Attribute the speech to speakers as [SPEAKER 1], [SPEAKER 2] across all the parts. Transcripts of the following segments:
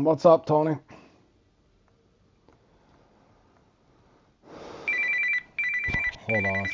[SPEAKER 1] What's up, Tony? Hold on.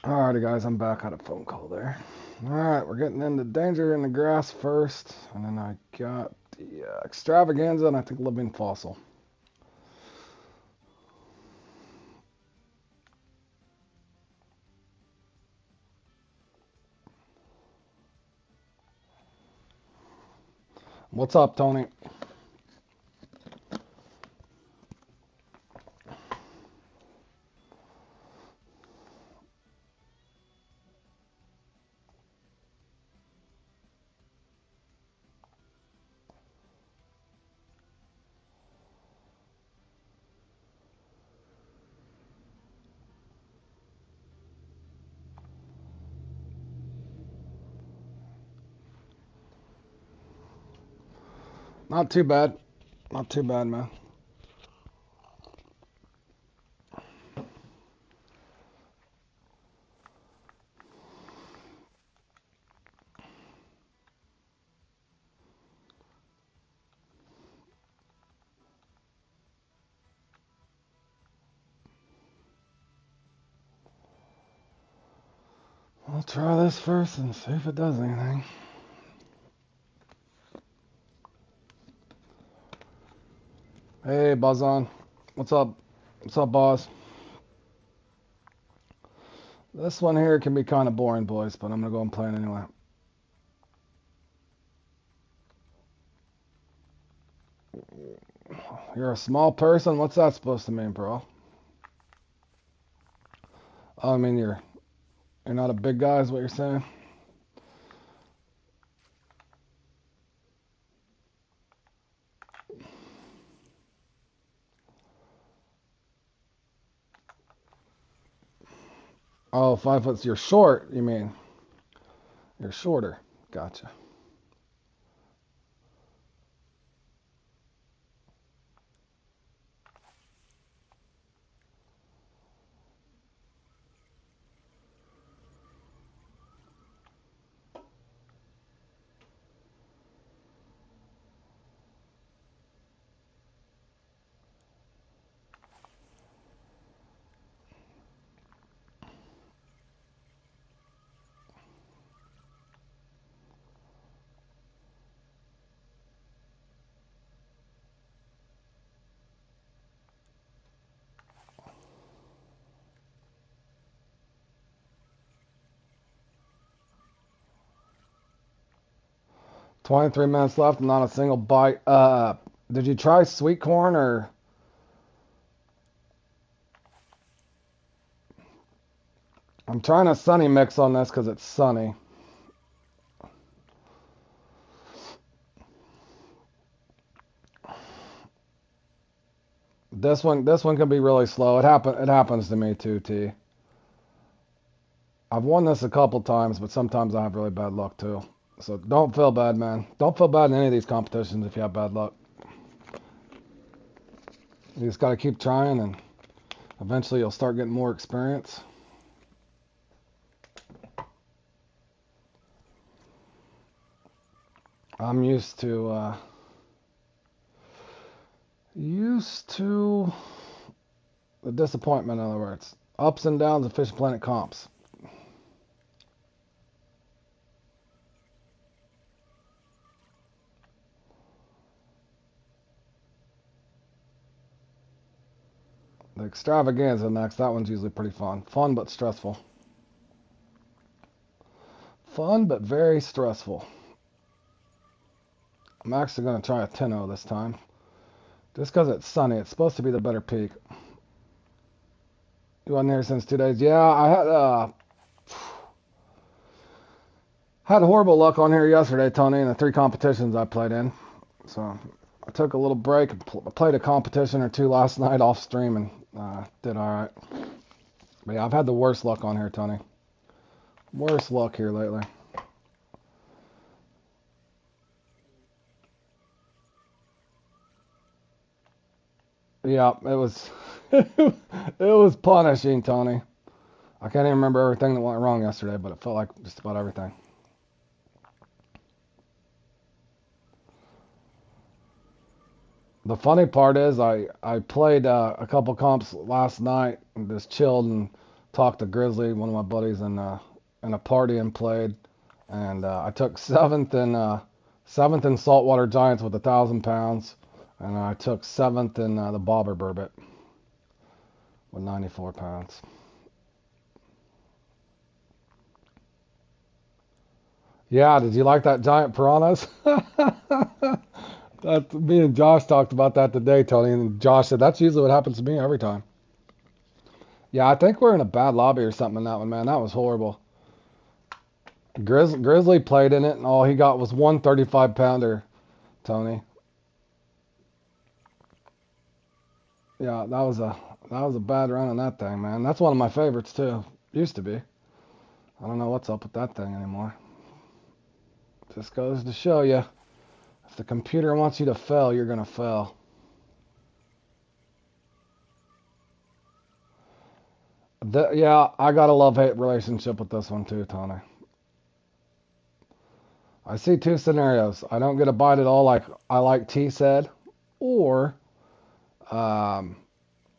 [SPEAKER 1] Alrighty, guys, I'm back. Had a phone call there. Alright, we're getting into Danger in the Grass first, and then I got the Extravaganza and I think Living Fossil. What's up, Tony? Not too bad. Not too bad, man. I'll try this first and see if it does anything. Hey, Buzzon. What's up? What's up, boss? This one here can be kind of boring, boys, but I'm going to go and play it anyway. You're a small person? What's that supposed to mean, bro? Oh, I mean, you're not a big guy, is what you're saying? Oh, 5 foot. You're short, you mean? You're shorter. Gotcha. $23 minutes left and not a single bite. Did you try sweet corn or? I'm trying a sunny mix on this because it's sunny. This one can be really slow. It happens to me too, T. I've won this a couple times, but sometimes I have really bad luck too. So don't feel bad, man. Don't feel bad in any of these competitions if you have bad luck. You just got to keep trying, and eventually you'll start getting more experience. I'm used to the disappointment, in other words. Ups and downs of Fishing Planet comps. The extravaganza next. That one's usually pretty fun. Fun but stressful. Fun but very stressful. I'm actually going to try a 10-0 this time. Just because it's sunny. It's supposed to be the better peak. You wasn't here since 2 days? Yeah, I had horrible luck on here yesterday, Tony, in the 3 competitions I played in. So I took a little break and played a competition or 2 last night off stream and did alright. But yeah, I've had the worst luck on here, Tony. Worst luck here lately. Yeah, it was it was punishing, Tony. I can't even remember everything that went wrong yesterday, but it felt like just about everything. The funny part is I played a couple comps last night and just chilled and talked to Grizzly, one of my buddies, in a party and played. And I took seventh in Saltwater Giants with 1,000 pounds, and I took 7th in the Bobber Burbot with 94 pounds. Yeah, did you like that giant piranhas? That me and Josh talked about that today, Tony, and Josh said that's usually what happens to me every time. Yeah, I think we're in a bad lobby or something in that one, man. That was horrible. Grizzly played in it, and all he got was one 35-pounder, Tony. Yeah, that was a bad run on that thing, man. That's one of my favorites too. Used to be. I don't know what's up with that thing anymore. Just goes to show you, if the computer wants you to fail, you're gonna fail. Yeah, I got a love-hate relationship with this one too, Tony. I see 2 scenarios. I don't get a bite at all, like T said, or um,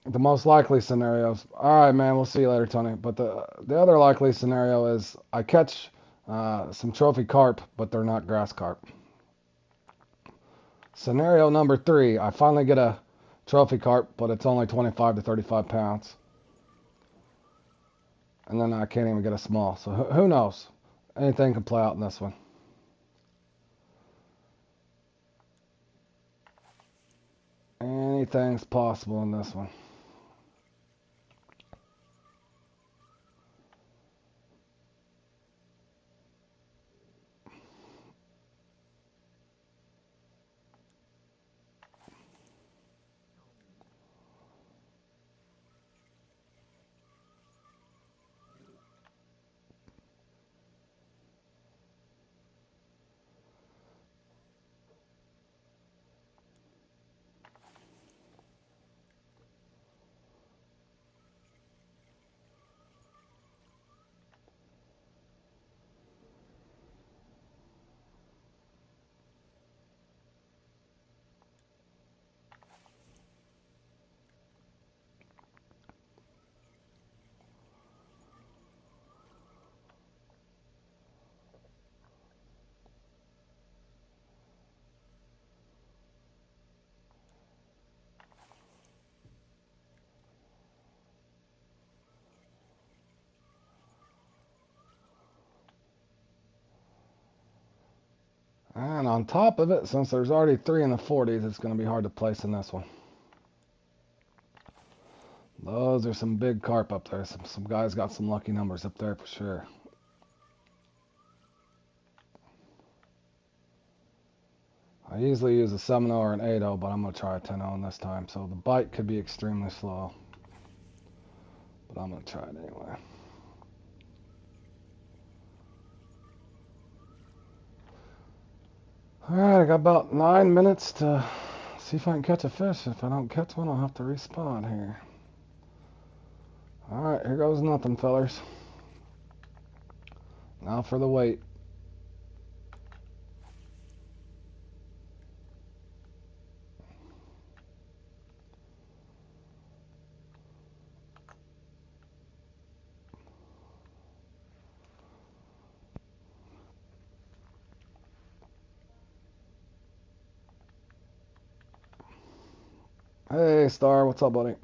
[SPEAKER 1] the most likely scenarios. All right, man. We'll see you later, Tony. But the other likely scenario is I catch some trophy carp, but they're not grass carp. Scenario number 3, I finally get a trophy carp, but it's only 25 to 35 pounds. And then I can't even get a small. So who knows? Anything can play out in this one. Anything's possible in this one. And on top of it, since there's already 3 in the 40s, it's going to be hard to place in this one. Those are some big carp up there. Some guys got some lucky numbers up there for sure. I usually use a 7.0 or an 8.0, but I'm going to try a 10.0 this time. So the bite could be extremely slow, but I'm going to try it anyway. Alright, I got about 9 minutes to see if I can catch a fish. If I don't catch one, I'll have to respawn here. Alright, here goes nothing, fellers. Now for the weight. Hey, Star, what's up, buddy?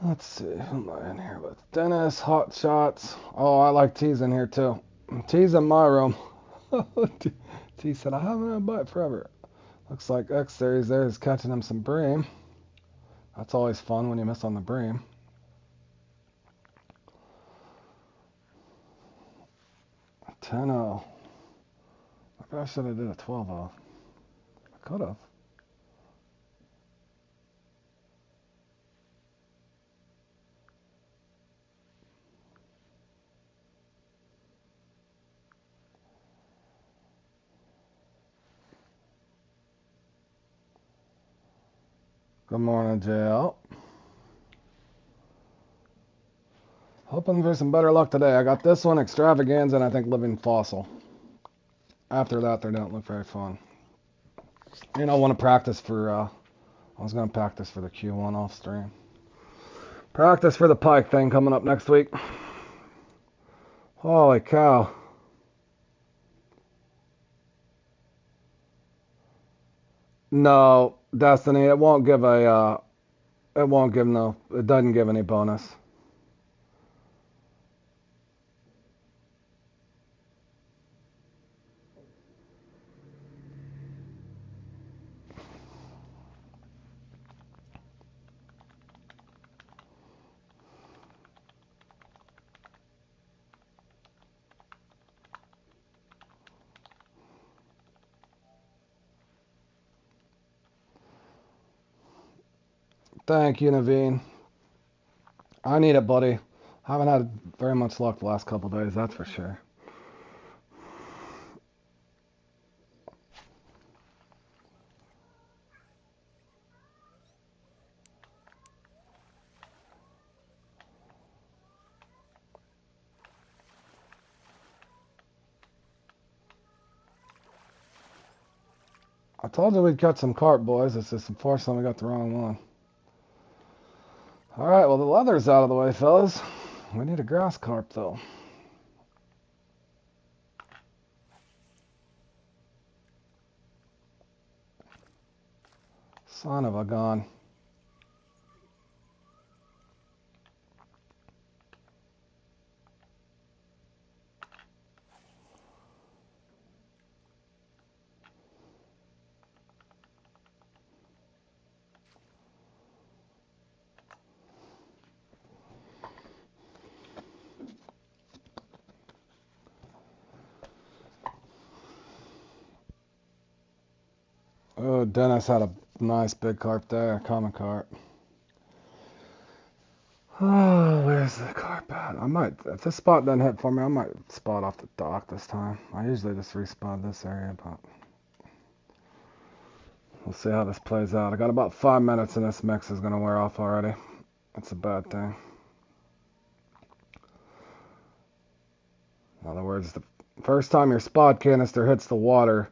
[SPEAKER 1] Let's see, who am I in here with? Dennis, Hot Shots. Oh, I like T's in here too. T's in my room. T said, I haven't had a bite forever. Looks like X Series there is catching him some bream. That's always fun when you miss on the bream. A 10-0. Maybe I should have did a 12-0. I could have. Good morning, JL. Hoping for some better luck today. I got this one, Extravaganza, and I think Living Fossil. After that, they don't look very fun. And I want to practice for, I was going to practice for the Q1 off stream. Practice for the pike thing coming up next week. Holy cow. No, Destiny, it won't give a, it won't give no, it doesn't give any bonus. Thank you, Naveen. I need it, buddy. Haven't had very much luck the last couple days, that's for sure. I told you we'd catch some carp, boys. It's just unfortunately we got the wrong one. Alright, well the leather's out of the way, fellas. We need a grass carp, though. Son of a gun. Oh, Dennis had a nice big carp there, a common carp. Oh, where's the carp at? I might, if this spot doesn't hit for me, I might spot off the dock this time. I usually just respawn this area, but we'll see how this plays out. I got about 5 minutes and this mix is going to wear off already. That's a bad thing. In other words, the first time your spot canister hits the water,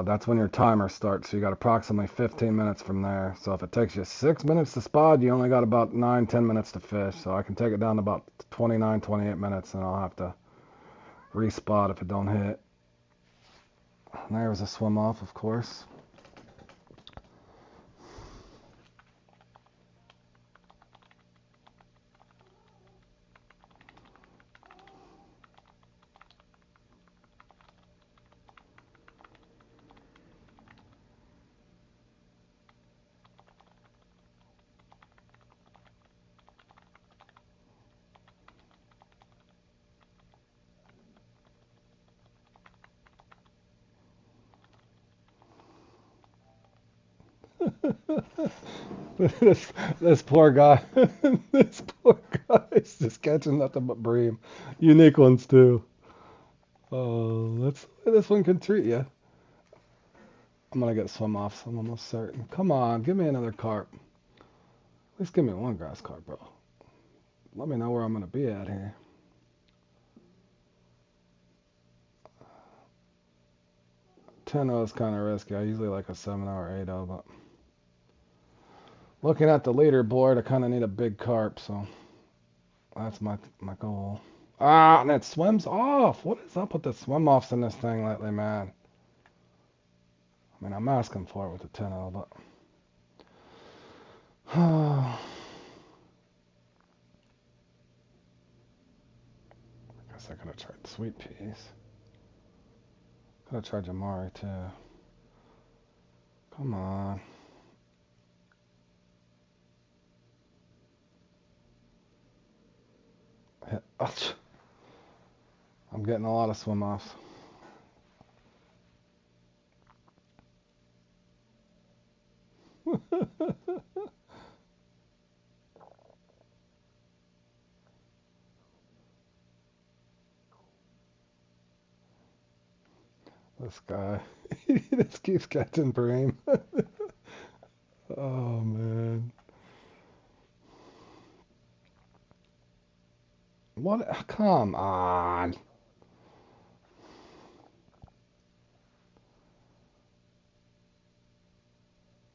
[SPEAKER 1] that's when your timer starts. So you got approximately 15 minutes from there. So if it takes you 6 minutes to spot, you only got about 9-10 minutes to fish. So I can take it down to about 29-28 minutes, and I'll have to respot if it don't hit. And there's a swim off, of course. This poor guy, this poor guy is just catching nothing but bream. Unique ones too. Oh, this one can treat you. I'm gonna get swim off, so I'm almost certain. Come on, give me another carp. At least give me one grass carp, bro. Let me know where I'm gonna be at here. 10-0 is kind of risky. I usually like a 7-0 or 8-0, but looking at the leaderboard, I kind of need a big carp, so that's my goal. Ah, and it swims off. What is up with the swim offs in this thing lately, man? I mean, I'm asking for it with the 10-0, but I guess I could have tried sweet peas. Could have tried Jamari too. Come on. Ouch. I'm getting a lot of swim offs. This guy, he just keeps catching bream. Oh man. What? Come on.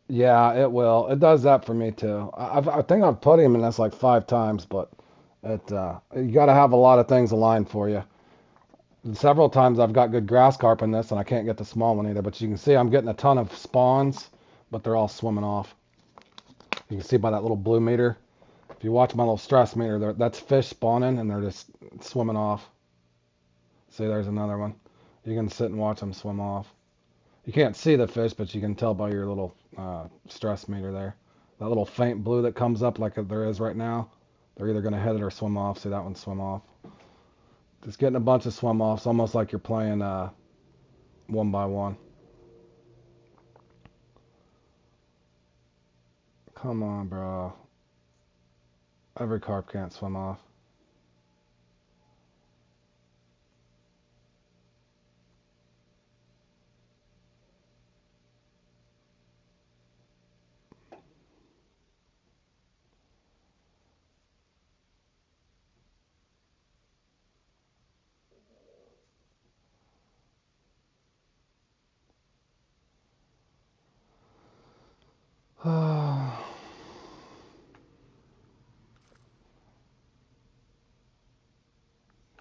[SPEAKER 1] Yeah, it will. It does that for me too. I think I've put him in this like 5 times, but you got to have a lot of things aligned for you. Several times I've got good grass carp in this, and I can't get the small one either. But you can see I'm getting a ton of spawns, but they're all swimming off. You can see by that little blue meter. If you watch my little stress meter, that's fish spawning, and they're just swimming off. See, there's another one. You can sit and watch them swim off. You can't see the fish, but you can tell by your little stress meter there. That little faint blue that comes up like there is right now, they're either going to hit it or swim off. See that one swim off. Just getting a bunch of swim offs, almost like you're playing one by one. Come on, bro. Every carp can't swim off.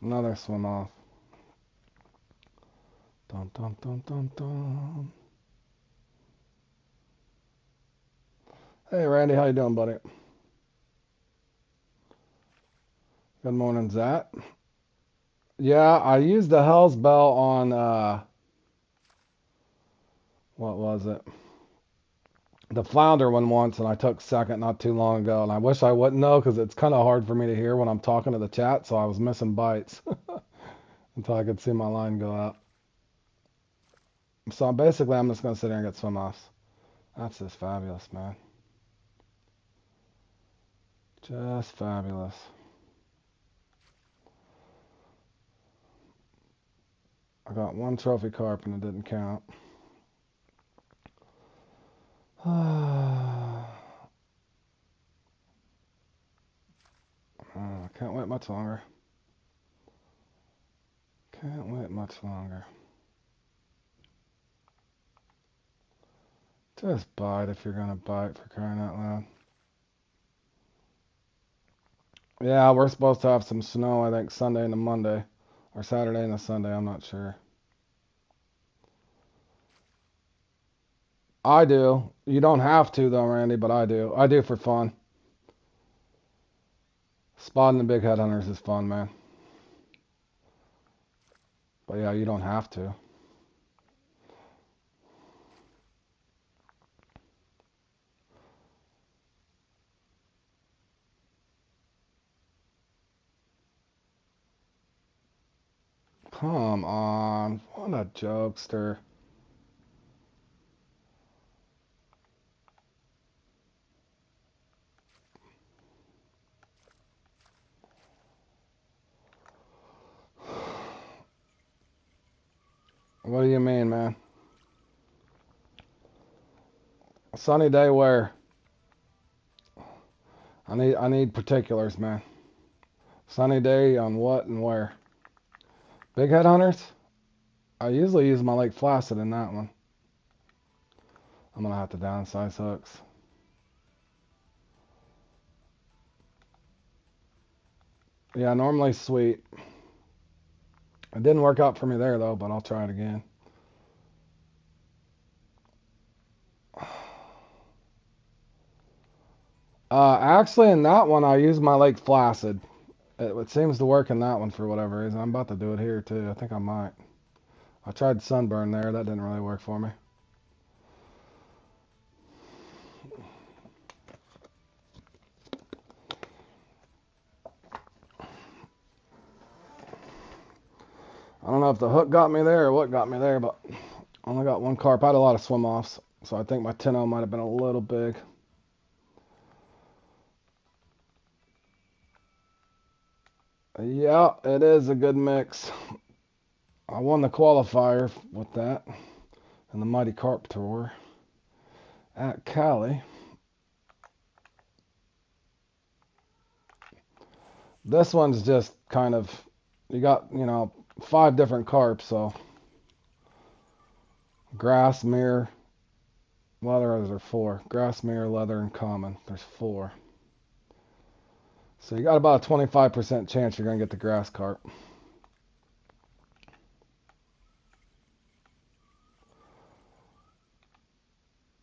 [SPEAKER 1] Another swim off. Dun dun dun dun dun. Hey Randy, how you doing, buddy? Good morning, Zach. Yeah, I used the Hell's Bell on what was it? The flounder one once, and I took second not too long ago, and I wish I wouldn't know because it's kind of hard for me to hear when I'm talking to the chat, so I was missing bites until I could see my line go out. So basically, I'm just gonna sit here and get swim offs. That's just fabulous, man. Just fabulous. I got one trophy carp and it didn't count. I can't wait much longer. Can't wait much longer. Just bite if you're gonna bite, for crying out loud. Yeah, we're supposed to have some snow, I think, Sunday and a Monday. Or Saturday and a Sunday, I'm not sure. I do. You don't have to though, Randy, but I do. I do for fun. Spotting the big head hunters is fun, man. But yeah, you don't have to. Come on. What a jokester. What do you mean, man? Sunny day where? I need particulars, man. Sunny day on what and where? Big head hunters? I usually use my Lake Placid in that one. I'm gonna have to downsize hooks. Yeah, normally sweet. It didn't work out for me there though, but I'll try it again. Actually, in that one, I used my Lake Placid. It seems to work in that one for whatever reason. I'm about to do it here too. I think I might. I tried Sunburn there. That didn't really work for me. I don't know if the hook got me there or what got me there, but I only got one carp. I had a lot of swim offs, so I think my 10-0 might have been a little big. Yeah, it is a good mix. I won the qualifier with that in the Mighty Carp Tour at Cali. This one's just kind of, you got, 5 different carps, so grass, mirror, leather, or 4. Grass, mirror, leather, and common. There's 4. So you got about a 25% chance you're going to get the grass carp.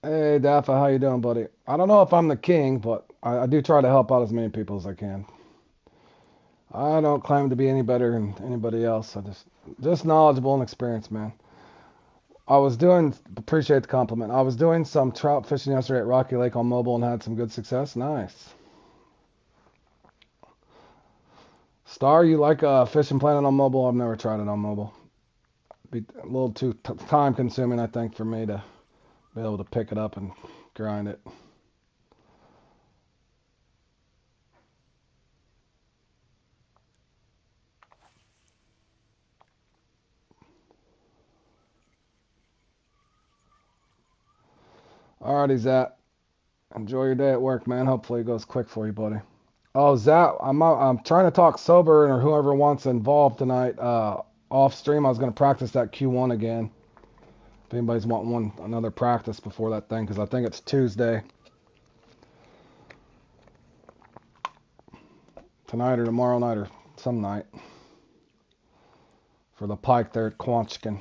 [SPEAKER 1] Hey, Daffa, how you doing, buddy? I don't know if I'm the king, but I do try to help out as many people as I can. I don't claim to be any better than anybody else. I just knowledgeable and experienced, man. Appreciate the compliment. I was doing some trout fishing yesterday at Rocky Lake on mobile and had some good success. Nice. Star, you like fishing planet on mobile? I've never tried it on mobile. Be a little too time consuming, I think, for me to be able to pick it up and grind it. Alrighty, Zach. Enjoy your day at work, man. Hopefully it goes quick for you, buddy. Oh, Zach, I'm trying to talk sober or whoever wants involved tonight. Off stream, I was going to practice that Q1 again. If anybody's wanting another practice before that thing, because I think it's Tuesday. Tonight or tomorrow night or some night. For the pike there at Quanchkin.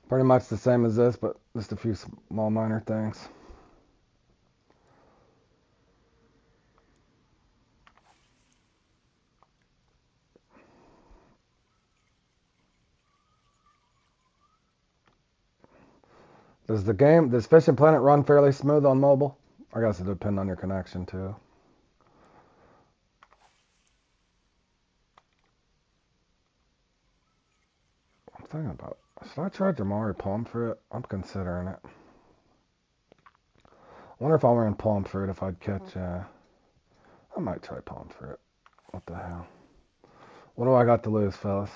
[SPEAKER 1] Pretty much the same as this, but just a few small minor things. Does Fishing Planet run fairly smooth on mobile? I guess it depends on your connection too. I'm thinking about, should I try Jamari Palm Fruit? I'm considering it. I wonder if I were in Palm Fruit if I'd catch, I might try Palm Fruit. What the hell? What do I got to lose, fellas?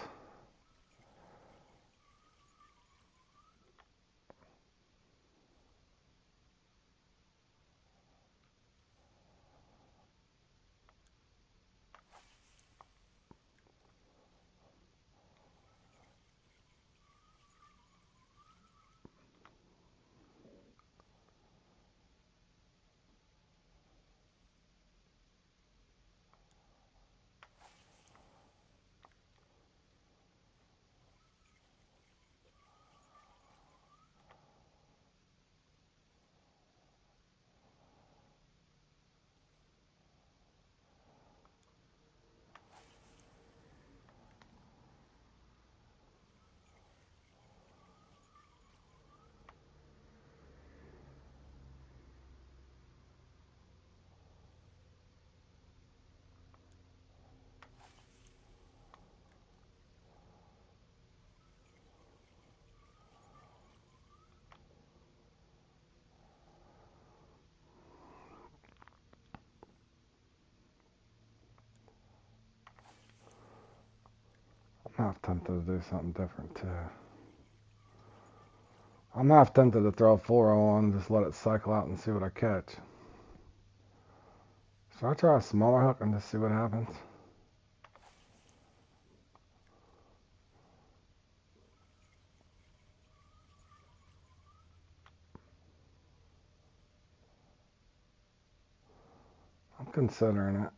[SPEAKER 1] half tempted to do something different too. I'm half tempted to throw a 4-0 on and just let it cycle out and see what I catch. Should I try a smaller hook and just see what happens? I'm considering it.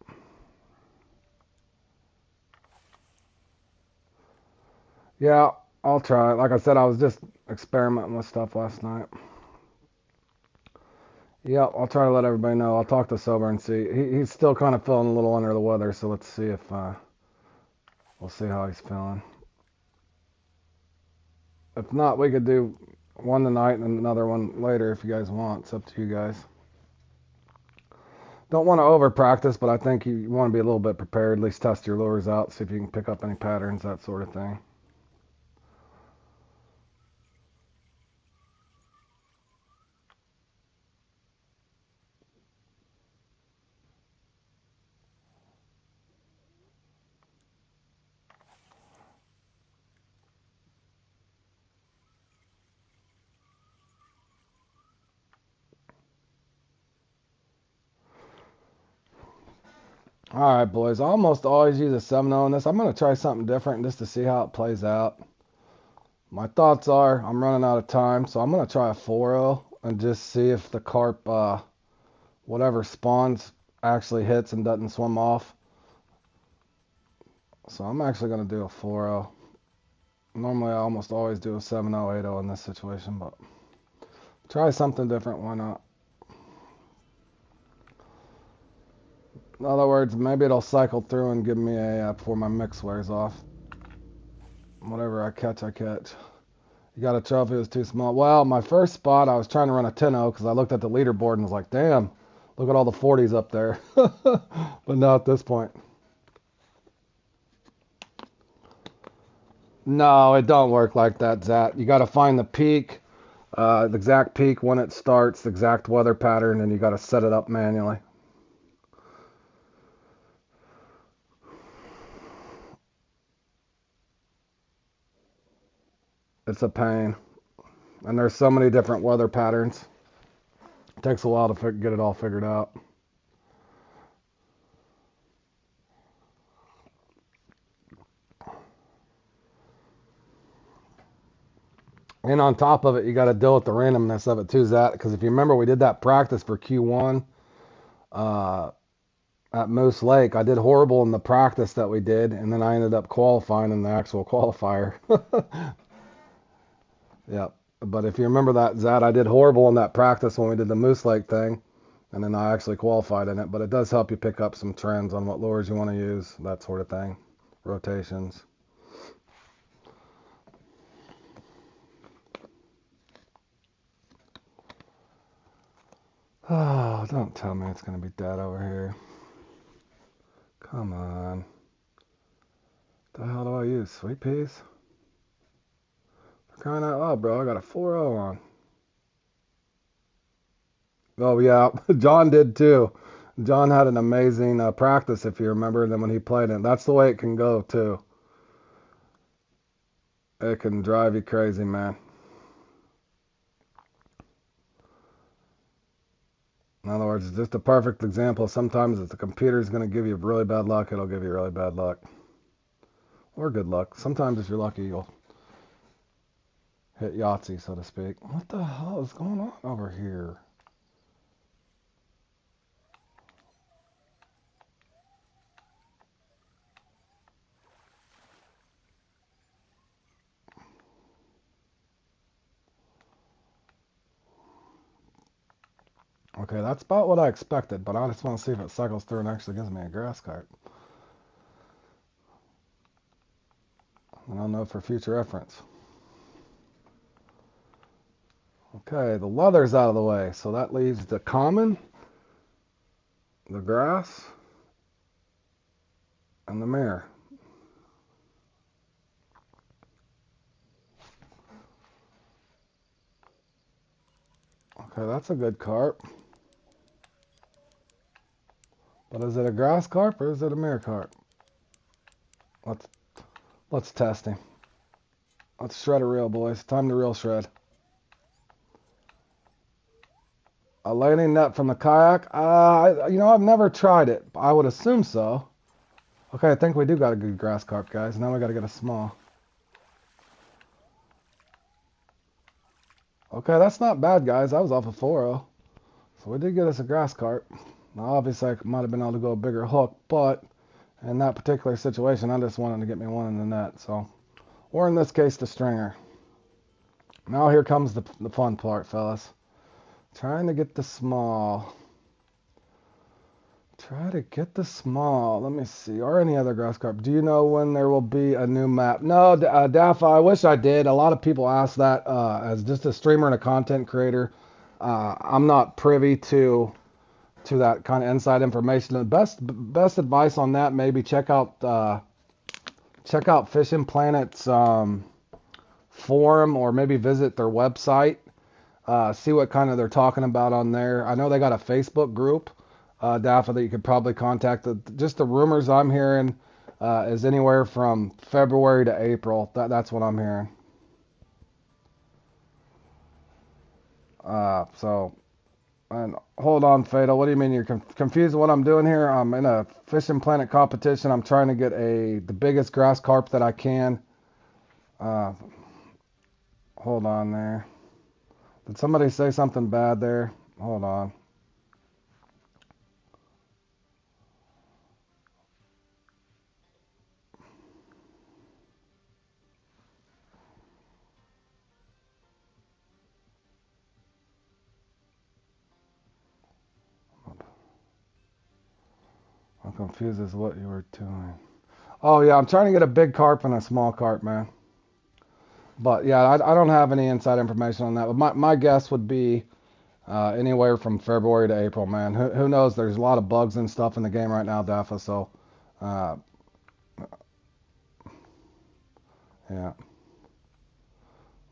[SPEAKER 1] Yeah, I'll try it. Like I said, I was just experimenting with stuff last night. Yeah, I'll try to let everybody know. I'll talk to Sober and see. He's still kind of feeling a little under the weather, so let's see if we'll see how he's feeling. If not, we could do one tonight and another one later if you guys want. It's up to you guys. Don't want to over practice, but I think you want to be a little bit prepared. At least test your lures out, see if you can pick up any patterns, that sort of thing. All right, boys. I almost always use a 7-0 in this. I'm going to try something different just to see how it plays out. My thoughts are I'm running out of time, so I'm going to try a 4-0 and just see if the carp, whatever spawns, actually hits and doesn't swim off. So I'm actually going to do a 4-0. Normally, I almost always do a 7-0, 8-0 in this situation, but try something different. Why not? In other words, maybe it'll cycle through and give me a before my mix wears off. Whatever I catch, I catch. You got a trophy, it was too small. Well, my first spot, I was trying to run a 10-0 because I looked at the leaderboard and was like, damn, look at all the 40s up there. But not at this point. No, it don't work like that, Zat. You got to find the peak, the exact peak when it starts, the exact weather pattern, and you got to set it up manually. It's a pain. And there's so many different weather patterns. It takes a while to get it all figured out. And on top of it, you got to deal with the randomness of it too, Zat. Because if you remember, we did that practice for Q1 at Moose Lake. I did horrible in the practice that we did, and then I ended up qualifying in the actual qualifier. Yep. But if you remember that, Zat, I did horrible in that practice when we did the Moose Lake thing, and then I actually qualified in it. But it does help you pick up some trends on what lures you want to use, that sort of thing, rotations. Oh, don't tell me it's going to be dead over here. Come on. What the hell do I use? Sweet peas? For crying out loud, bro. I got a 4-0 on. Oh, yeah. John did too. John had an amazing practice, if you remember, and then when he played it. That's the way it can go, too. It can drive you crazy, man. In other words, it's just a perfect example. Sometimes if the computer's going to give you really bad luck, it'll give you really bad luck. Or good luck. Sometimes if you're lucky, you'll hit Yahtzee, so to speak. What the hell is going on over here? Okay, that's about what I expected, but I just want to see if it cycles through and actually gives me a grass carp. And I'll know for future reference. Okay, the leather's out of the way, so that leaves the common, the grass, and the mare. Okay, that's a good carp. But is it a grass carp or is it a mare carp? Let's Let's test him. Let's shred a reel, boys. Time to reel shred. A landing net from the kayak? I've never tried it. I would assume so. Okay, I think we do got a good grass carp, guys. Now we got to get a small. Okay, that's not bad, guys. I was off a 4-0. So we did get us a grass carp. Now, obviously, I might have been able to go a bigger hook, but in that particular situation, I just wanted to get me one in the net. So, or in this case, the stringer. Now here comes the fun part, fellas. Trying to get the small. Try to get the small. Let me see. Or any other grass carp. Do you know when there will be a new map? No, Dafa, I wish I did. A lot of people ask that as just a streamer and a content creator. I'm not privy to that kind of inside information. The best advice on that, maybe check out Fishing Planet's forum, or maybe visit their website. See what kind of they're talking about on there. I know they got a Facebook group, Dafa, that you could probably contact. Just the rumors I'm hearing is anywhere from February to April. That's what I'm hearing. So, and hold on, Fatal. What do you mean you're confused with what I'm doing here? I'm in a Fishing Planet competition. I'm trying to get the biggest grass carp that I can. Hold on there. Did somebody say something bad there? Hold on. I'm confused as what you were doing. Oh, yeah, I'm trying to get a big carp and a small carp, man. But, yeah, I don't have any inside information on that. But my guess would be anywhere from February to April, man. Who knows? There's a lot of bugs and stuff in the game right now, Dafa. So, uh, yeah,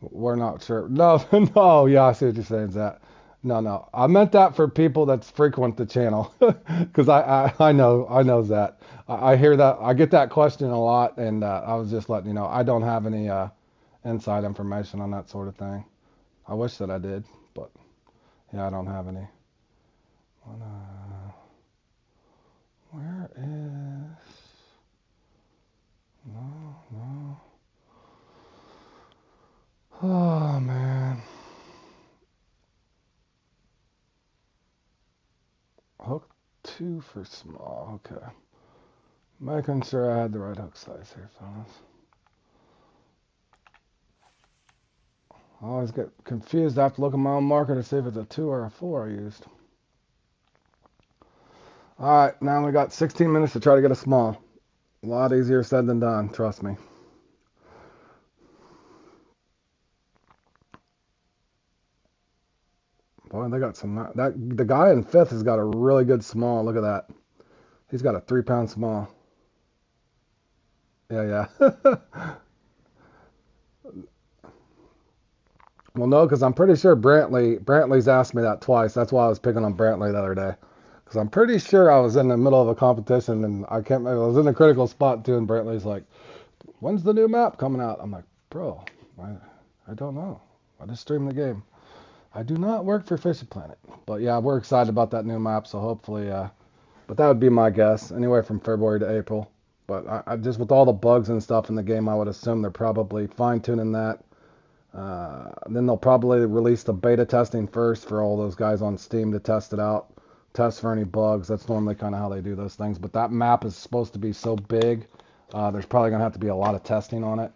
[SPEAKER 1] we're not sure. No, no, yeah, I see what you're saying, Zach. No. I meant that for people that frequent the channel, because I know that. I hear that. I get that question a lot, and I was just letting you know I don't have any inside information on that sort of thing. I wish that I did, but yeah, I don't have any. Where is? No. Oh man. Hook 2 for small. Okay. Making sure I had the right hook size here, fellas. I always get confused. I have to look at my own marker to see if it's a 2 or a 4 I used. Alright, now we got 16 minutes to try to get a small. A lot easier said than done, trust me. Boy, they got some. The guy in 5th has got a really good small. Look at that. He's got a 3-pound small. Yeah. Well, no, because I'm pretty sure Brantley's asked me that twice. That's why I was picking on Brantley the other day. Because I'm pretty sure I was in the middle of a competition and I was in a critical spot too, and Brantley's like, "When's the new map coming out?" I'm like, "Bro, I don't know. I just stream the game. I do not work for Fishing Planet." But yeah, we're excited about that new map, so hopefully, but that would be my guess, anywhere from February to April. But I just, with all the bugs and stuff in the game, I would assume they're probably fine tuning that. Then they'll probably release the beta testing first for all those guys on Steam to test it out, test for any bugs. That's normally kind of how they do those things. But that map is supposed to be so big, there's probably going to have to be a lot of testing on it.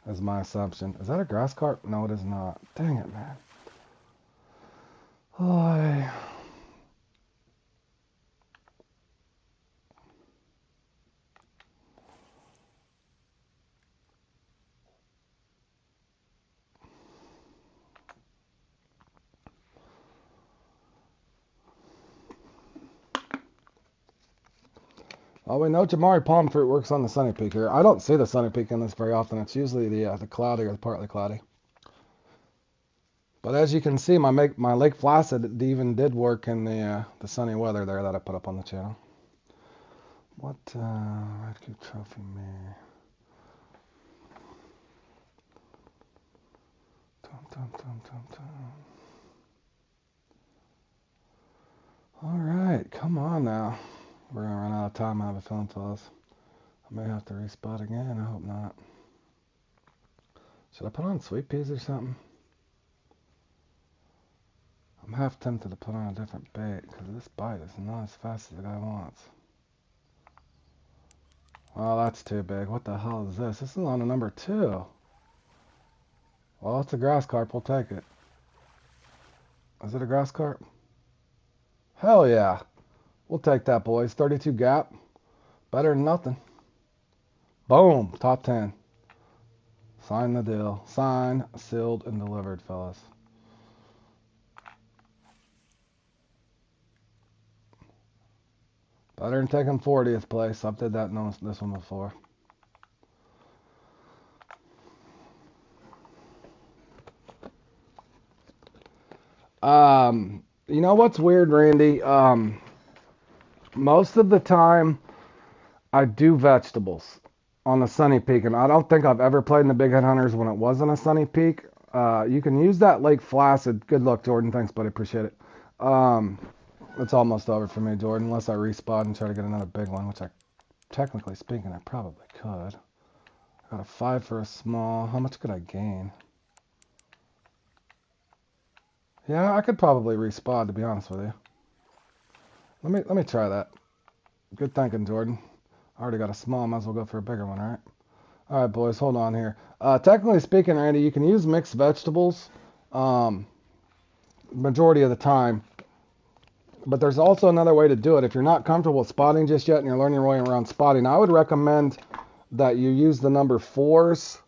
[SPEAKER 1] Is my assumption. Is that a grass carp? No, it is not. Dang it, man. Oh, well, we know Jamari Palm Fruit works on the Sunny Peak here. I don't see the Sunny Peak in this very often. It's usually the cloudy or the partly cloudy. But as you can see, my Lake Placid even did work in the sunny weather there that I put up on the channel. What, Red Cube Trophy me? Alright, come on now. We're gonna run out of time, I have a feeling, fellas. I may have to respot again, I hope not. Should I put on sweet peas or something? I'm half tempted to put on a different bait, because this bite is not as fast as the guy wants. Oh, that's too big. What the hell is this? This is on a number 2. Well, it's a grass carp. We'll take it. Is it a grass carp? Hell yeah. We'll take that, boys. 32 gap. Better than nothing. Boom. Top 10. Sign the deal. Signed, sealed, and delivered, fellas. Better than taking 40th place. I've did that in this one before. You know what's weird, Randy? Most of the time, I do vegetables on the Sunny Peak, and I don't think I've ever played in the Big Head Hunters when it wasn't a Sunny Peak. You can use that Lake Placid. Good luck, Jordan. Thanks, buddy. Appreciate it. It's almost over for me, Jordan, unless I respawn and try to get another big one, which technically speaking, I probably could. I got a 5 for a small. How much could I gain? Yeah, I could probably respawn, to be honest with you. Let me try that. Good thinking, Jordan. I already got a small. Might as well go for a bigger one, right? All right, boys, hold on here. Technically speaking, Randy, you can use mixed vegetables majority of the time. But there's also another way to do it. If you're not comfortable with spotting just yet and you're learning your way around spotting, I would recommend that you use the number 4s.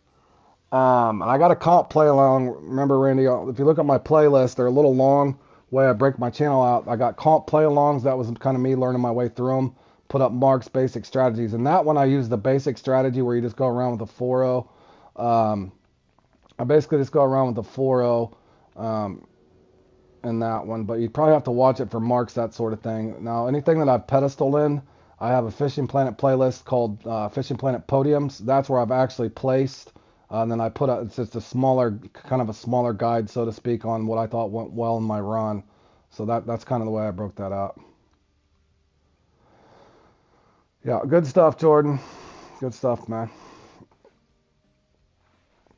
[SPEAKER 1] And I got a comp play along. Remember, Randy, if you look at my playlist, they're a little long. Way I break my channel out, I got comp play alongs. That was kind of me learning my way through them. Put up Mark's basic strategies. And that one I use the basic strategy where you just go around with the 4-0. I basically just go around with the 4-0 in that one. But you'd probably have to watch it for marks, that sort of thing. Now, anything that I've pedestal in, I have a Fishing Planet playlist called Fishing Planet Podiums. That's where I've actually placed. And then I put it's just a smaller, kind of a smaller guide, so to speak, on what I thought went well in my run. So that's kind of the way I broke that out. Yeah, good stuff, Jordan. Good stuff, man.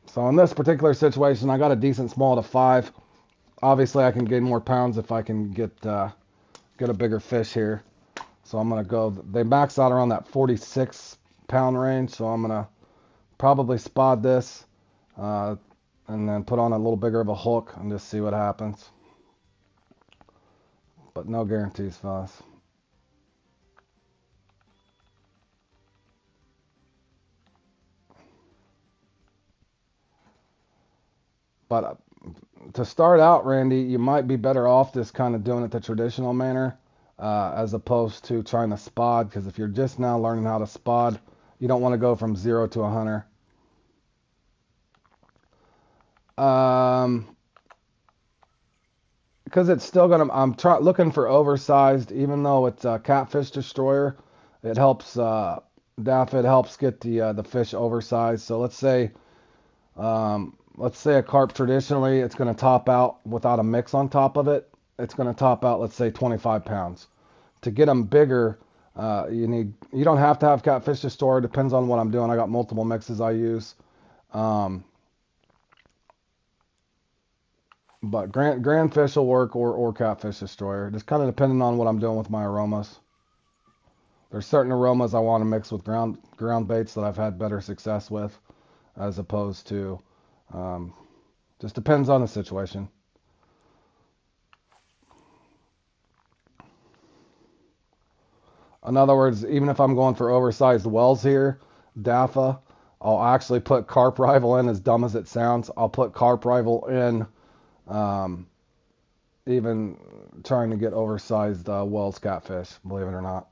[SPEAKER 1] So in this particular situation, I got a decent small to 5. Obviously, I can gain more pounds if I can get a bigger fish here. So I'm gonna go. They max out around that 46 pound range. So I'm gonna probably spot this, and then put on a little bigger of a hook and just see what happens. But no guarantees, fellas. But to start out, Randy, you might be better off just kind of doing it the traditional manner, as opposed to trying to spot. Because if you're just now learning how to spot, you don't want to go from 0 to 100. Because it's still gonna. I'm looking for oversized, even though it's a catfish destroyer. It helps. Daffit helps get the fish oversized. So let's say a carp traditionally, it's going to top out without a mix on top of it. It's going to top out, let's say, 25 pounds. To get them bigger, you don't have to have catfish destroyer. Depends on what I'm doing. I got multiple mixes I use. But grand fish will work, or catfish destroyer. Just kind of depending on what I'm doing with my aromas. There's certain aromas I want to mix with ground baits that I've had better success with, as opposed to just depends on the situation. In other words, even if I'm going for oversized wells here, DAFA, I'll actually put Carp Rival in, as dumb as it sounds. I'll put Carp Rival in, even trying to get oversized Wells catfish, believe it or not.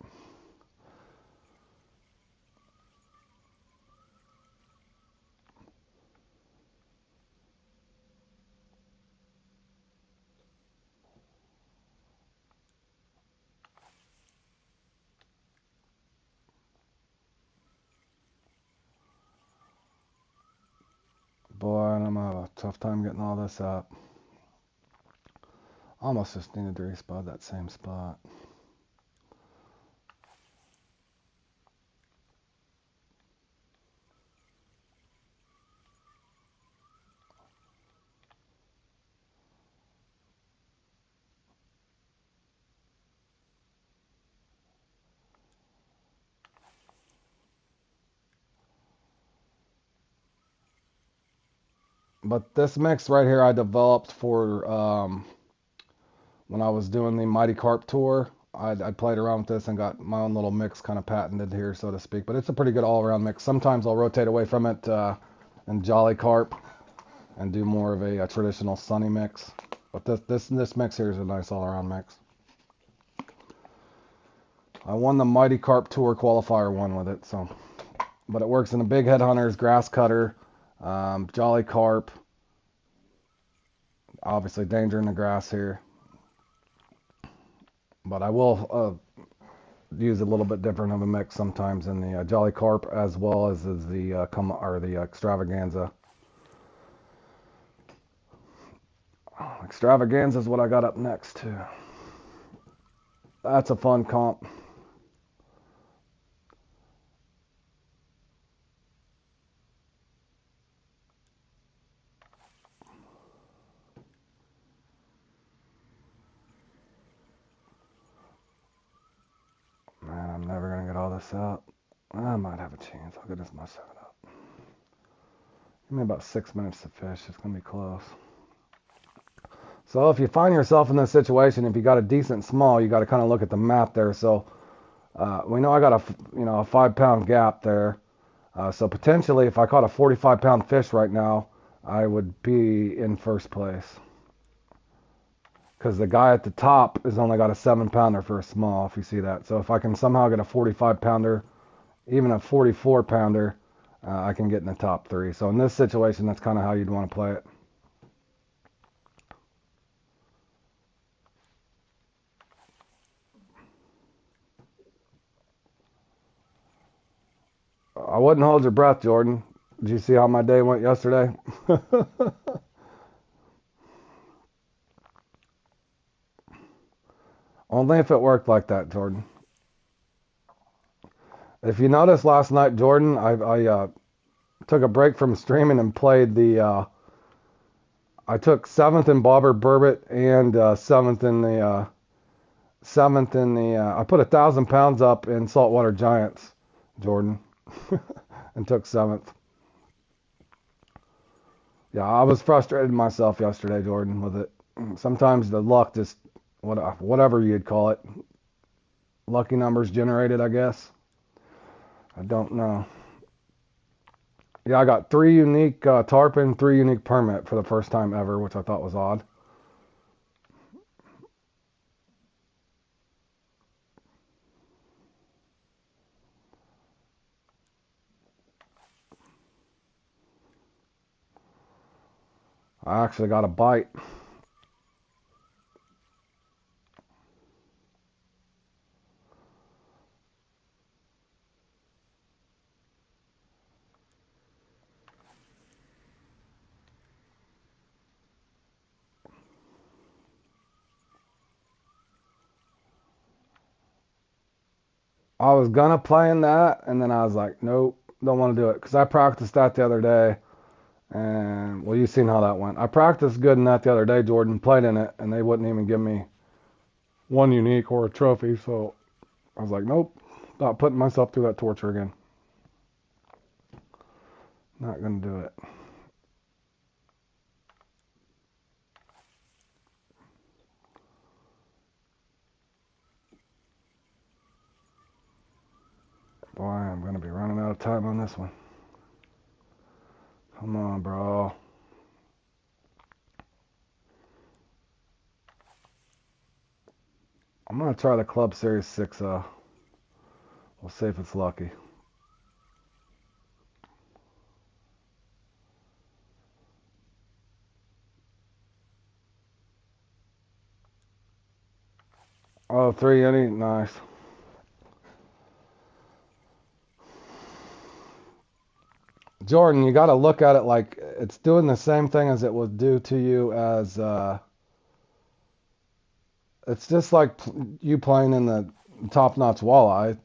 [SPEAKER 1] man, I'm gonna have a tough time getting all this up. Almost just needed to respawn that same spot. But this mix right here I developed for when I was doing the Mighty Carp tour. I played around with this and got my own little mix kind of patented here, so to speak. But it's a pretty good all-around mix. Sometimes I'll rotate away from it and Jolly Carp and do more of a traditional Sunny mix. But this mix here is a nice all-around mix. I won the Mighty Carp Tour Qualifier 1 with it, so. But it works in the Big Head Hunters, Grass Cutter, Jolly Carp. Obviously, danger in the grass here. But I will use a little bit different of a mix sometimes in the Jolly Carp as well as the Extravaganza. Extravaganza is what I got up next too. That's a fun comp. Man, I'm never gonna get all this out. I might have a chance. I'll get this my 7-Up. Give me about 6 minutes to fish. It's gonna be close. So if you find yourself in this situation, if you got a decent small, you got to kind of look at the map there. So we know I got a 5-pound gap there. So potentially, if I caught a 45-pound fish right now, I would be in first place. Because the guy at the top has only got a 7-pounder for a small, if you see that. So if I can somehow get a 45-pounder, even a 44-pounder, I can get in the top 3. So in this situation, that's kind of how you'd want to play it. I wouldn't hold your breath, Jordan. Did you see how my day went yesterday? Only if it worked like that, Jordan. If you noticed last night, Jordan, I took a break from streaming and played the. I took 7th in Bobber Burbot and 7th in the. 7th in the. I put 1,000 pounds up in Saltwater Giants, Jordan, and took 7th. Yeah, I was frustrated myself yesterday, Jordan, with it. Sometimes the luck just, whatever you'd call it, lucky numbers generated, I guess. I don't know. Yeah, I got 3 unique tarpon, 3 unique permit for the first time ever, which I thought was odd. I actually got a bite. I was gonna play in that, and then I was like, nope, don't want to do it, because I practiced that the other day, and well, you've seen how that went. I practiced good in that the other day, Jordan, played in it, and they wouldn't even give me 1 unique or a trophy, so I was like, nope, not putting myself through that torture again. Not gonna do it. Boy, I'm gonna be running out of time on this one. Come on, bro. I'm gonna try the Club Series 6. We'll see if it's lucky. Oh, 3 any, nice. Jordan, you got to look at it like it's doing the same thing as it would do to you as it's just like you playing in the top-notch walleye.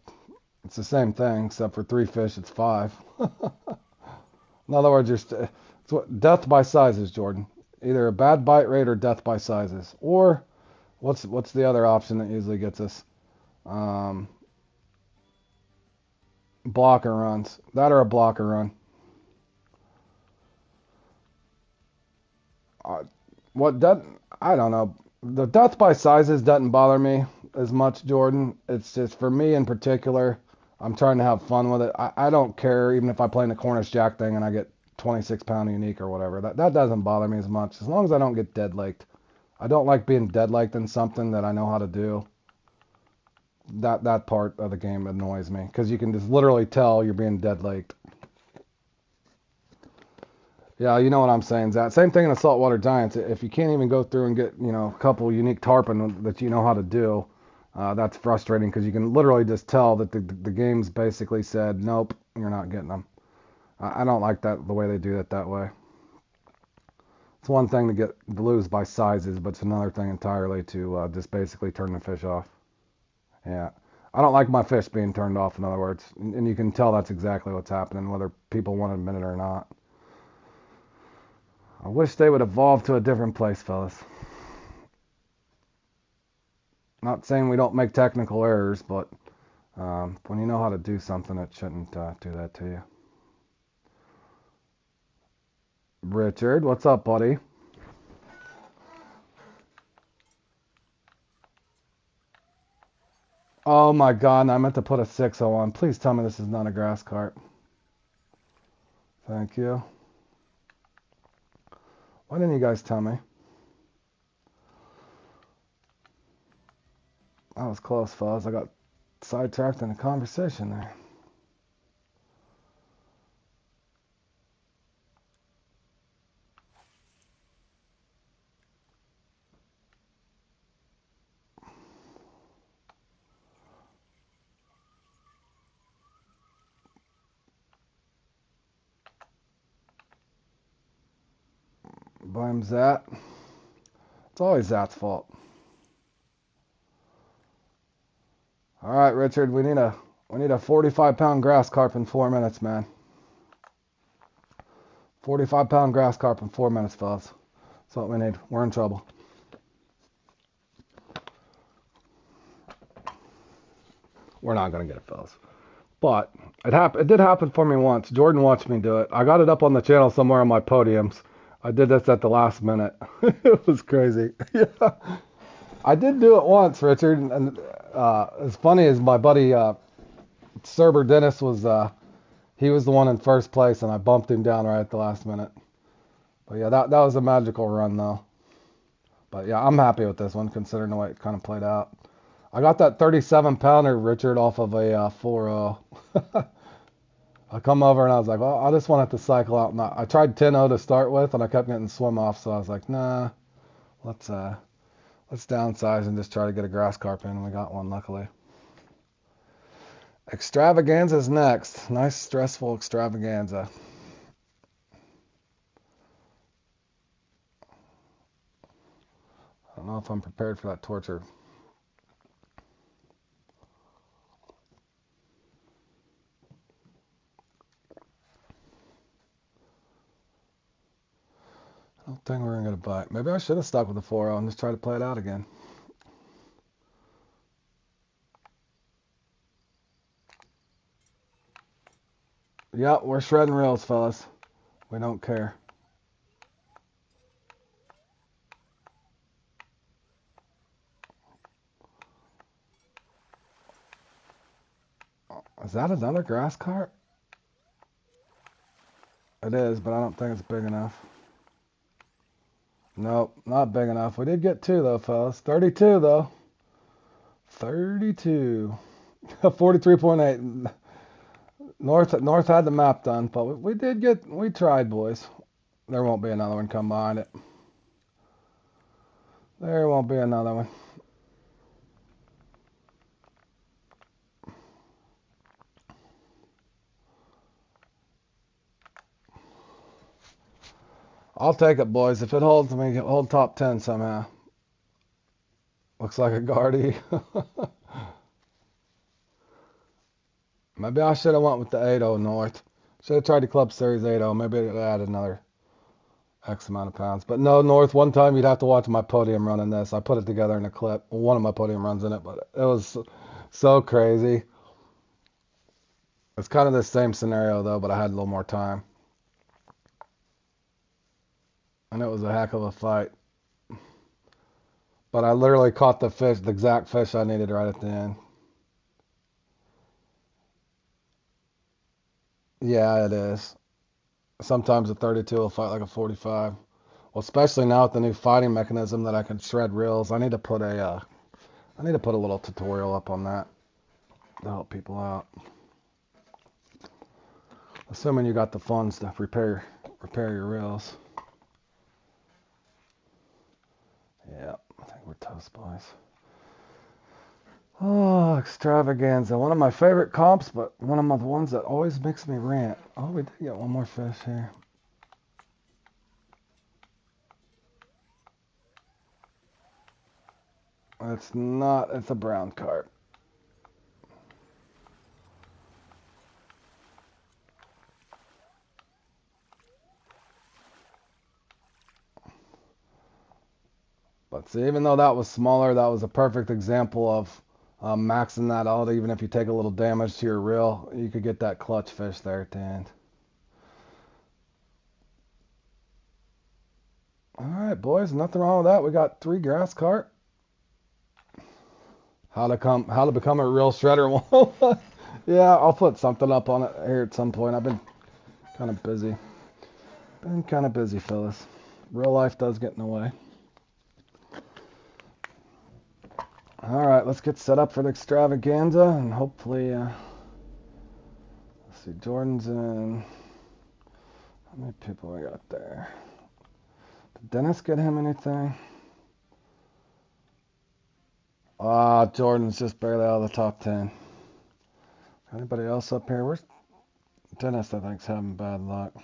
[SPEAKER 1] It's the same thing, except for 3 fish, it's 5. In other words, it's what death by sizes, Jordan. Either a bad bite rate or death by sizes. Or what's the other option that usually gets us? Um, Blocker runs. That or a blocker run. Uh, what doesn't, I don't know. The death by sizes doesn't bother me as much, Jordan. It's just for me in particular, I'm trying to have fun with it. I don't care even if I play in the Cornish Jack thing and I get 26-pound unique or whatever. That doesn't bother me as much as long as I don't get dead laked. I don't like being dead laked in something that I know how to do. That part of the game annoys me because you can just literally tell you're being dead laked. Yeah, you know what I'm saying, Zach. Same thing in the saltwater giants. If you can't even go through and get, a couple unique tarpon that you know how to do, that's frustrating because you can literally just tell that the game's basically said, nope, you're not getting them. I don't like that the way they do it that way. It's one thing to lose by sizes, but it's another thing entirely to just basically turn the fish off. Yeah. I don't like my fish being turned off, in other words. And you can tell that's exactly what's happening, whether people want to admit it or not. I wish they would evolve to a different place, fellas. Not saying we don't make technical errors, but when you know how to do something, it shouldn't do that to you. Richard, what's up, buddy? Oh my God, I meant to put a 6-0 on. Please tell me this is not a grass carp. Thank you. Why didn't you guys tell me? That was close, fellas. I got sidetracked in a conversation there. Blame Zat. It's always Zat's fault. All right, Richard, we need a 45-pound grass carp in 4 minutes, man. 45-pound grass carp in 4 minutes, fellas. That's what we need. We're in trouble. We're not gonna get it, fellas. But it did happen for me once. Jordan watched me do it. I got it up on the channel somewhere on my podiums. I did this at the last minute. It was crazy. Yeah. I did do it once, Richard, and as funny as my buddy Cerber Dennis was, he was the one in first place, and I bumped him down right at the last minute. But yeah, that was a magical run, though. But yeah, I'm happy with this one, considering the way it kind of played out. I got that 37-pounder, Richard, off of a 4-0. I come over and I was like, well, I just wanted to cycle out. And I tried 10-0 to start with, and I kept getting swim off, so I was like, nah, let's downsize and just try to get a grass carp in. And we got one, luckily. Extravaganza's next. Nice, stressful extravaganza. I don't know if I'm prepared for that torture. I don't think we're going to get a bite. Maybe I should have stuck with the 4-0 and just try to play it out again. Yep, we're shredding reels, fellas. We don't care. Is that another grass carp? It is, but I don't think it's big enough. Nope, not big enough. We did get 2, though, fellas. 32, though. 32. 43.8. North had the map done, but we tried, boys. There won't be another one come behind it. There won't be another one. I'll take it, boys. If it holds me, hold top 10 somehow. Looks like a Guardy. Maybe I should have went with the 8-0 North. Should have tried the Club Series 8-0. Maybe it would add another X amount of pounds. But no, North, one time you'd have to watch my podium run in this. I put it together in a clip. One of my podium runs in it, but it was so crazy. It's kind of the same scenario, though, but I had a little more time. And it was a heck of a fight. But I literally caught the fish, the exact fish I needed right at the end. Yeah, it is. Sometimes a 32 will fight like a 45. Well, especially now with the new fighting mechanism that I can shred reels. I need to put a little tutorial up on that to help people out. Assuming you got the funds to repair your reels. Yeah, I think we're toast, boys. Oh, extravaganza. One of my favorite comps, but one of the ones that always makes me rant. Oh, we did get one more fish here. It's not, it's a brown carp. But see, even though that was smaller, that was a perfect example of maxing that out. Even if you take a little damage to your reel, you could get that clutch fish there at the end. All right, boys, nothing wrong with that. We got 3 grass carp. How to become a real shredder. Yeah, I'll put something up on it here at some point. I've been kind of busy. Fellas. Real life does get in the way. All right, let's get set up for the extravaganza, and hopefully, let's see, Jordan's in. How many people we got there? Did Dennis get him anything? Jordan's just barely out of the top 10. Anybody else up here? Where's Dennis? I think's having bad luck.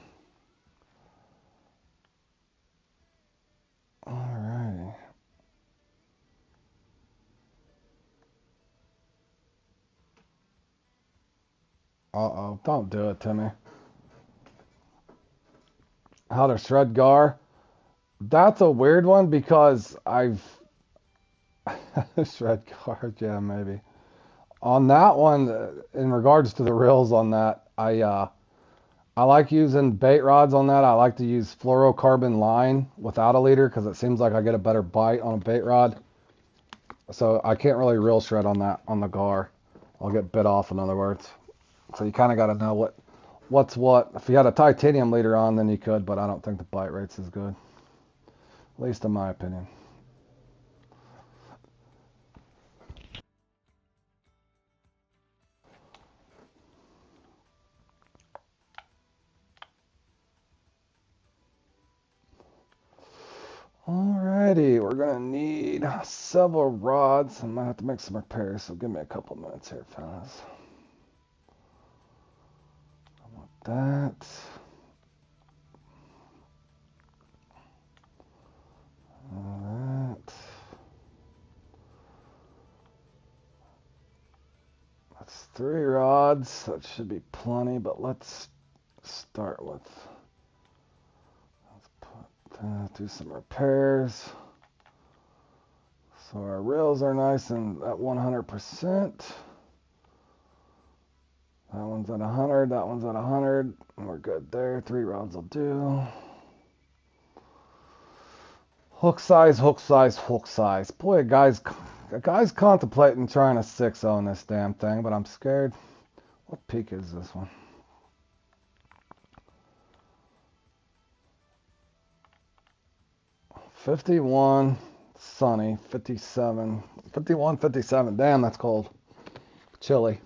[SPEAKER 1] Alrighty. Uh-oh, don't do it to me. How to shred gar? That's a weird one because I've shred gar, yeah, maybe. On that one, in regards to the reels on that, I like using bait rods on that. I like to use fluorocarbon line without a leader because it seems like I get a better bite on a bait rod. So I can't really reel shred on that on the gar. I'll get bit off, in other words. So you kind of got to know what's what. If you had a titanium leader on, then you could, but I don't think the bite rate's as good, at least in my opinion. Alrighty, we're gonna need several rods. I might have to make some repairs, so give me a couple minutes here, fellas. I want that. That. That's 3 rods. That should be plenty, but let's start with. Do some repairs. So our reels are nice and at 100%. That one's at 100, that one's at 100. We're good there. 3 rods will do. Hook size, hook size, hook size. Boy, a guy's contemplating trying a 6-0 on this damn thing, but I'm scared. What peak is this one? $51, sunny, 57, 51, 57. Damn, that's cold. Chilly.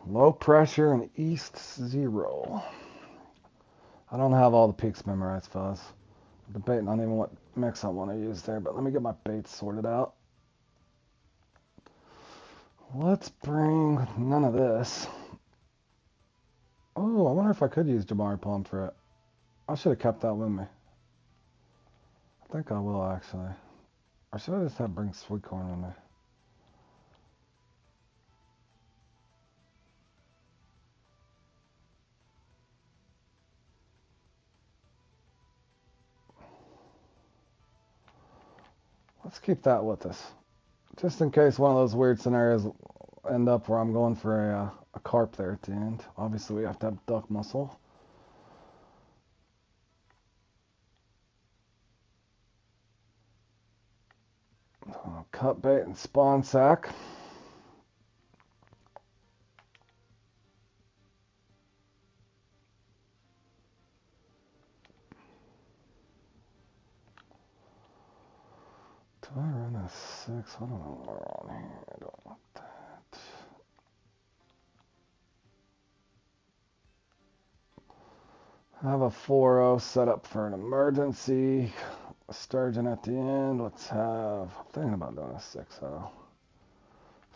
[SPEAKER 1] Low pressure and east 0. I don't have all the peaks memorized, fellas. I'm debating on even what mix I want to use there, but let me get my baits sorted out. Let's bring none of this. Oh, I wonder if I could use Jabari Palm for it. I should have kept that with me. I think I will actually. Or should I just have bring sweet corn in there? Let's keep that with us. Just in case one of those weird scenarios end up where I'm going for a carp there at the end. Obviously, we have to have duck muscle. Cut bait and spawn sack. Do I run a 6? I don't know what we're on here. I don't want that. I have a 4-0 set up for an emergency. A sturgeon at the end. Let's have... I'm thinking about doing a 6-0.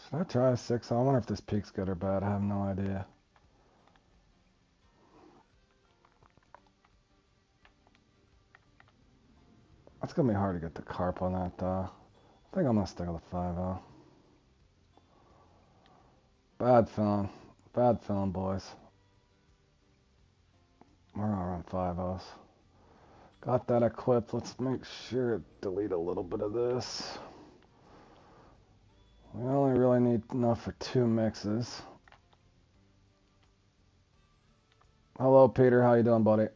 [SPEAKER 1] Should I try a 6-0? I wonder if this peak's good or bad. I have no idea. It's going to be hard to get the carp on that, though. I think I'm going to stick with a 5-0. Bad feeling. Bad feeling, boys. We're going to run 5-0s. Got that equipped. Let's make sure to delete a little bit of this. We only really need enough for 2 mixes. Hello, Peter. How you doing, buddy?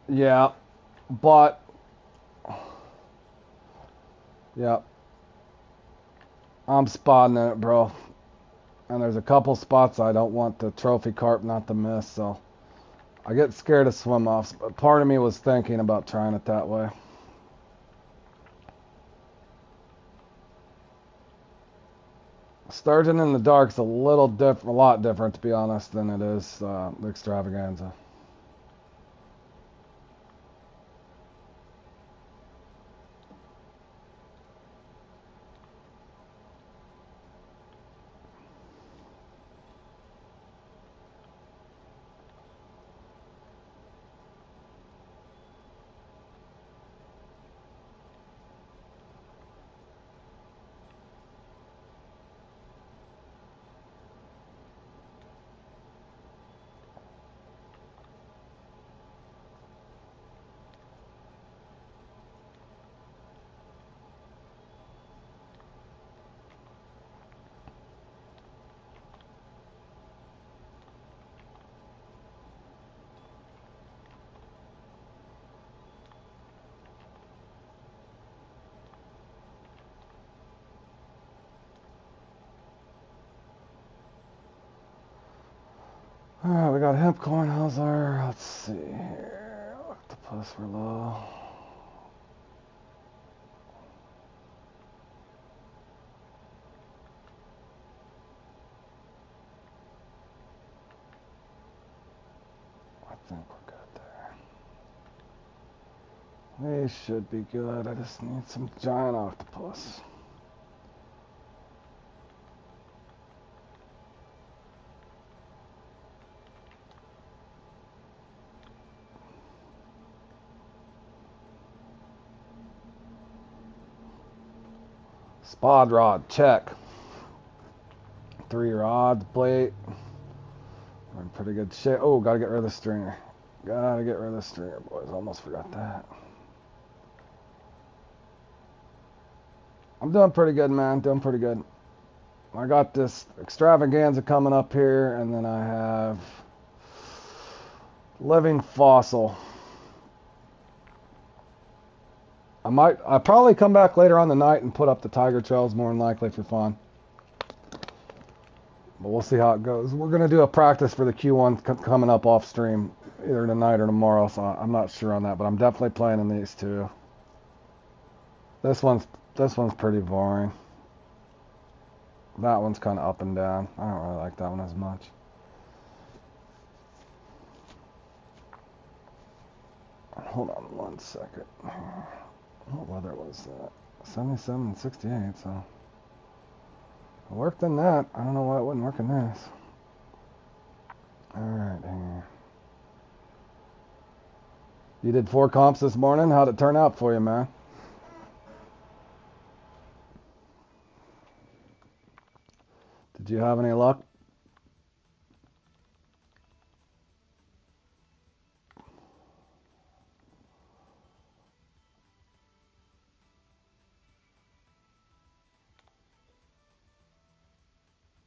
[SPEAKER 1] Yeah, but... Yeah. I'm spotting it, bro. And there's a couple spots I don't want the trophy carp not to miss, so... I get scared of swim offs, but part of me was thinking about trying it that way. Sturgeon in the dark's a lot different, to be honest, than it is the extravaganza. Alright, we got hemp corn. How's our... Let's see here. Octopus, we're low. I think we're good there. We should be good. I just need some giant octopus. Spod rod, check. 3 rods, plate. We're in pretty good shape. Oh, gotta get rid of the stringer. Gotta get rid of the stringer, boys. Almost forgot that. I'm doing pretty good, man. Doing pretty good. I got this extravaganza coming up here, and then I have living fossil. I'll probably come back later on the night and put up the tiger trails more than likely for fun. But we'll see how it goes. We're going to do a practice for the Q1 coming up off stream either tonight or tomorrow, so I'm not sure on that, but I'm definitely playing in these two. This one's pretty boring. That one's kind of up and down. I don't really like that one as much. hold on 1 second. What weather was that? 77 and 68, so it worked in that. I don't know why it wouldn't work in this. Alright, here. You did 4 comps this morning. How'd it turn out for you, man? Did you have any luck?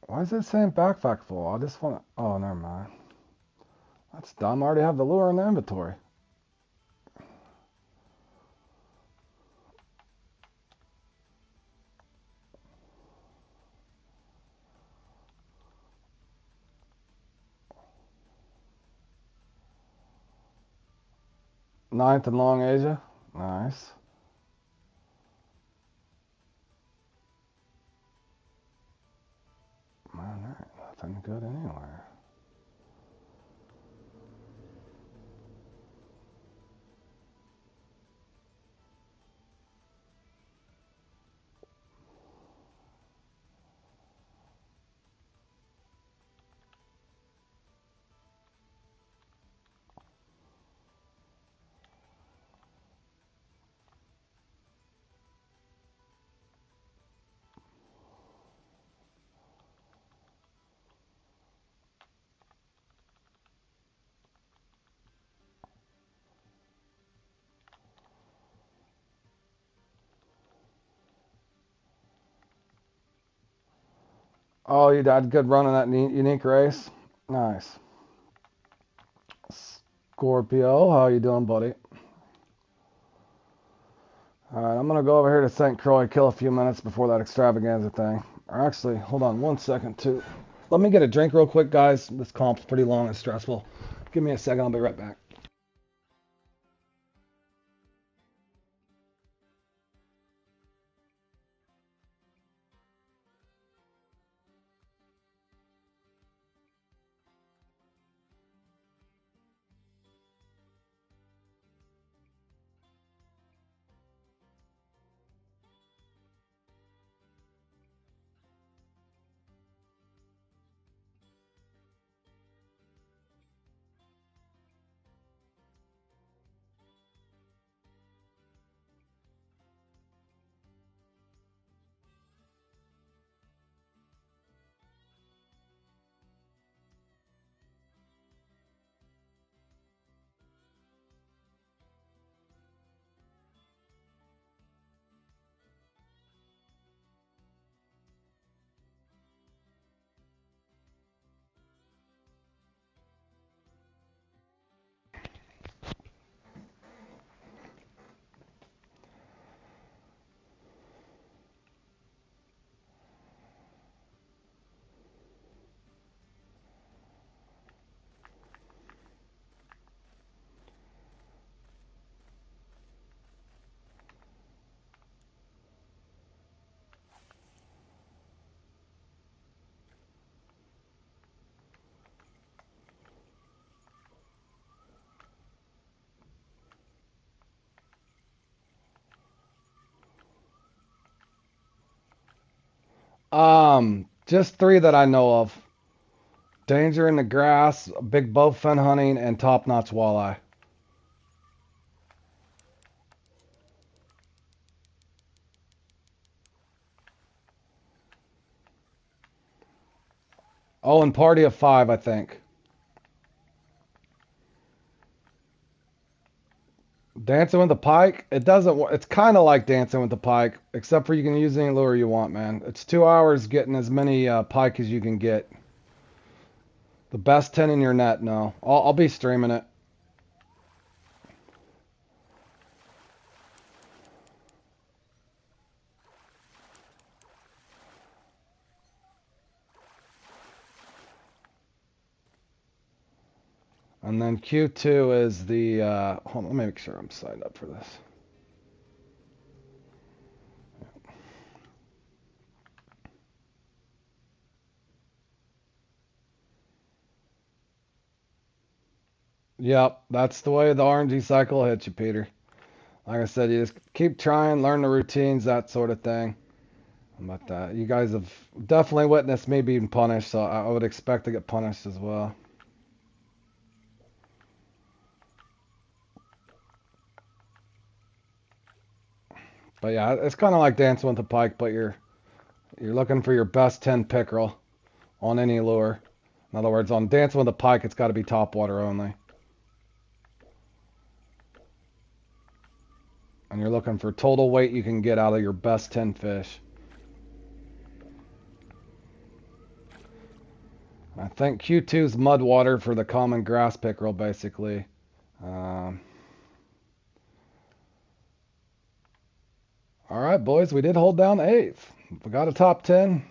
[SPEAKER 1] Why is it saying backpack full? I just want to... Oh, never mind. That's dumb. I already have the lure in the inventory. Ninth and Long Asia. Nice. Alright, nothing good anywhere. Oh, you had good run in that unique race? Nice. Scorpio, how you doing, buddy? Alright, I'm gonna go over here to St. Croix, kill a few minutes before that extravaganza thing. Or actually, hold on 1 second too. Let me get a drink real quick, guys. This comp's pretty long and stressful. Give me a second, I'll be right back. Just 3 that I know of. Danger in the Grass, Big Bowfin Hunting, and Top Notch Walleye. Oh, and Party of 5, I think. Dancing with the Pike, it doesn't. It's kind of like Dancing with the Pike, except for you can use any lure you want, man. It's 2 hours getting as many pike as you can get. The best 10 in your net, no. I'll be streaming it. And then Q2 is the, hold on, let me make sure I'm signed up for this. Yep, that's the way the RNG cycle hits you, Peter. Like I said, you just keep trying, learn the routines, that sort of thing. But you guys have definitely witnessed me being punished, so I would expect to get punished as well. But yeah, it's kind of like dancing with the pike, but you're looking for your best 10 pickerel on any lure. In other words, on dancing with the pike, it's got to be top water only. And you're looking for total weight you can get out of your best 10 fish. I think Q2's mud water for the common grass pickerel, basically. Um, all right, boys, we did hold down 8th. We got a top 10.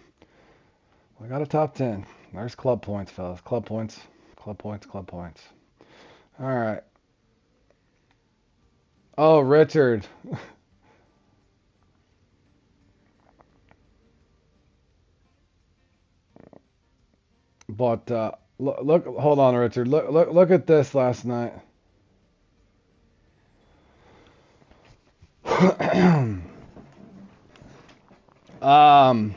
[SPEAKER 1] We got a top 10. There's club points, fellas. Club points, club points, club points. All right. Oh, Richard. But look, hold on, Richard. Look at this last night. um,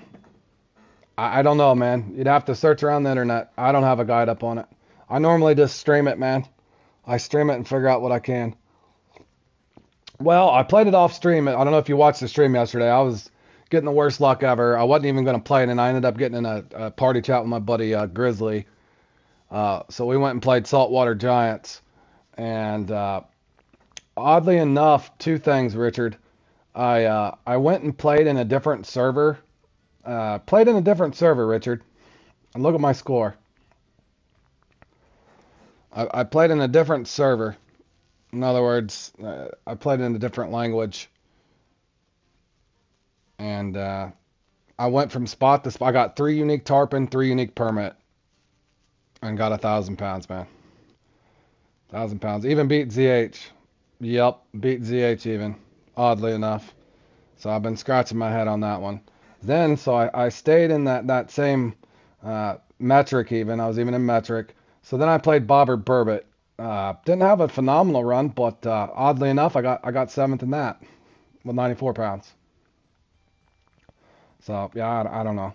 [SPEAKER 1] I don't know, man. You'd have to search around the internet. I don't have a guide up on it. I normally just stream it, man. I stream it and figure out what I can. Well, I played it off stream. I don't know if you watched the stream yesterday. I was getting the worst luck ever. I wasn't even going to play it, and I ended up getting in a party chat with my buddy Grizzly. So we went and played Saltwater Giants. And oddly enough, two things, Richard. I went and played in a different server. Played in a different server, Richard. And look at my score. I played in a different server. In other words, I played in a different language. And I went from spot to spot. I got 3 unique tarpon, 3 unique permit. And got 1,000 pounds, man. 1,000 pounds. Even beat ZH. Yep, beat ZH even. Oddly enough. So I've been scratching my head on that one. Then, so I stayed in that same metric even. I was even in metric. So then I played Bobber Burbot. Didn't have a phenomenal run, but oddly enough, I got 7th in that with 94 pounds. So yeah, I don't know.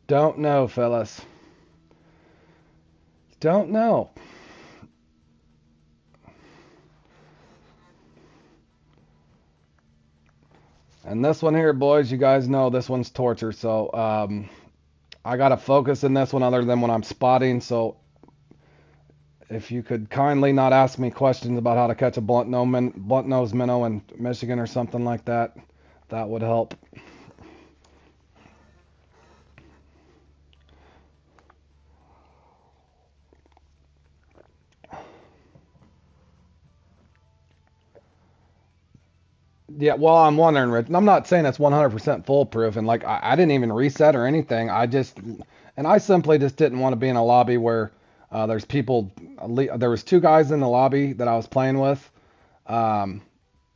[SPEAKER 1] Don't know, fellas. Don't know. And this one here, boys, you guys know this one's torture. So I gotta focus in this one other than when I'm spotting. So if you could kindly not ask me questions about how to catch a blunt-nosed minnow in Michigan or something like that, that would help. Yeah, well, I'm wondering, Rich. I'm not saying it's 100% foolproof, and like I didn't even reset or anything. I simply just didn't want to be in a lobby where there's people. There was 2 guys in the lobby that I was playing with, um,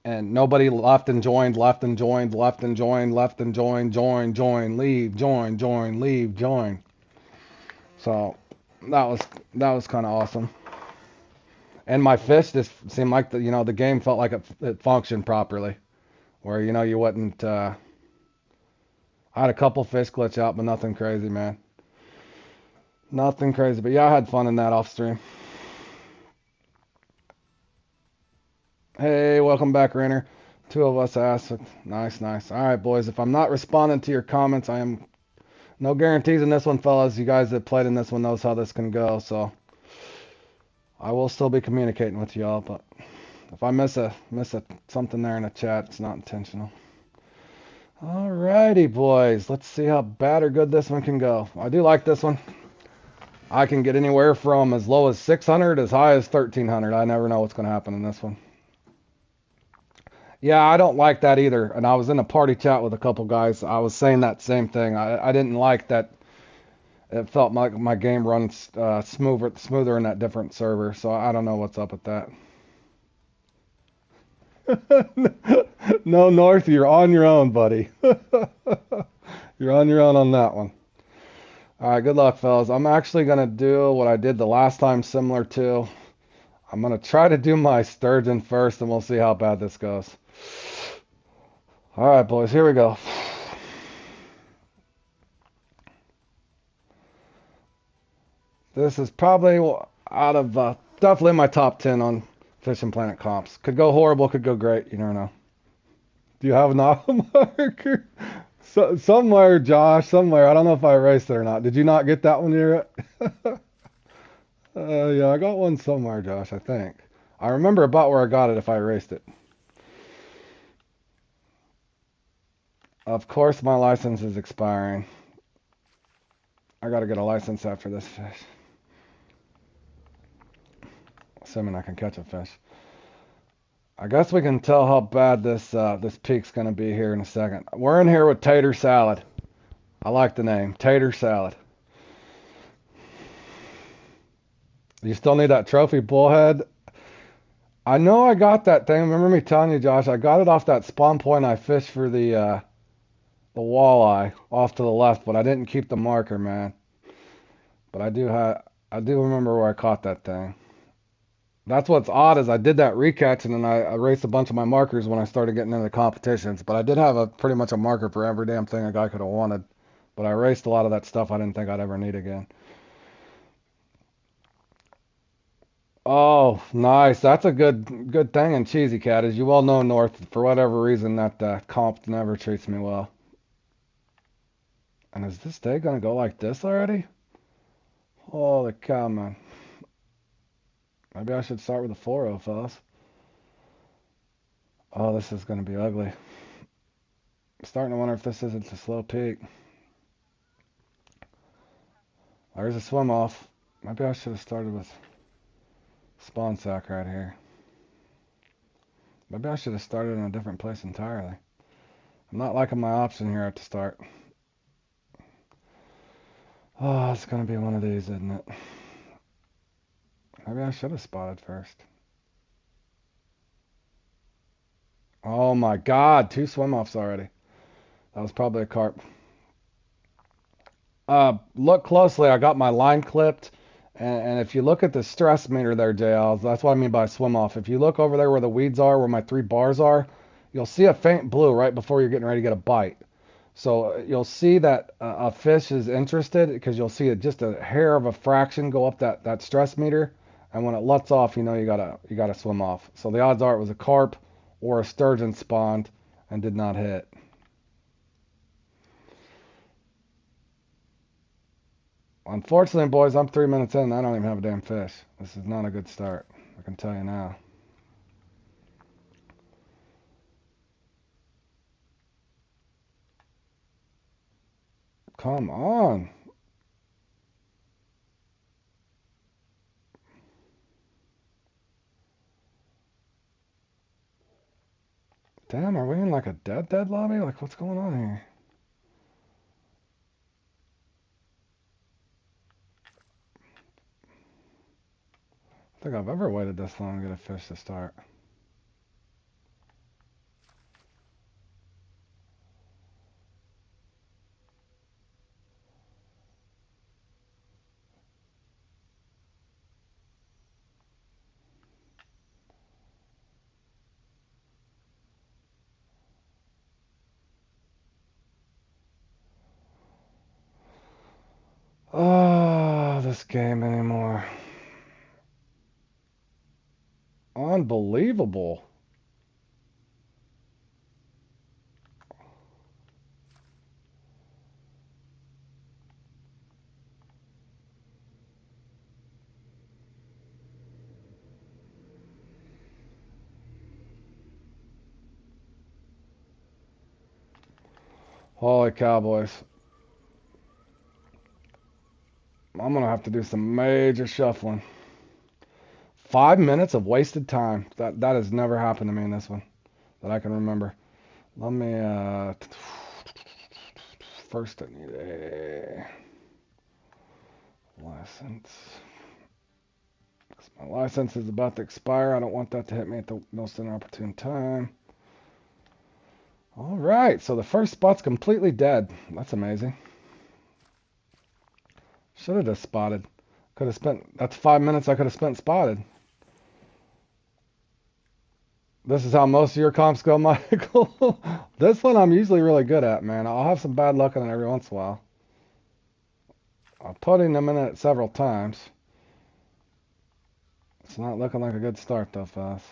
[SPEAKER 1] and nobody left and joined, left and joined, left and joined, left and joined, join, leave, join, leave, join. So that was kind of awesome. And my fish just seemed like the game felt like it functioned properly, where you wouldn't. I had a couple fish glitch out, but nothing crazy, man. Nothing crazy, but yeah, I had fun in that off stream. Hey, welcome back, Rainer. 2 of us asked. Nice, nice. All right, boys. If I'm not responding to your comments, I am no guarantees in this one, fellas. You guys that played in this one knows how this can go, so I will still be communicating with y'all. But if I miss something there in the chat, it's not intentional. Alrighty, boys. Let's see how bad or good this one can go. I do like this one. I can get anywhere from as low as 600 as high as 1,300. I never know what's going to happen in this one. Yeah, I don't like that either. And I was in a party chat with a couple guys. I was saying that same thing. I didn't like that. It felt like my game runs smoother in that different server. So I don't know what's up with that. No, North, you're on your own, buddy. You're on your own on that one. All right, good luck, fellas. I'm actually going to do what I did the last time, similar to I'm gonna try to do my sturgeon first, and we'll see how bad this goes. All right, boys, here we go. This is probably out of definitely my top 10 on Fishing Planet comps. Could go horrible, could go great. You never know. Do you have an auto marker? Somewhere, Josh, somewhere. I don't know if I erased it or not. Did you not get that one here? Yeah, I got one somewhere, Josh, I think. I remember about where I got it if I erased it. Of course, my license is expiring. I gotta get a license after this fish. Assuming I can catch a fish. I guess we can tell how bad this peak's gonna be here in a second. We're in here with Tater Salad. I like the name, Tater Salad. You still need that trophy bullhead? I know I got that thing. Remember me telling you, Josh, I got it off that spawn point I fished for the walleye off to the left, but I didn't keep the marker, man. But I do remember where I caught that thing. That's what's odd is I did that recatch and then I erased a bunch of my markers when I started getting into the competitions. But I did have a pretty much a marker for every damn thing a guy could have wanted. But I erased a lot of that stuff I didn't think I'd ever need again. Oh, nice. That's a good thing in Cheesy Cat. As you well know, North, for whatever reason, that comp never treats me well. And is this day gonna go like this already? Holy cow, man. Maybe I should start with a 4-0, fellas. Oh, this is gonna be ugly. I'm starting to wonder if this isn't a slow peak. There's a swim off. Maybe I should have started with spawn sack right here. Maybe I should have started in a different place entirely. I'm not liking my option here at the start. Oh, it's gonna be one of these, isn't it? Maybe I should have spotted first. Oh my God, 2 swim offs already. That was probably a carp. Look closely. I got my line clipped, and if you look at the stress meter there, JL, that's what I mean by swim off. If you look over there where the weeds are, where my 3 bars are, you'll see a faint blue right before you're getting ready to get a bite. So you'll see that a fish is interested because you'll see just a hair of a fraction go up that stress meter, and when it lets off, you know you gotta swim off. So the odds are it was a carp or a sturgeon spawned and did not hit. Unfortunately, boys, I'm 3 minutes in and I don't even have a damn fish. This is not a good start. I can tell you now. Come on. Damn, are we in like a dead lobby? Like, what's going on here? I don't think I've ever waited this long to get a fish to start. Oh, this game anymore. Unbelievable. Holy cowboys. I'm gonna have to do some major shuffling. 5 minutes of wasted time. That has never happened to me in this one that I can remember. Let me first I need a license. 'Cause my license is about to expire. I don't want that to hit me at the most inopportune time. All right, so the first spot's completely dead. That's amazing. Should have just spotted. Could have spent, that's 5 minutes I could have spent spotted. This is how most of your comps go, Michael. This one I'm usually really good at, man. I'll have some bad luck in it every once in a while. I'm putting them in it several times. It's not looking like a good start though, fast.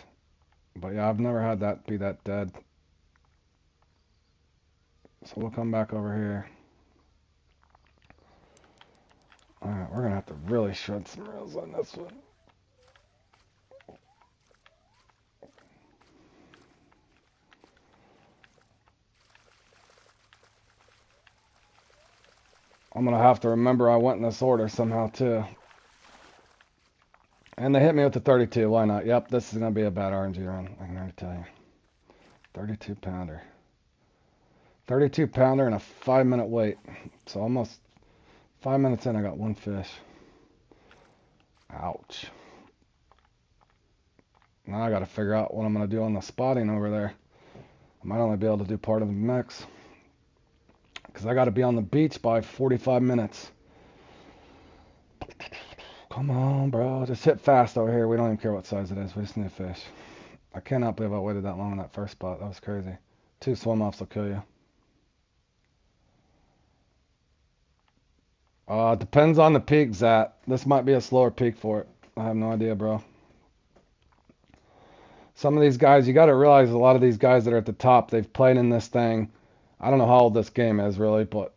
[SPEAKER 1] But yeah, I've never had that be that dead. So we'll come back over here. Alright, we're gonna have to really shred some rails on this one. I'm gonna have to remember I went in this order somehow too. And they hit me with the 32. Why not? Yep, this is gonna be a bad RNG run. I can already tell you. 32 pounder. 32 pounder and a 5 minute wait. So almost 5 minutes in, I got one fish. Ouch. Now I gotta figure out what I'm gonna do on the spotting over there. I might only be able to do part of the mix. Because I gotta be on the beach by 45 minutes. Come on, bro. Just hit fast over here. We don't even care what size it is. We just need a fish. I cannot believe I waited that long in that first spot. That was crazy. 2 swim offs will kill you. Depends on the peak, Zat. This might be a slower peak for it. I have no idea, bro. Some of these guys, you got to realize a lot of these guys that are at the top, they've played in this thing. I don't know how old this game is really, but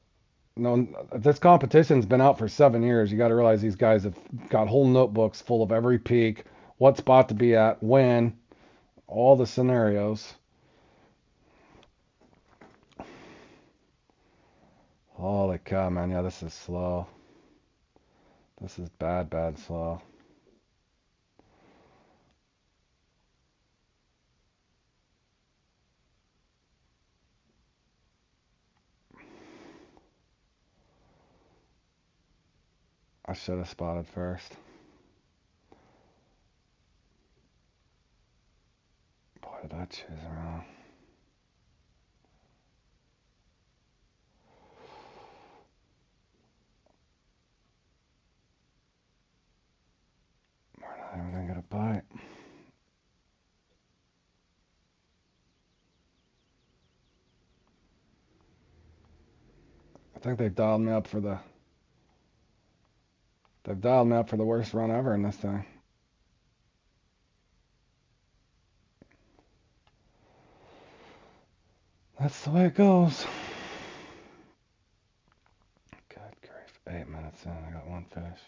[SPEAKER 1] no, this competition's been out for 7 years. You got to realize these guys have got whole notebooks full of every peak, what spot to be at, when, all the scenarios. Holy cow, man. Yeah, this is slow. This is bad, bad slow. I should have spotted first. Boy, did I choose wrong. We're not even gonna get a bite. I think they've dialed me up for the worst run ever in this thing. That's the way it goes. Good grief. 8 minutes in, I got one fish.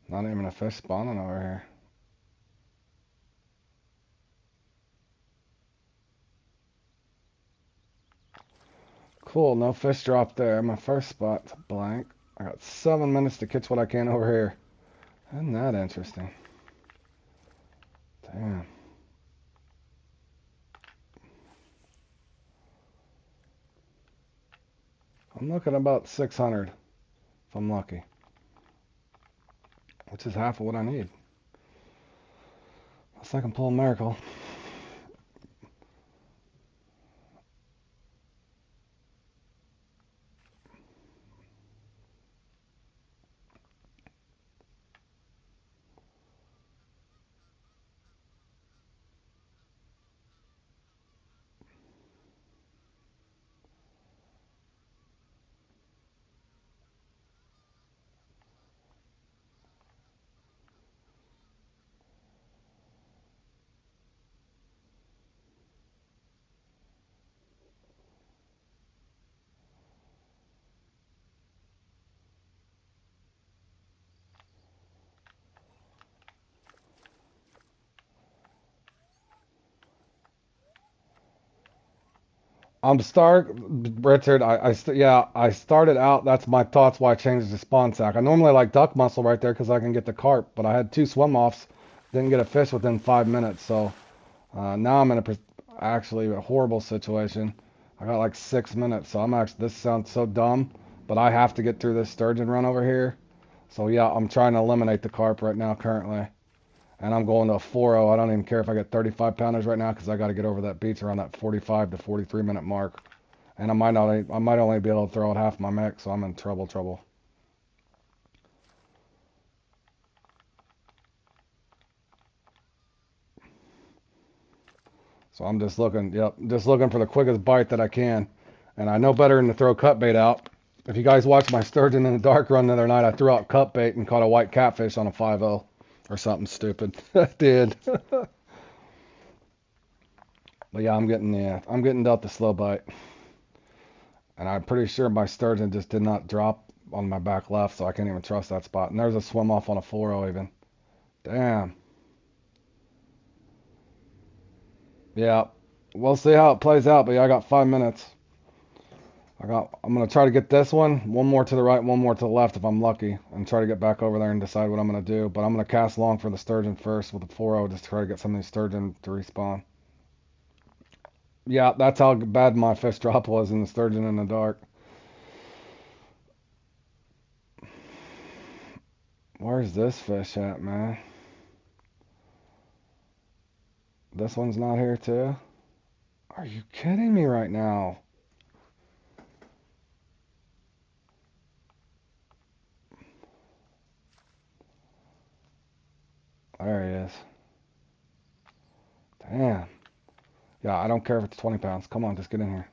[SPEAKER 1] Not even a fish spawning over here. Cool, no fish drop there. My first spot's blank. I got 7 minutes to catch what I can over here. Isn't that interesting? Damn. I'm looking about 600 if I'm lucky. Which is half of what I need. Unless I can pull a miracle. Richard. I started out. That's my thoughts why I changed the spawn sack. I normally like duck muscle right there because I can get the carp, but I had 2 swim offs, didn't get a fish within 5 minutes. So now I'm in actually a horrible situation. I got like 6 minutes, so I'm actually. This sounds so dumb, but I have to get through this sturgeon run over here. So yeah, I'm trying to eliminate the carp right now currently. And I'm going to a 4-0. I don't even care if I get 35 pounders right now because I got to get over that beach around that 45 to 43 minute mark. And I might only be able to throw out half my mix, so I'm in trouble. So I'm just looking, yep, just looking for the quickest bite that I can. And I know better than to throw cut bait out. If you guys watched my sturgeon in the dark run the other night, I threw out cut bait and caught a white catfish on a 5-0 or something stupid. I did. But yeah, I'm getting dealt the slow bite. And I'm pretty sure my sturgeon just did not drop on my back left, so I can't even trust that spot. And there's a swim off on a 4-0 even. Damn. Yeah. We'll see how it plays out, but yeah, I got 5 minutes. I'm gonna try to get this one more to the right, one more to the left if I'm lucky, and try to get back over there and decide what I'm gonna do. But I'm gonna cast long for the sturgeon first with the 4-0, just to try to get some of these sturgeon to respawn. Yeah, that's how bad my fish drop was in the sturgeon in the dark. Where's this fish at, man? This one's not here too? Are you kidding me right now? There he is. Damn. Yeah, I don't care if it's 20 pounds. Come on, just get in here.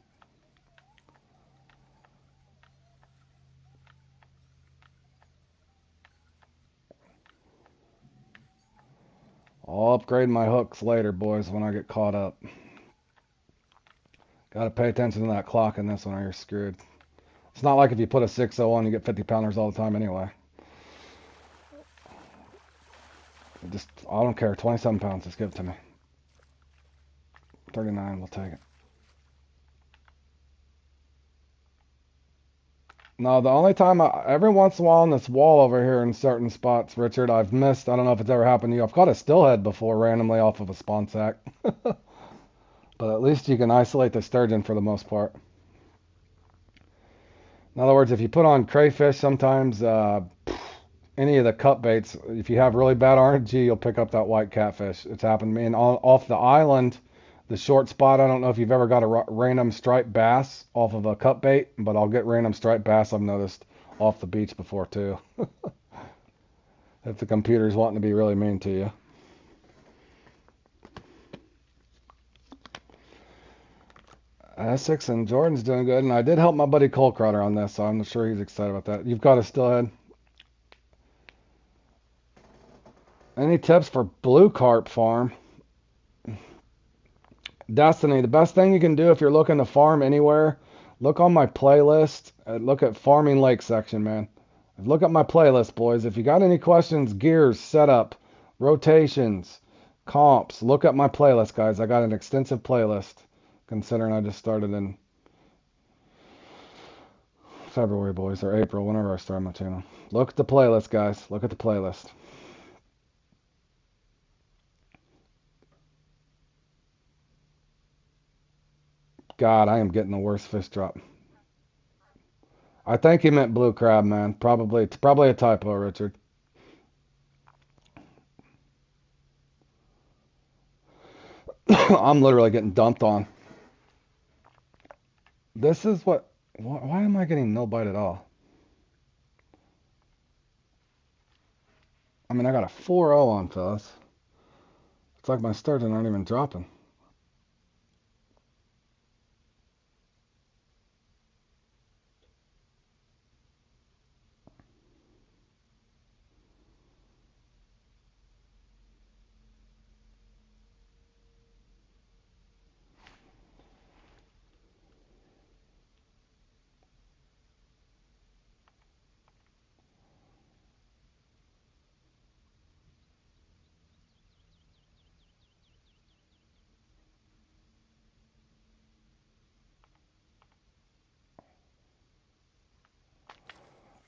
[SPEAKER 1] I'll upgrade my hooks later, boys, when I get caught up. Gotta pay attention to that clock in this one or you're screwed. It's not like if you put a 6-0 on, you get 50 pounders all the time anyway. I don't care. 27 pounds, just give it to me. 39, we'll take it. No, the only time, every once in a while on this wall over here in certain spots, Richard, I've missed. I don't know if it's ever happened to you. I've caught a stillhead before randomly off of a spawn sack. But at least you can isolate the sturgeon for the most part. In other words, if you put on crayfish sometimes, any of the cut baits, if you have really bad RNG, you'll pick up that white catfish. It's happened to me. And off the island, the short spot, I don't know if you've ever got a random striped bass off of a cut bait, but I'll get random striped bass, I've noticed, off the beach before too. If the computer's wanting to be really mean to you. Essex and Jordan's doing good, and I did help my buddy Cole Crowder on this, so I'm sure he's excited about that. You've got a stillhead. Any tips for blue carp farm? Destiny, the best thing you can do if you're looking to farm anywhere, look on my playlist. Look at farming lake section, man. Look at my playlist, boys. If you got any questions, gears, setup, rotations, comps, look at my playlist, guys. I got an extensive playlist, considering I just started in February, boys, or April, whenever I started my channel. Look at the playlist, guys. Look at the playlist. God, I am getting the worst fish drop. I think he meant blue crab, man. Probably a typo, Richard. I'm literally getting dumped on. This is what. Why am I getting no bite at all? I mean, I got a 4-0 on fellas. It's like my sturgeon aren't even dropping.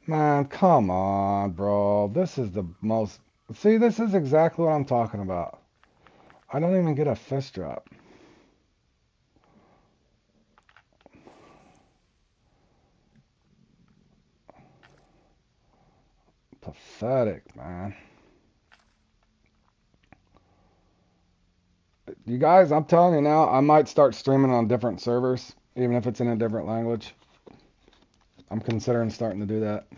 [SPEAKER 1] Man, come on, bro. This is the most. See, this is exactly what I'm talking about. I don't even get a fish drop. Pathetic, man. You guys, I'm telling you now, I might start streaming on different servers, even if it's in a different language. I'm considering starting to do that.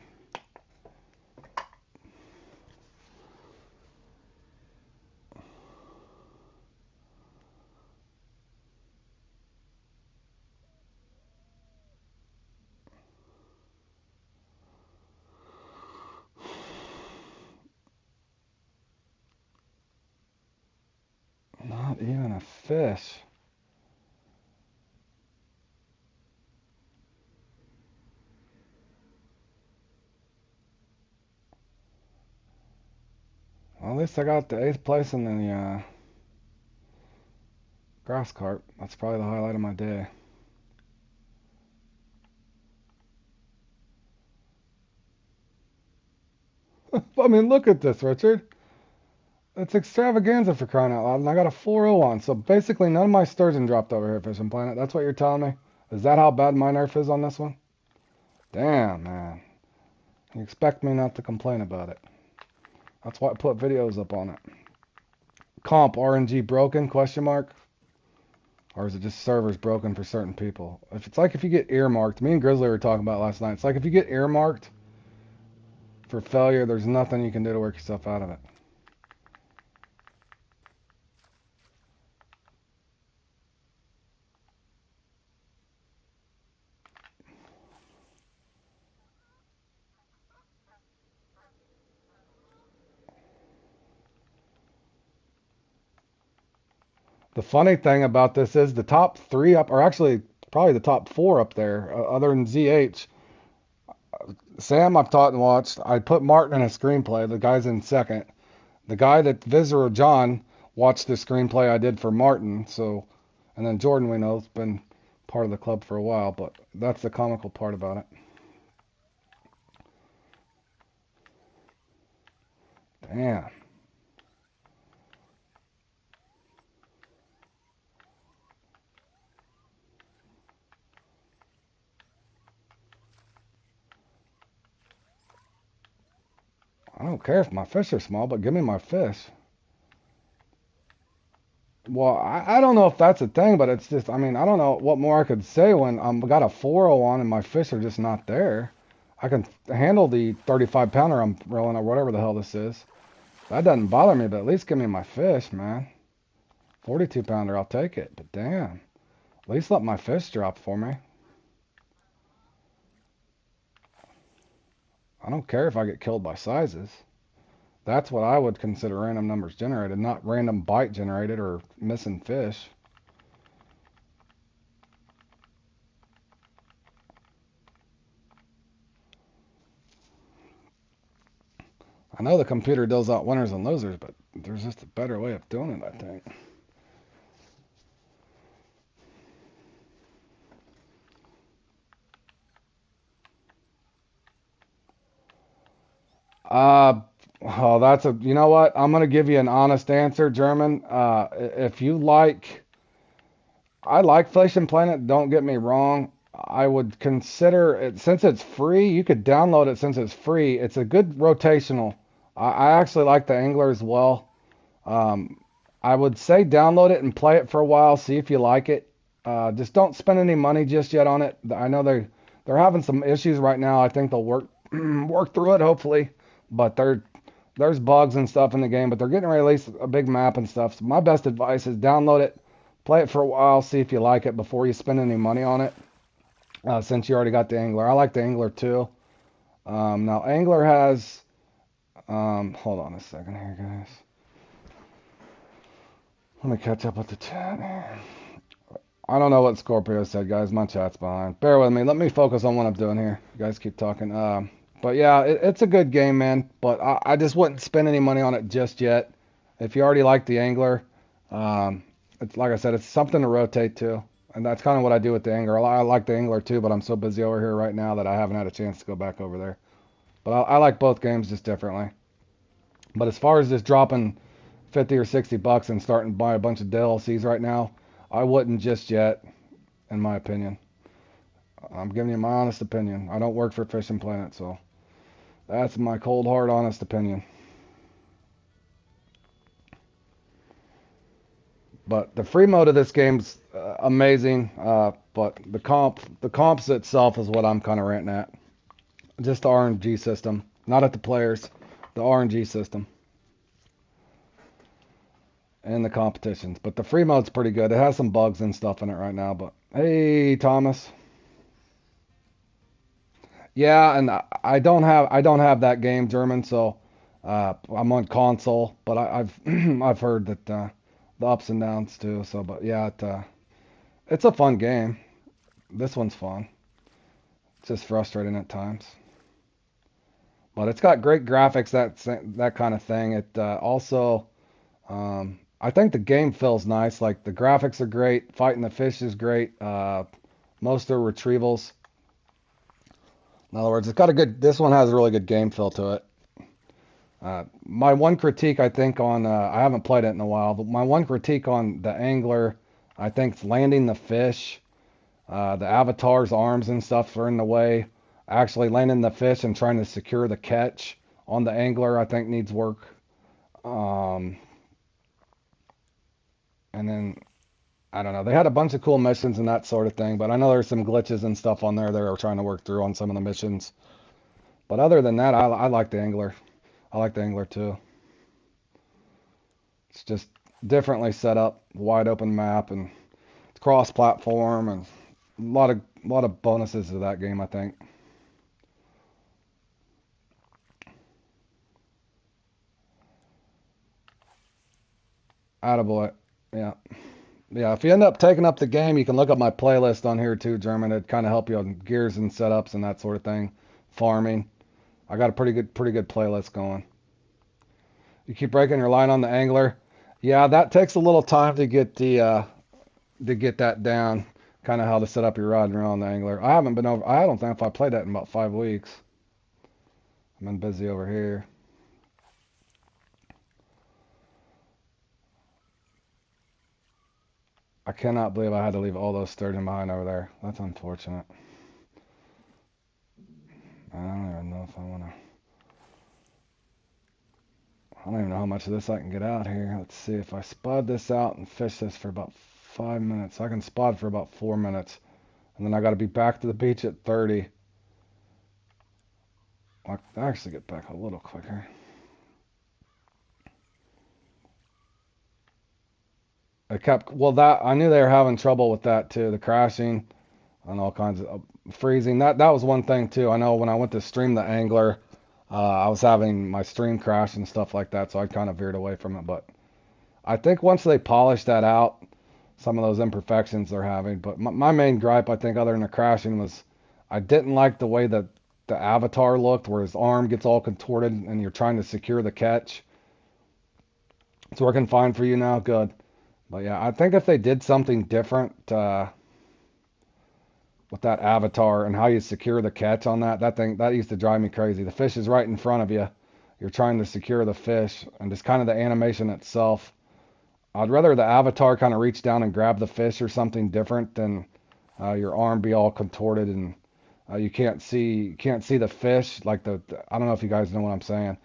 [SPEAKER 1] Not even a fish. Well, at least I got the 8th place in the grass carp. That's probably the highlight of my day. I mean, look at this, Richard. It's extravaganza for crying out loud, and I got a 4-0 on. So basically, none of my sturgeon dropped over here, Fishing Planet. That's what you're telling me? Is that how bad my nerf is on this one? Damn, man. You expect me not to complain about it. That's why I put videos up on it. Comp RNG broken? Question mark. Or is it just servers broken for certain people? If it's like if you get earmarked, me and Grizzly were talking about last night. It's like if you get earmarked for failure, there's nothing you can do to work yourself out of it. The funny thing about this is the top 3 up, or actually probably the top 4 up there, other than ZH. Sam, I've taught and watched. I put Martin in a screenplay. The guy's in second. The guy that Visitor John watched the screenplay I did for Martin. So, and then Jordan, we know, has been part of the club for a while, but that's the comical part about it. Damn. I don't care if my fish are small, but give me my fish. Well, I don't know if that's a thing, but it's just, I mean, I don't know what more I could say when I got a 4-0 on and my fish are just not there. I can handle the 35 pounder I'm rolling or whatever the hell this is. That doesn't bother me, but at least give me my fish, man. 42 pounder, I'll take it, but damn. At least let my fish drop for me. I don't care if I get killed by sizes. That's what I would consider random numbers generated, not random bite generated or missing fish. I know the computer does out winners and losers, but there's just a better way of doing it, I think. Uh, oh, that's a, you know what? I'm going to give you an honest answer, German. If you like, I like Fishing Planet, don't get me wrong. I would consider it, since it's free, you could download it since it's free. It's a good rotational. I actually like the Angler as well. Um, I would say download it and play it for a while, see if you like it. Just don't spend any money just yet on it. I know they're having some issues right now. I think they'll work work through it hopefully, but there's bugs and stuff in the game. But they're getting ready to release a big map and stuff. So my best advice is download it, play it for a while, see if you like it before you spend any money on it. Since you already got the Angler, I like the Angler too. Now Angler has hold on a second here, guys. Let me catch up with the chat here. I don't know what Scorpio said, guys. My chat's behind. Bear with me. Let me focus on what I'm doing here. You guys keep talking. But yeah, it's a good game, man. But I just wouldn't spend any money on it just yet. If you already like the Angler, it's like I said, it's something to rotate to. And that's kind of what I do with the Angler. I like the Angler too, but I'm so busy over here right now that I haven't had a chance to go back over there. But I like both games just differently. But as far as just dropping 50 or 60 bucks and starting to buy a bunch of DLCs right now, I wouldn't just yet, in my opinion. I'm giving you my honest opinion. I don't work for Fishing Planet, so that's my cold, hard, honest opinion. But the free mode of this game's amazing. But the comps itself is what I'm kind of ranting at. Just the RNG system, not at the players. The RNG system and the competitions. But the free mode's pretty good. It has some bugs and stuff in it right now. But hey, Thomas. Yeah, and I don't have that game German, so I'm on console. But I've I've heard that the ups and downs too. So, but yeah, it's a fun game. This one's fun. It's just frustrating at times. But it's got great graphics, that kind of thing. It also, I think the game feels nice. Like the graphics are great, fighting the fish is great. Most are retrievals. In other words, it's got a good. This one has a really good game feel to it. My one critique, I think, on I haven't played it in a while, but my one critique on the angler, I think, is landing the fish. The avatar's arms and stuff are in the way. Actually landing the fish and trying to secure the catch on the angler, I think needs work. Um, and then I don't know. They had a bunch of cool missions and that sort of thing, but I know there's some glitches and stuff on there they were trying to work through on some of the missions. But other than that, I like the angler. I like the angler too. It's just differently set up, wide open map, and it's cross-platform, and a lot of bonuses to that game, I think. Attaboy. Yeah. Yeah, if you end up taking up the game, you can look up my playlist on here too, German. It'd kind of help you on gears and setups and that sort of thing. Farming. I got a pretty good playlist going. You keep breaking your line on the angler. Yeah, that takes a little time to get that down. Kind of how to set up your rod and reel on the angler. I haven't been over. I don't think if I played that in about 5 weeks. I've been busy over here. I cannot believe I had to leave all those sturgeon behind over there. That's unfortunate. I don't even know if I want to. I don't even know how much of this I can get out here. Let's see if I spud this out and fish this for about 5 minutes. I can spud for about 4 minutes. And then I got to be back to the beach at 30. I actually get back a little quicker. Well, that I knew they were having trouble with that too, the crashing and all kinds of freezing. That was one thing too. I know when I went to stream the angler, I was having my stream crash and stuff like that, so I kind of veered away from it. But I think once they polish that out, some of those imperfections they're having. But my main gripe, I think, other than the crashing, was I didn't like the way that the avatar looked, where his arm gets all contorted and you're trying to secure the catch. It's working fine for you now, good. But yeah, I think if they did something different with that avatar and how you secure the catch on that thing that used to drive me crazy. The fish is right in front of you. You're trying to secure the fish, and just kind of the animation itself. I'd rather the avatar kind of reach down and grab the fish or something different than your arm be all contorted and you can't see the fish like I don't know if you guys know what I'm saying.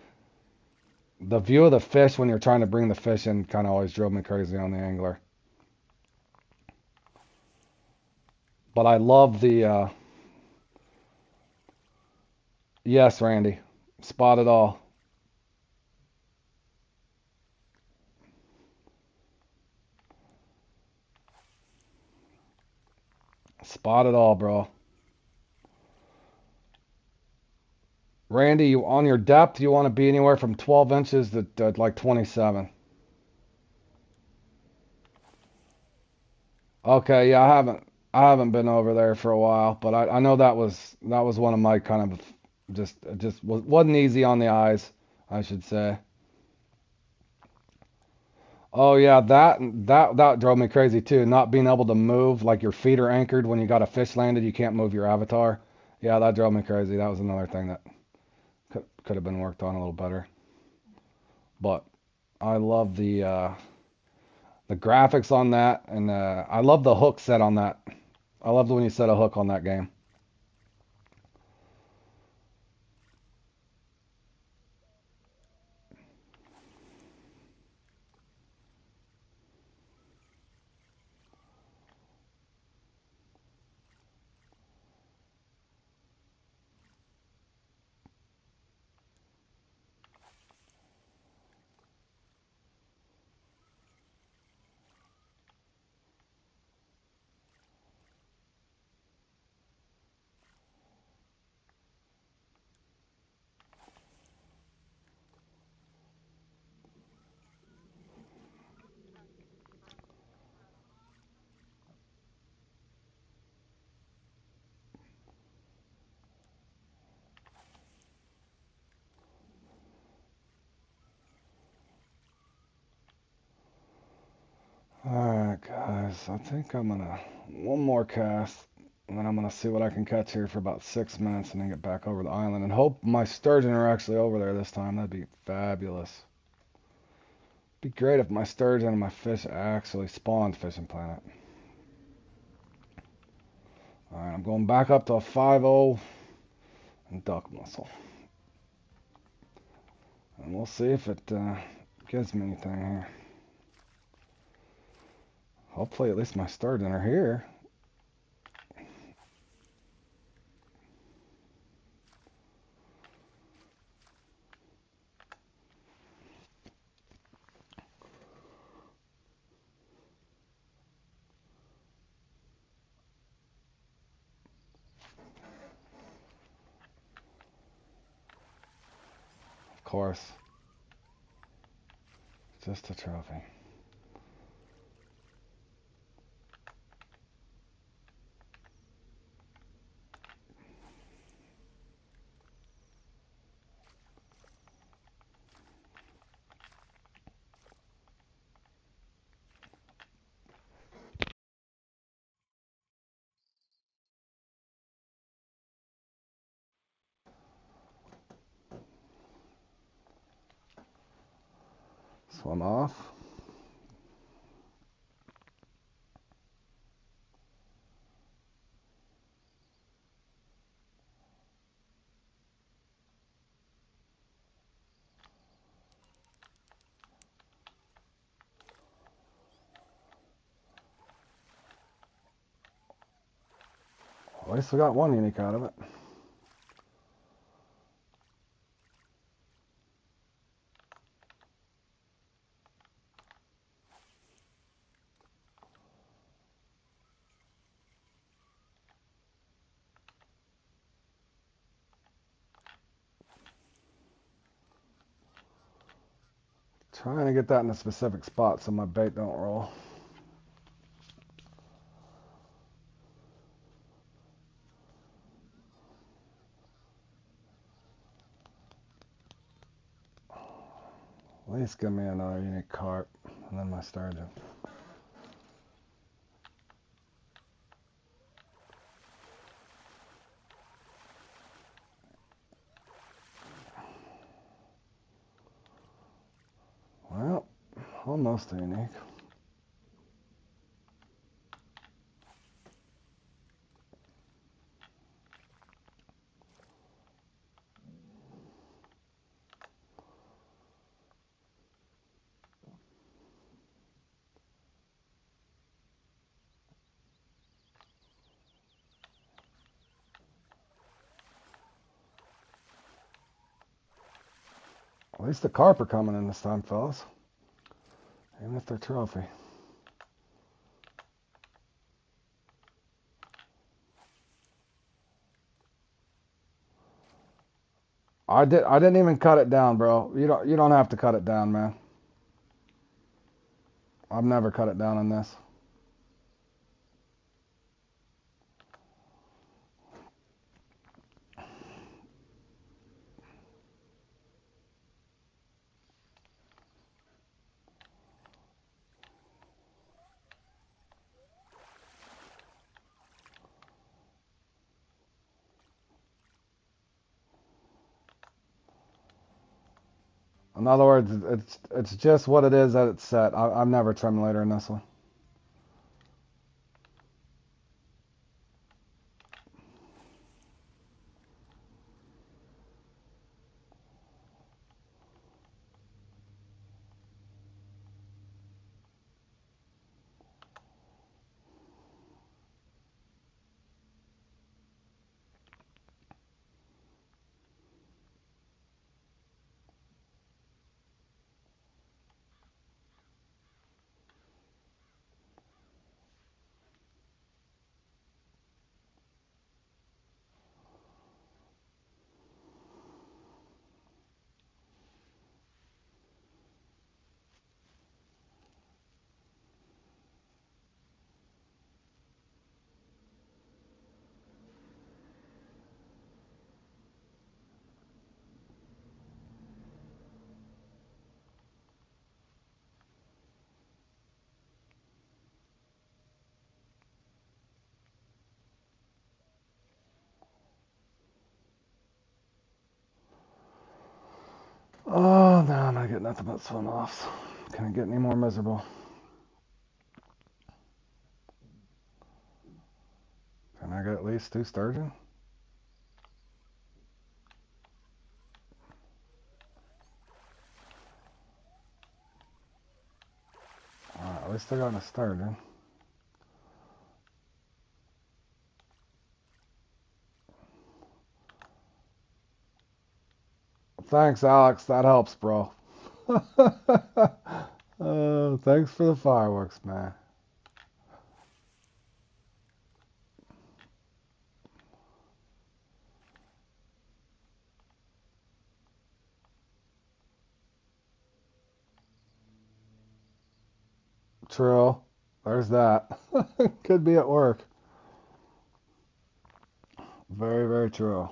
[SPEAKER 1] The view of the fish when you're trying to bring the fish in kind of always drove me crazy on the angler. But I love the yes, Randy, spot it all, spot it all, bro. Randy, you on your depth, you want to be anywhere from 12 inches to like 27. Okay, yeah, I haven't been over there for a while, but I know that was one of my kind of just wasn't easy on the eyes, I should say. Oh yeah, that drove me crazy too. Not being able to move, like your feet are anchored when you got a fish landed, you can't move your avatar. Yeah, that drove me crazy. That was another thing that could have been worked on a little better. But I love the graphics on that, and I love the hook set on that. I loved when you set a hook on that game. guys, I think I'm gonna one more cast, and then I'm gonna see what I can catch here for about 6 minutes, and then get back over the island, and hope my sturgeon are actually over there this time. That'd be fabulous. Be great if my sturgeon and my fish actually spawned Fishing Planet. All right, I'm going back up to a 5-0 and duck mussel, and we'll see if it gives me anything here. Hopefully, at least my sturgeon are here. Of course, just a trophy. Swim off. At least we got one unique out of it. Trying to get that in a specific spot so my bait don't roll. At least give me another unique carp and then my sturgeon. Well, almost a unique. At least the carp are coming in this time, fellas. Even if they're trophy. I didn't even cut it down, bro. You don't have to cut it down, man. I've never cut it down in this. In other words, it's just what it is that it's set. I've never trimmed later in this one. Oh, no, I'm gonna get nothing but swim offs. Can't get any more miserable. Can I get at least 2 sturgeon? Alright, at least I got a sturgeon. Thanks, Alex. That helps, bro. Thanks for the fireworks, man. True. There's that. Could be at work. Very, very true.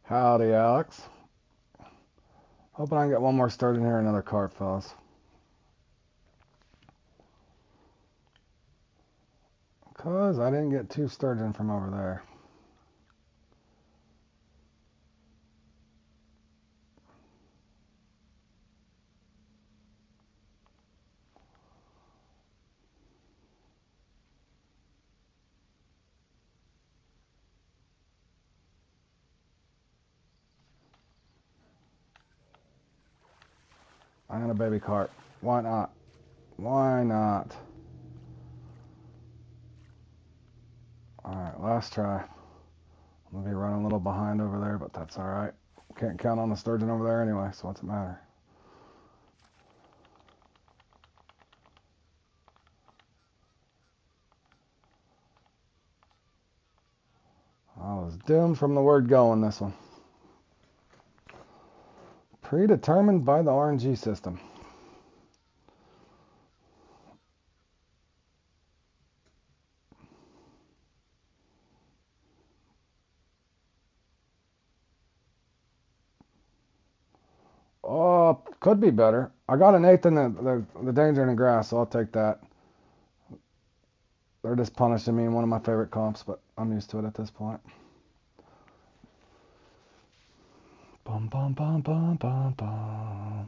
[SPEAKER 1] Howdy, Alex. Hoping I can get one more sturgeon here, another carp, fellas. Because I didn't get 2 sturgeon from over there. I'm gonna baby carp. Why not? Why not? Alright, last try. I'm gonna be running a little behind over there, but that's alright. Can't count on the sturgeon over there anyway, so what's it matter? I was doomed from the word go on this one. Predetermined by the RNG system. Oh, could be better. I got an eighth in the danger in the grass, so I'll take that. They're just punishing me in one of my favorite comps, but I'm used to it at this point. Bum bum bum bum bum bum.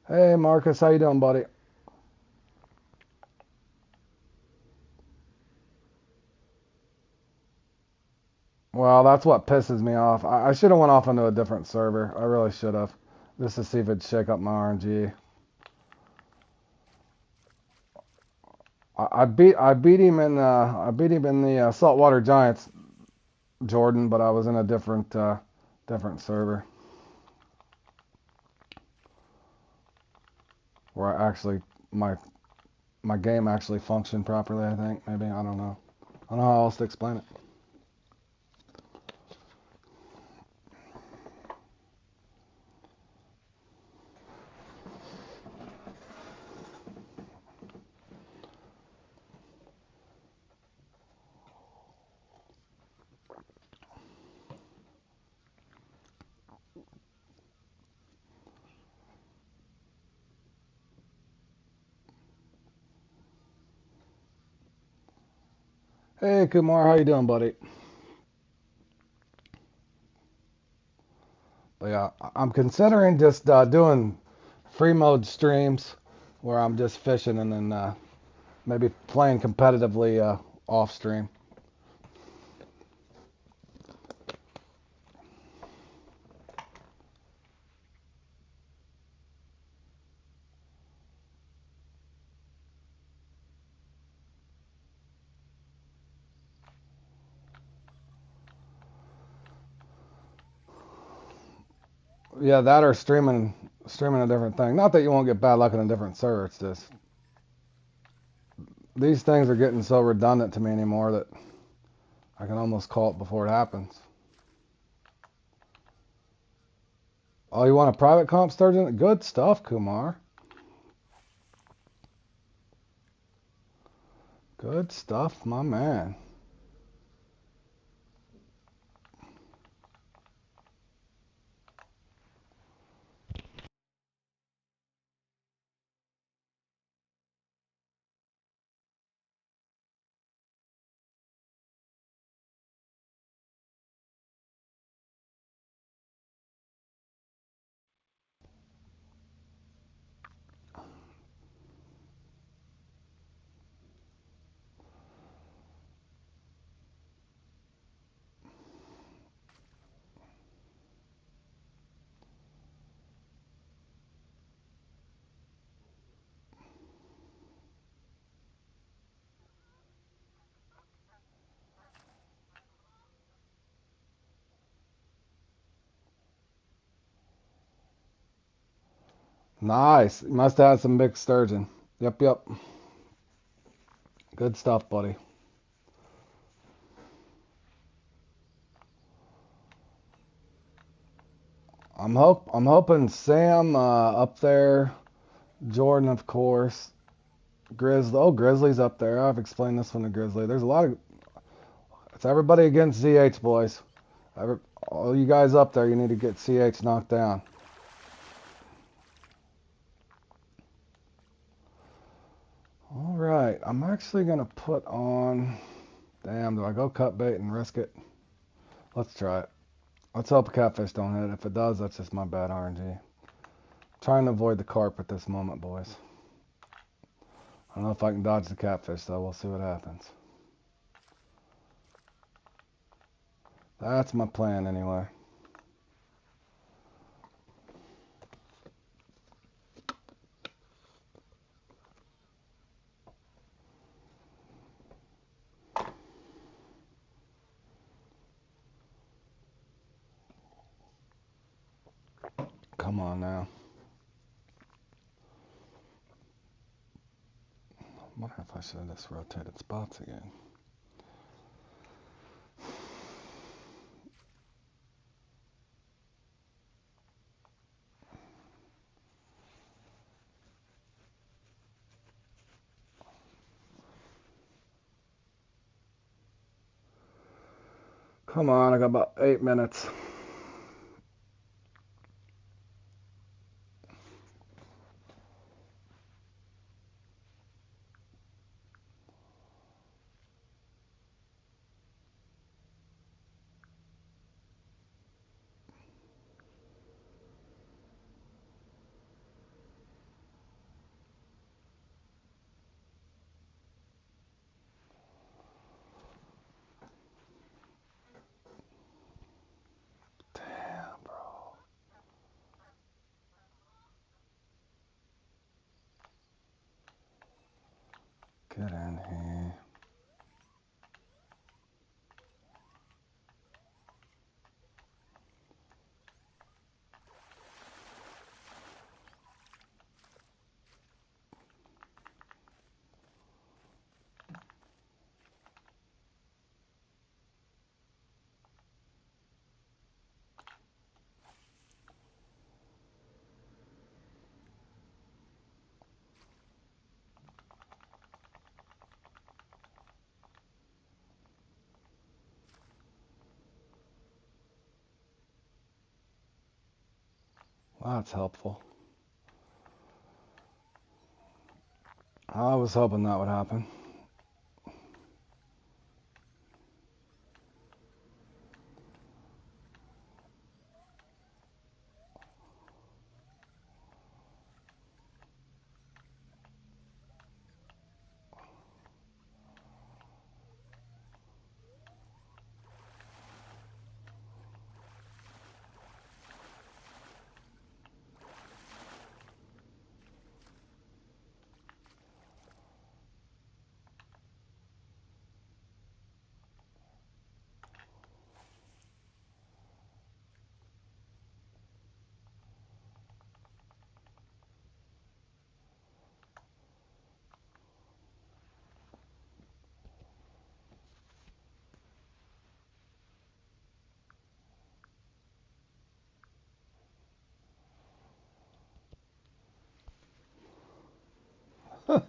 [SPEAKER 1] Hey Marcus, how you doing, buddy? Well, that's what pisses me off. I should have went off onto a different server. I really should have, just to see if it'd shake up my RNG. I beat him in the Saltwater Giants, Jordan, but I was in a different server where I actually my game actually functioned properly. I think maybe I don't know. I don't know how else to explain it. Hey Kumar, how you doing, buddy? But yeah, I'm considering just doing free mode streams where I'm just fishing and then maybe playing competitively off stream. Yeah, that or streaming a different thing. Not that you won't get bad luck in a different server. It's just these things are getting so redundant to me anymore that I can almost call it before it happens. Oh, you want a private comp, Sturgeon? Good stuff, Kumar. Good stuff, my man. Nice. You must have had some big sturgeon. Yep, yep. Good stuff, buddy. I'm hoping Sam up there, Jordan of course, Grizzly. Oh, Grizzly's up there. I've explained this one to Grizzly. There's a lot of it's everybody against ZH boys. Every, all you guys up there, you need to get CH knocked down. All right, I'm actually gonna put on. Damn, do I go cut bait and risk it? Let's try it. Let's hope a catfish don't hit. If it does, that's just my bad RNG. Trying to avoid the carp at this moment, boys. I don't know if I can dodge the catfish, though. We'll see what happens. That's my plan, anyway. Come on now. I wonder if I should have just rotated spots again. Come on, I got about 8 minutes. Damn, bro. Get in here. Well, that's helpful. I was hoping that would happen.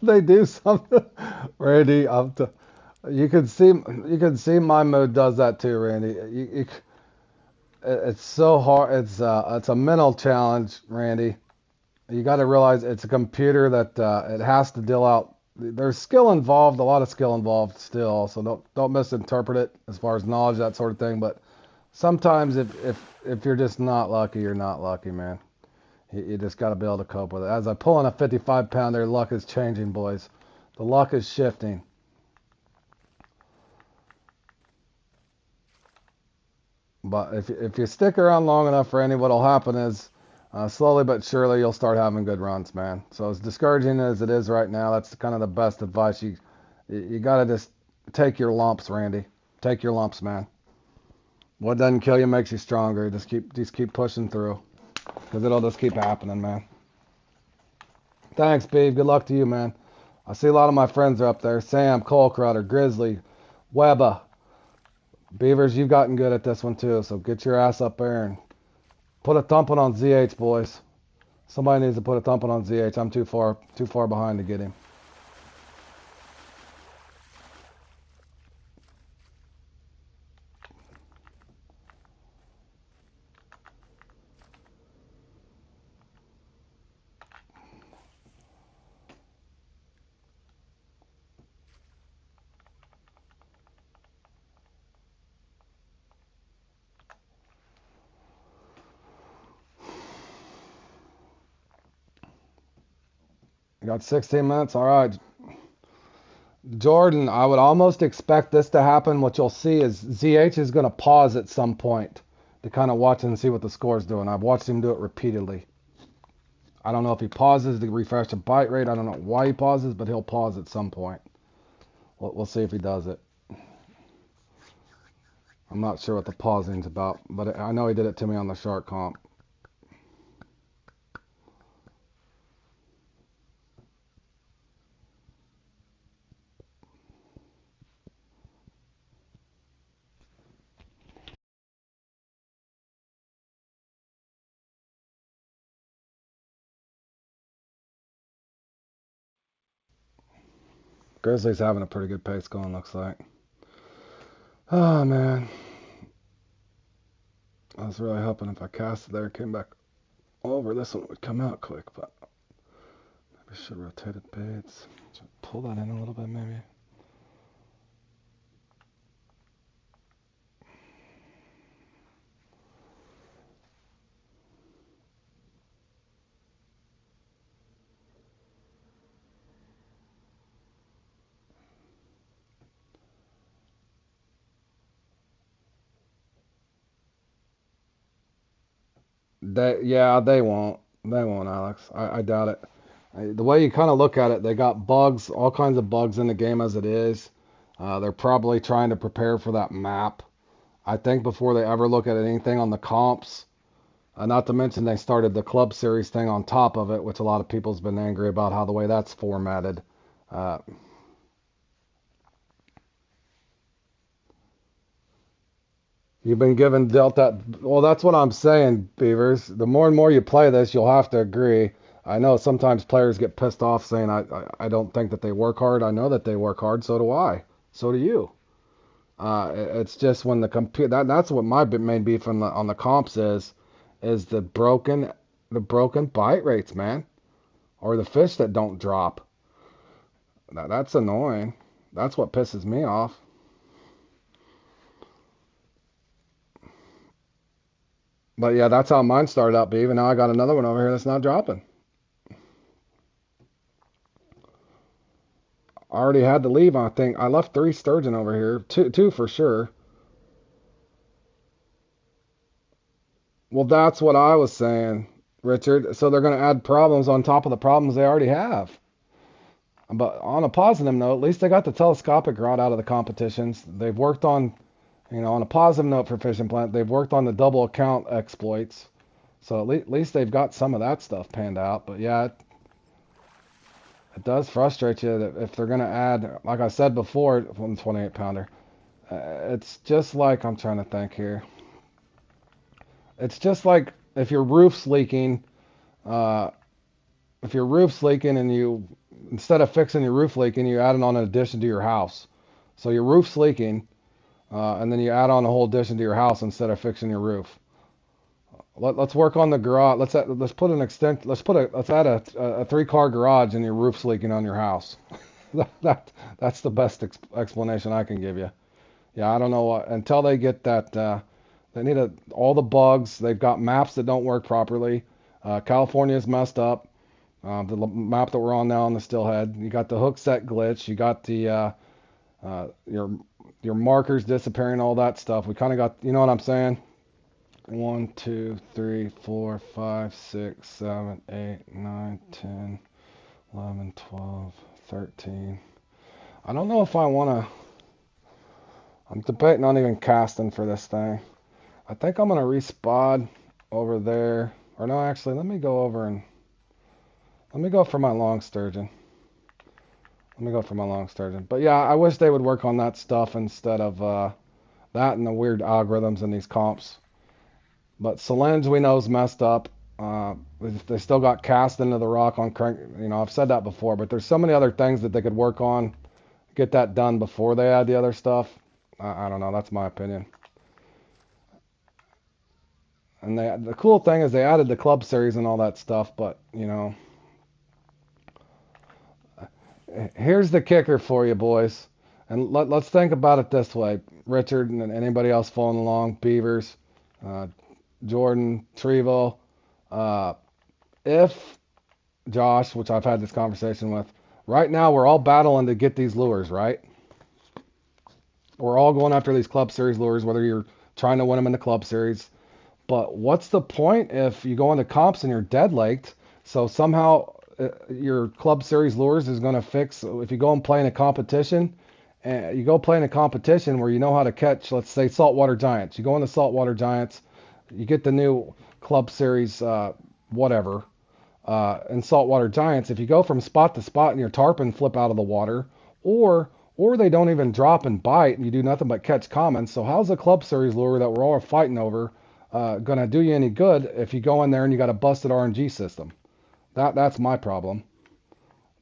[SPEAKER 1] They do something, Randy. You can see my mood does that too, Randy. It's so hard. It's a mental challenge, Randy. You got to realize it's a computer that it has to deal out. There's skill involved, a lot of skill involved still. So don't misinterpret it as far as knowledge, that sort of thing. But sometimes if you're just not lucky, you're not lucky, man. You just got to be able to cope with it. As I pull in a 55 pounder, luck is changing, boys. The luck is shifting. But if you stick around long enough, Randy, what'll happen is slowly but surely you'll start having good runs, man. So as discouraging as it is right now, that's kind of the best advice. You gotta just take your lumps, Randy. Take your lumps, man. What doesn't kill you makes you stronger. Just keep pushing through, because it'll just keep happening, man. Thanks, Beeve. Good luck to you, man. I see a lot of my friends are up there. Sam, Colcrutter, Grizzly, Webba. Beavers, you've gotten good at this one too, so get your ass up there and put a thumping on ZH, boys. Somebody needs to put a thumping on ZH. I'm too far behind to get him. You got 16 minutes? All right. Jordan, I would almost expect this to happen. What you'll see is ZH is going to pause at some point to kind of watch and see what the score's doing. I've watched him do it repeatedly. I don't know if he pauses to refresh the bite rate. I don't know why he pauses, but he'll pause at some point. We'll see if he does it. I'm not sure what the pausing's about, but I know he did it to me on the shark comp. Grizzly's having a pretty good pace going, looks like. Oh, man. I was really hoping if I cast it there and came back over, this one would come out quick, but maybe I should have rotated baits. Should pull that in a little bit, maybe. They won't. They won't, Alex. I doubt it. The way you kind of look at it, they got bugs, all kinds of bugs in the game as it is. They're probably trying to prepare for that map. I think before they ever look at anything on the comps, not to mention they started the Club Series thing on top of it, which a lot of people's been angry about how the way that's formatted. Uh, you've been given dealt that. Well, that's what I'm saying, Beavers. The more and more you play this, you'll have to agree. I know sometimes players get pissed off saying I don't think that they work hard. I know that they work hard. So do I. So do you. It's just when the computer that's what my main beef on the comps is the broken bite rates, man, or the fish that don't drop. That's annoying. That's what pisses me off. But yeah, that's how mine started out, Beav, and now I got another one over here that's not dropping. I already had to leave. I think I left 3 sturgeon over here, two for sure. Well, that's what I was saying, Richard. So they're going to add problems on top of the problems they already have. But on a positive note, at least they got the telescopic rod out of the competitions. They've worked on, on a positive note for Fishing Planet, they've worked on the double account exploits. So at least they've got some of that stuff panned out. But yeah, it does frustrate you that if they're going to add, like I said before, from the 28 pounder, it's just like, I'm trying to think here. It's just like if your roof's leaking, uh, if your roof's leaking and you, instead of fixing your roof leaking, you add it on an addition to your house. So your roof's leaking, and then you add on a whole addition to your house instead of fixing your roof. Let's work on the garage. Let's put an extent. Let's add a 3-car garage and your roof's leaking on your house. That's the best explanation I can give you. Yeah, I don't know what, until they get that. They need all the bugs. They've got maps that don't work properly. California's messed up. The map that we're on now on the Stillhead. You got the hook set glitch. You got the your markers disappearing. All that stuff. We kind of got. You know what I'm saying? 1, 2, 3, 4, 5, 6, 7, 8, 9, 10, 11, 12, 13. I don't know if I want to. I'm debating on even casting for this thing. I think I'm going to respawn over there. Or no, actually, let me go over and... Let me go for my long sturgeon. But yeah, I wish they would work on that stuff instead of that and the weird algorithms in these comps. But Solange we know is messed up. They still got cast into the rock on crank. You know, I've said that before, but there's so many other things that they could work on, get that done before they add the other stuff. I don't know. That's my opinion. And the cool thing is they added the club series and all that stuff, but you know, here's the kicker for you boys. And let's think about it this way, Richard and anybody else following along, Beavers, uh, Jordan, Trevo, if Josh, which I've had this conversation with, right now we're all battling to get these lures, right? We're all going after these club series lures, whether you're trying to win them in the club series. But what's the point if you go into comps and you're dead laked? So somehow your club series lures is going to fix. If you go and play in a competition, and you go play in a competition where you know how to catch, let's say saltwater giants. You go into saltwater giants, you get the new club series, whatever, and saltwater giants. If you go from spot to spot and your tarpon flip out of the water, or they don't even drop and bite, and you do nothing but catch commons. So how's the club series lure that we're all fighting over gonna do you any good if you go in there and you got a busted RNG system? That's my problem.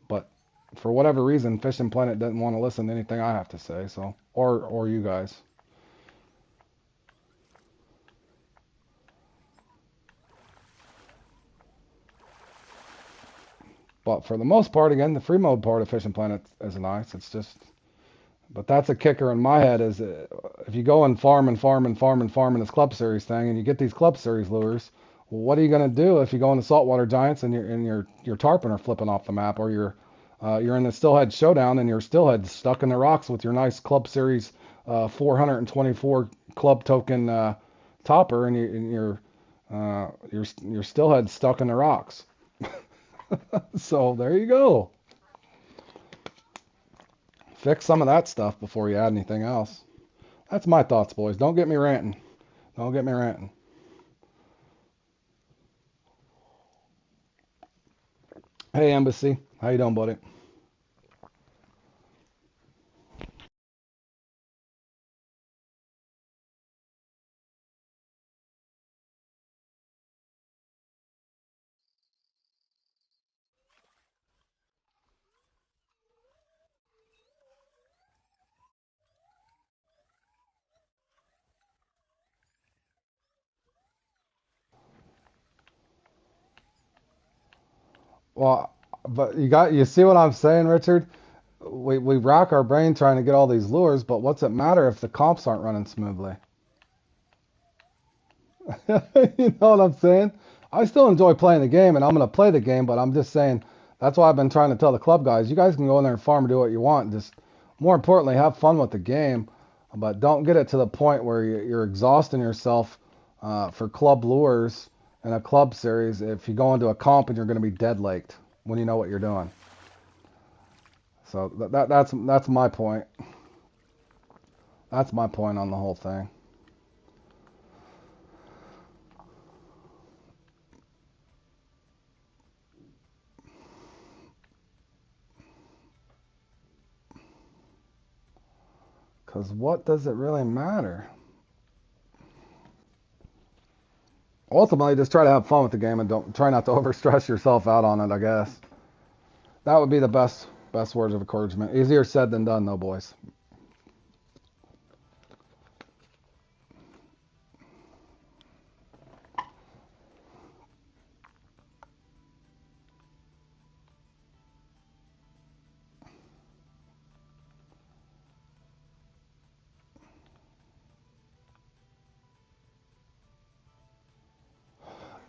[SPEAKER 1] But for whatever reason, Fishing Planet doesn't want to listen to anything I have to say. So or you guys. But for the most part, again, the free mode part of Fishing Planet is nice. It's just, but that's a kicker in my head is if you go and farm and farm and farm and farm in this club series thing, and you get these club series lures, well, what are you going to do if you go into saltwater giants and your tarpon are flipping off the map, or you're in the Stillhead Showdown and your Stillhead stuck in the rocks with your nice club series 424 club token topper, and your Stillhead stuck in the rocks. So there you go. Fix some of that stuff before you add anything else. That's my thoughts, boys. Don't get me ranting. Don't get me ranting. Hey, Embassy. How you doing, buddy? Well, but you see what I'm saying, Richard? We rack our brain trying to get all these lures, but what's it matter if the comps aren't running smoothly? You know what I'm saying? I still enjoy playing the game, and I'm going to play the game, but I'm just saying that's why I've been trying to tell the club guys, you guys can go in there and farm and do what you want. Just more importantly, have fun with the game, but don't get it to the point where you're exhausting yourself for club lures in a club series if you go into a comp and you're going to be dead laked when you know what you're doing. So that's my point. That's my point on the whole thing. Because what does it really matter? Ultimately, just try to have fun with the game and don't try not to overstress yourself out on it, I guess. That would be the best words of encouragement. Easier said than done, though, boys.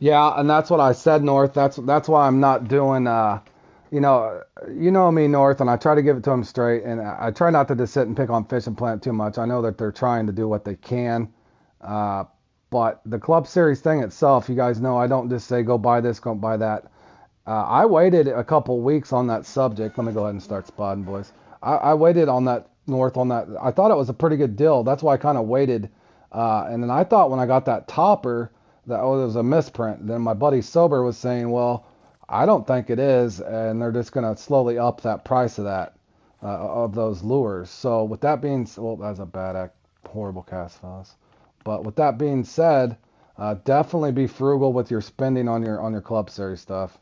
[SPEAKER 1] Yeah, and that's what I said, North. That's why I'm not doing. You know me, North, and I try to give it to them straight, and I try not to just sit and pick on Fish and Plant too much. I know that they're trying to do what they can, uh, but the Club Series thing itself, you guys know, I don't just say go buy this, go buy that. I waited a couple weeks on that subject. Let me go ahead and start spotting, boys. I waited on that, North, on that. I thought it was a pretty good deal. That's why I kind of waited. And then I thought when I got that topper that, oh, it was a misprint. Then my buddy Sober was saying, well, I don't think it is, and they're just going to slowly up that price of that, of those lures. So with that being, well, that's a bad act, horrible cast, fellas. But with that being said, definitely be frugal with your spending on your Club Series stuff.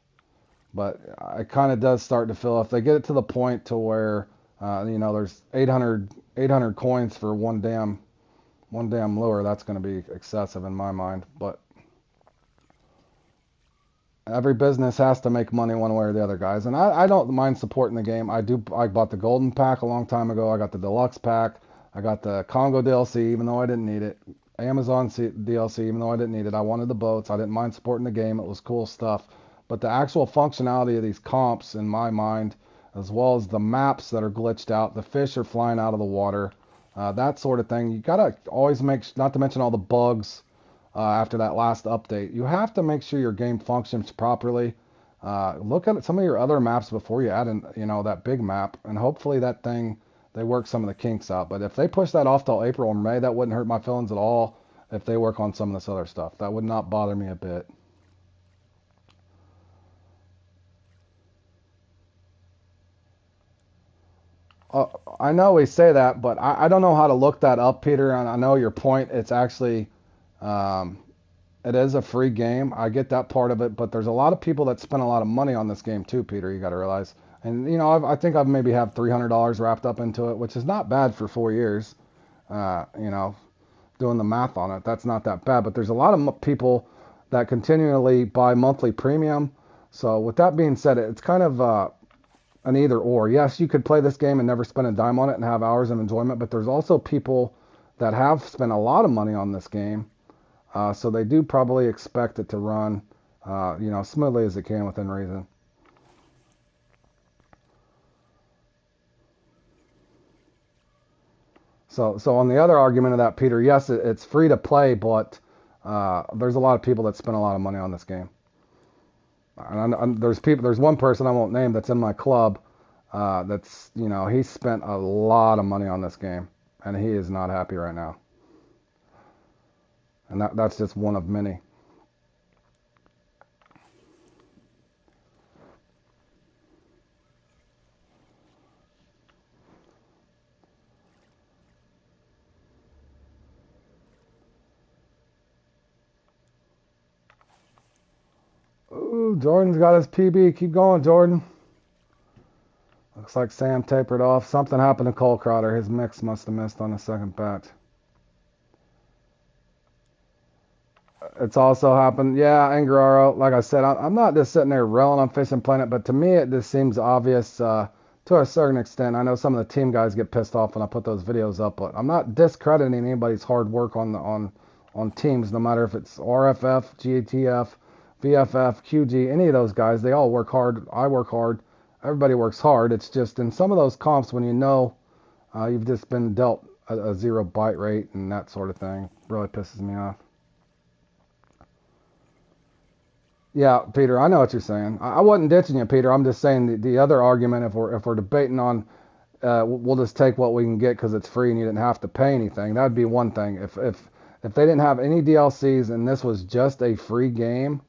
[SPEAKER 1] But it kind of does start to feel if they get it to the point to where there's 800 coins for one damn lure, that's going to be excessive in my mind. But every business has to make money one way or the other, guys. And I don't mind supporting the game. I bought the golden pack a long time ago. I got the deluxe pack. I got the Congo DLC, even though I didn't need it. Amazon DLC, even though I didn't need it. I wanted the boats. I didn't mind supporting the game. It was cool stuff. But the actual functionality of these comps, in my mind, as well as the maps that are glitched out, the fish are flying out of the water, that sort of thing. You gotta always not to mention all the bugs after that last update. You have to make sure your game functions properly. Look at some of your other maps before you add in, that big map, and hopefully that thing they work some of the kinks out. But if they push that off till April or May, that wouldn't hurt my feelings at all. If they work on some of this other stuff, that would not bother me a bit. Uh, I know we say that, but I don't know how to look that up, Peter. And I know your point. It's actually um, it is a free game. I get that part of it, but there's a lot of people that spend a lot of money on this game too, Peter. You got to realize. And I think I've maybe have $300 wrapped up into it, which is not bad for 4 years. Uh, you know, doing the math on it, that's not that bad. But there's a lot of people that continually buy monthly premium. So with that being said, it's kind of an either or. Yes, you could play this game and never spend a dime on it and have hours of enjoyment, but there's also people that have spent a lot of money on this game, so they do probably expect it to run, smoothly as it can within reason. So on the other argument of that, Peter, yes, it's free to play, but there's a lot of people that spend a lot of money on this game. And there's one person I won't name that's in my club. That's he spent a lot of money on this game, and he is not happy right now. And that's just one of many. Ooh, Jordan's got his PB. Keep going, Jordan. Looks like Sam tapered off. Something happened to Cole Crowder. His mix must have missed on the second batch. It's also happened. Yeah, Angararo, like I said, I'm not just sitting there railing on Fishing Planet, but to me it just seems obvious to a certain extent. I know some of the team guys get pissed off when I put those videos up, but I'm not discrediting anybody's hard work on teams, no matter if it's RFF, GATF, VFF, QG, any of those guys. They all work hard. I work hard. Everybody works hard. It's just in some of those comps when you've just been dealt a zero bite rate and that sort of thing, really pisses me off. Yeah, Peter, I know what you're saying. I wasn't ditching you, Peter. I'm just saying the other argument, if we're debating on, we'll just take what we can get because it's free and you didn't have to pay anything. That would be one thing. If they didn't have any DLCs and this was just a free game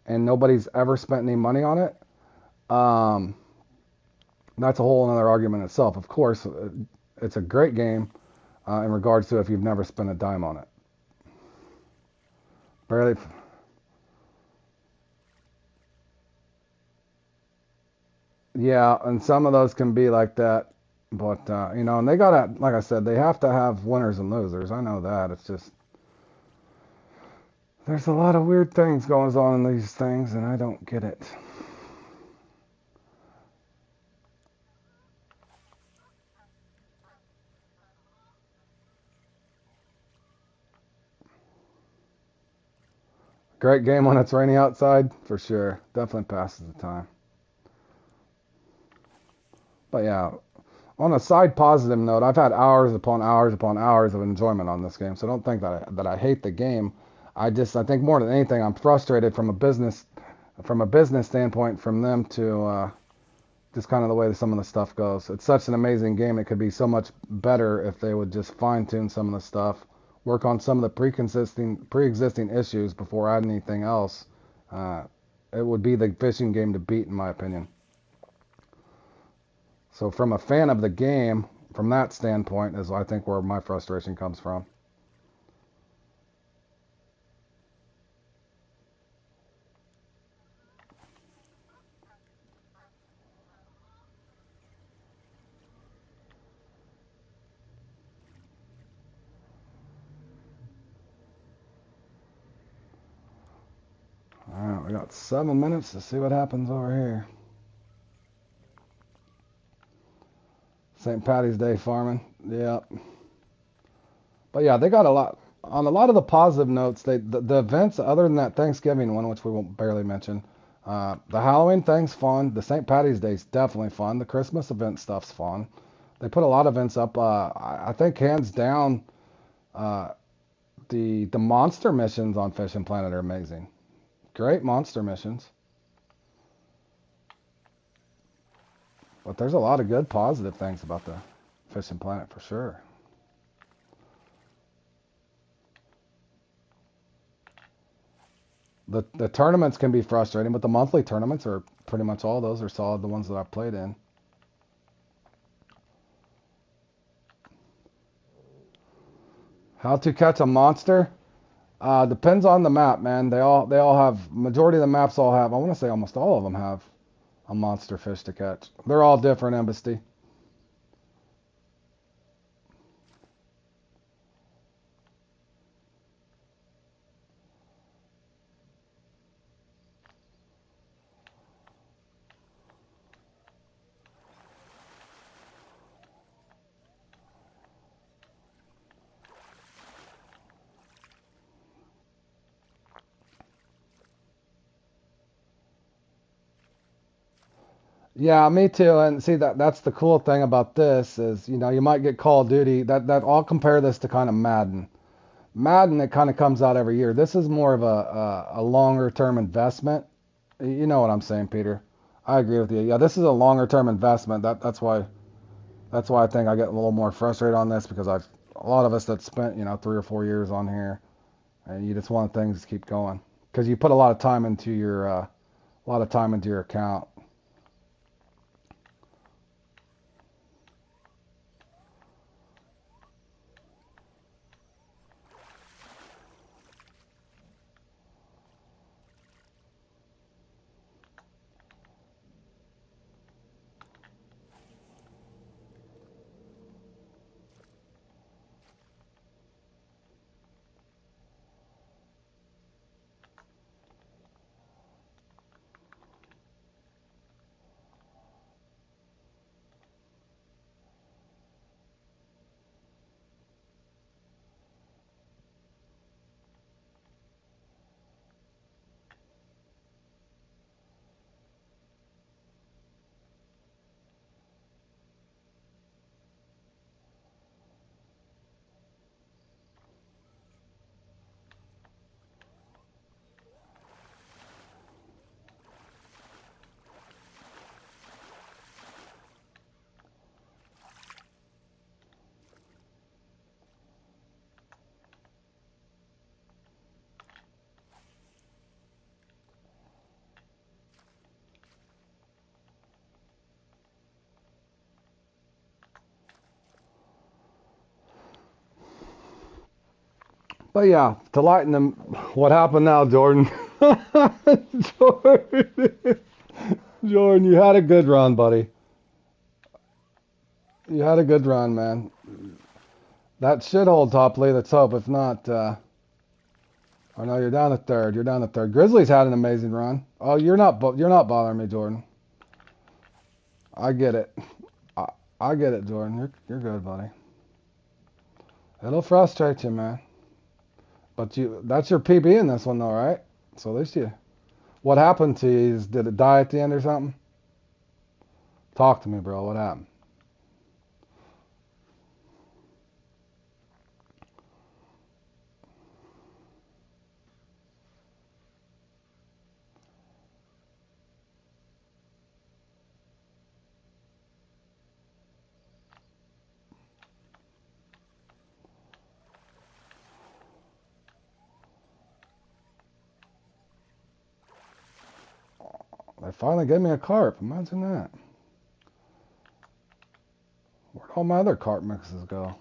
[SPEAKER 1] and nobody's ever spent any money on it, um, that's a whole another argument itself. Of course, it's a great game in regards to if you've never spent a dime on it. Barely. Yeah, and some of those can be like that. But and they gotta, like I said, they have to have winners and losers. I know that. It's just there's a lot of weird things going on in these things, and I don't get it. Great game when it's rainy outside, for sure. Definitely passes the time. But yeah, on a side positive note, I've had hours upon hours upon hours of enjoyment on this game. So don't think that I hate the game. I think more than anything, I'm frustrated from a business standpoint from them to just kind of the way that some of the stuff goes. It's such an amazing game. It could be so much better if they would just fine tune some of the stuff, work on some of the pre-existing issues before adding anything else. Uh, it would be the fishing game to beat, in my opinion. So from a fan of the game, from that standpoint, is I think where my frustration comes from. All right, we got 7 minutes to see what happens over here. St. Patty's Day farming. Yep. But yeah, they got a lot on a lot of the positive notes. The events other than that Thanksgiving one, which we won't barely mention. The Halloween thing's fun. The St. Patty's Day's definitely fun. The Christmas event stuff's fun. They put a lot of events up. I think hands down, uh, the monster missions on Fishing Planet are amazing. Great monster missions. But there's a lot of good positive things about the Fishing Planet for sure. The tournaments can be frustrating, but the monthly tournaments are pretty much all those are solid. The ones that I've played in. How to catch a monster? Depends on the map, man. They all have majority of the maps all have. I want to say almost all of them have a monster fish to catch. They're all different, Embassy. Yeah, me too. And see that's the cool thing about this is you might get Call of Duty. That I'll compare this to kind of Madden. Madden, it kind of comes out every year. This is more of a longer term investment. You know what I'm saying, Peter? I agree with you. Yeah, this is a longer term investment. That's why I think I get a little more frustrated on this because I've a lot of us that spent 3 or 4 years on here, and you just want things to keep going because you put a lot of time into your account. But yeah, to lighten them, what happened now, Jordan? Jordan. Jordan, you had a good run, buddy. You had a good run, man. That should hold top lead. Let's hope. If not, oh no, you're down to third. You're down to third. Grizzlies had an amazing run. Oh, you're not bothering me, Jordan. I get it. I, I get it, Jordan. You're good, buddy. It'll frustrate you, man. But that's your PB in this one, though, right? So at least you. What happened to you? Did it die at the end or something? Talk to me, bro. What happened? They finally gave me a carp. Imagine that. Where'd all my other carp mixes go?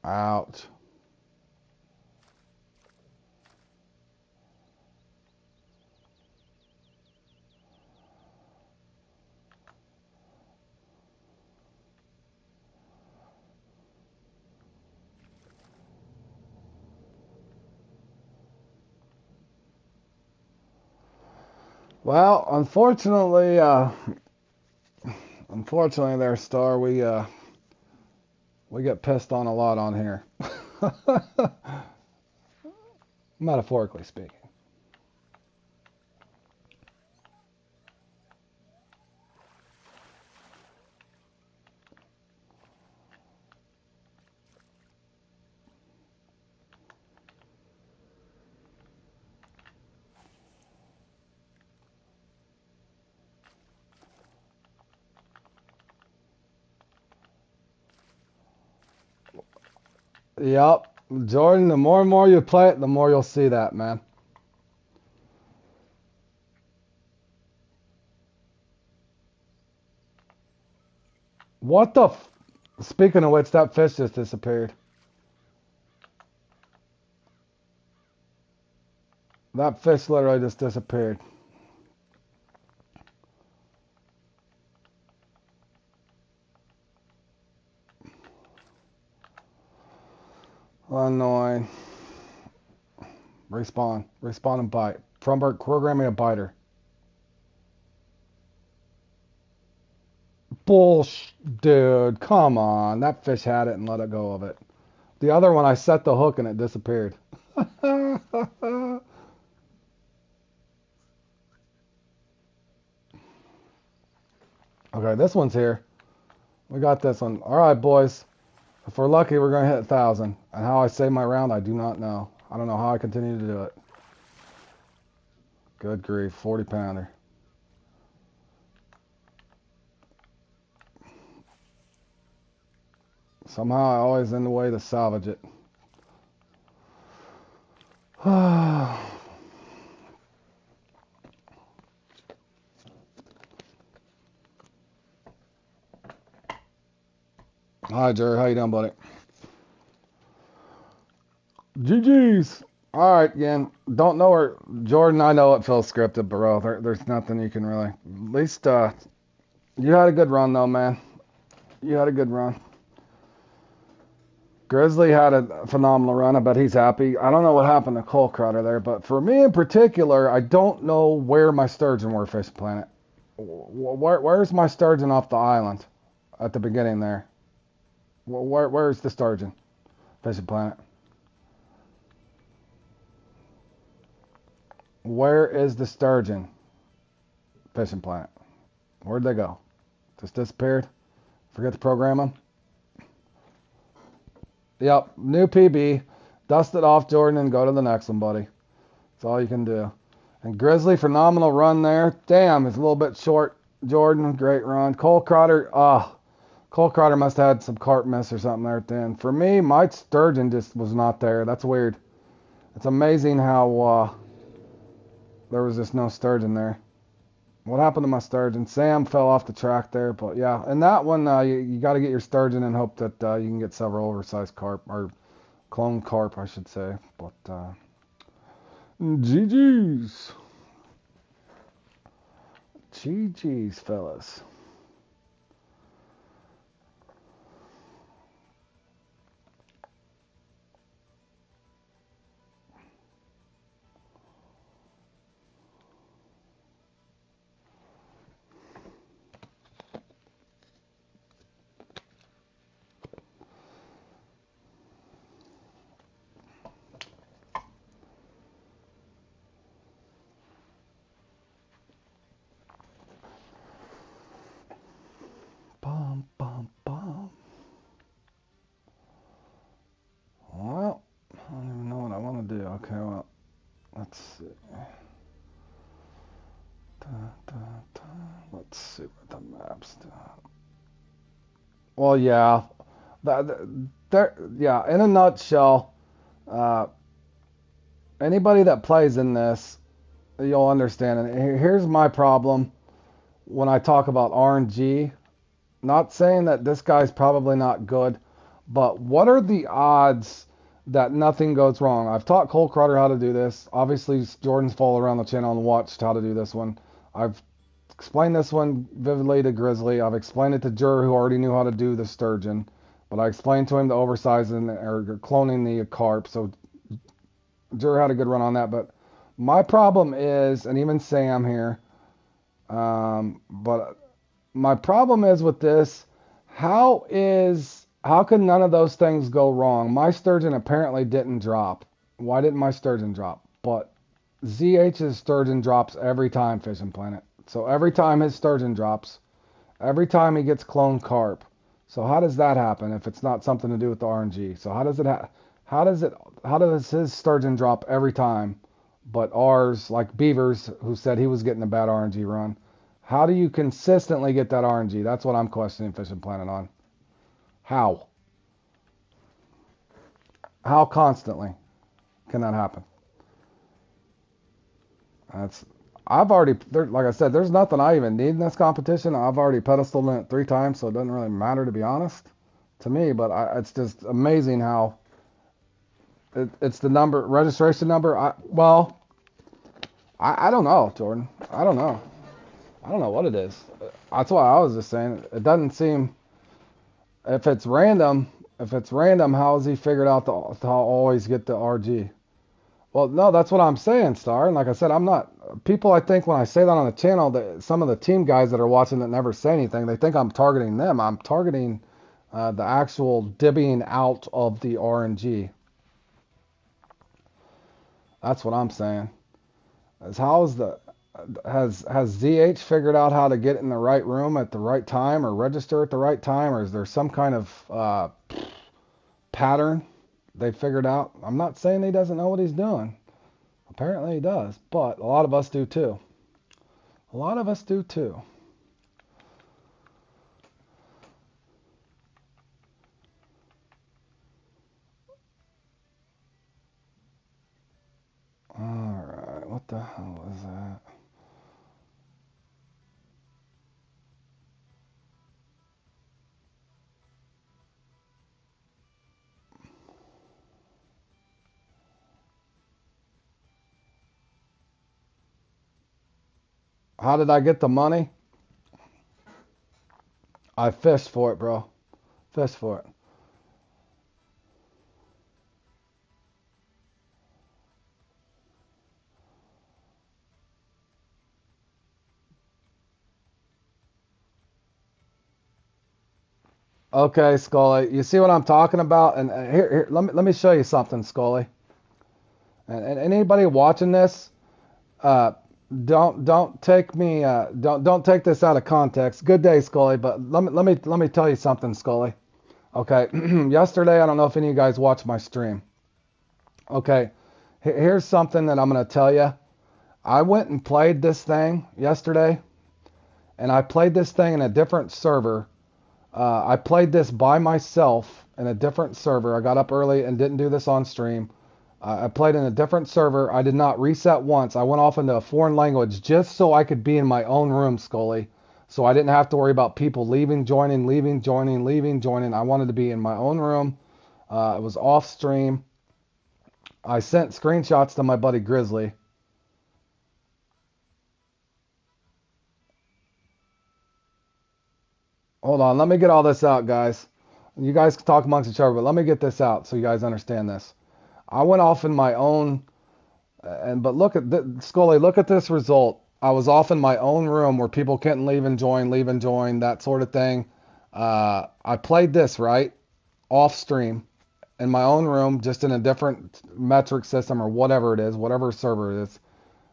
[SPEAKER 1] Ouch. Well, unfortunately, there, Star, we get pissed on a lot on here, metaphorically speaking. Yep, Jordan. The more and more you play it, the more you'll see that, man. What the? Speaking of which, that fish just disappeared. That fish literally just disappeared. Annoying. Respawn. Respawn and bite. Programming a biter. Bullsh, dude. Come on. That fish had it and let it go of it. The other one, I set the hook and it disappeared. Okay, this one's here. We got this one. All right, boys. If we're lucky, we're going to hit 1,000. And how I save my round, I do not know. I don't know how I continue to do it. Good grief, 40 pounder. Somehow I always in the way to salvage it. Hi, Jerry. How you doing, buddy? GG's. All right, again. Don't know her, Jordan. I know it feels scripted, bro. There's nothing you can really. At least you had a good run, though, man. You had a good run. Grizzly had a phenomenal run. I bet he's happy. I don't know what happened to Cole Crowder there, but for me in particular, I don't know where my sturgeon were, Fish Planet. Where's my sturgeon off the island at the beginning there? Where's the sturgeon, Fish Planet? Where is the sturgeon, Fishing Planet? Where'd they go? Just disappeared? Forget to program them? Yep, new PB. Dust it off, Jordan, and go to the next one, buddy. That's all you can do. And Grizzly, phenomenal run there. Damn, it's a little bit short. Jordan, great run. Cole Crowder, Cole Crowder must have had some carp miss or something there at the end. For me, my sturgeon just was not there. That's weird. It's amazing how there was just no sturgeon there. What happened to my sturgeon? Sam fell off the track there, but yeah. And that one, you got to get your sturgeon and hope that you can get several oversized carp or Clone carp, I should say. But GG's. GG's, fellas. Bum, bum, bum. Well, I don't even know what I want to do. Okay, well, let's see. Da, da, da. Let's see what the map's doing. Well, yeah. Yeah, in a nutshell, uh, anybody that plays in this, you'll understand. And here's my problem when I talk about RNG. Not saying that this guy's probably not good, but what are the odds that nothing goes wrong? I've taught Cole Crowder how to do this. Obviously, Jordan's followed around the channel and watched how to do this one. I've explained this one vividly to Grizzly. I've explained it to Jur, who already knew how to do the sturgeon. But I explained to him the oversizing or cloning the carp. So Jur had a good run on that. But my problem is, and even Sam here, but my problem is with this, how can none of those things go wrong? My sturgeon apparently didn't drop. Why didn't my sturgeon drop? But ZH's sturgeon drops every time, Fishing Planet. So every time his sturgeon drops, every time he gets cloned carp. So how does that happen if it's not something to do with the RNG? So how does his sturgeon drop every time, but ours, like Beavers, who said he was getting a bad RNG run? How do you consistently get that RNG? That's what I'm questioning Fishing Planet on. How? How constantly can that happen? Like I said, there's nothing I even need in this competition. I've already pedestaled it 3 times, so it doesn't really matter, to be honest, to me. But it's just amazing how it's the registration number. I don't know, Jordan. I don't know. I don't know what it is. That's why I was just saying. It doesn't seem. If it's random, how has he figured out to always get the RG? Well, no, that's what I'm saying, Star. And like I said, I'm not. People, I think when I say that on the channel, that some of the team guys that are watching that never say anything, they think I'm targeting them. I'm targeting the actual divvying out of the RNG. That's what I'm saying. Has ZH figured out how to get in the right room at the right time or register at the right time, or is there some kind of pattern they figured out? I'm not saying he doesn't know what he's doing. Apparently he does, but a lot of us do too. A lot of us do too. Alright, what the hell was that? How did I get the money? I fished for it, bro. Fished for it. Okay, Scully. You see what I'm talking about? And here, let me show you something, Scully. And anybody watching this, uh, don't take me don't take this out of context. Good day, Scully. But let me tell you something, Scully. Okay, yesterday, I don't know if any of you guys watched my stream. Okay, here's something that I'm gonna tell you. I went and played this thing yesterday, and I played this thing in a different server. I played this by myself in a different server. I got up early and didn't do this on stream. I played in a different server. I did not reset once. I went off into a foreign language just so I could be in my own room, Scully. So I didn't have to worry about people leaving, joining, leaving, joining, leaving, joining. I wanted to be in my own room. It was off stream. I sent screenshots to my buddy Grizzly. Hold on, let me get all this out, guys. You guys can talk amongst each other, but let me get this out so you guys understand this. I went off in my own, but look at Scully. Look at this result. I was off in my own room where people couldn't leave and join, that sort of thing. I played this right off stream in my own room, just in a different metric system or whatever it is, whatever server it is.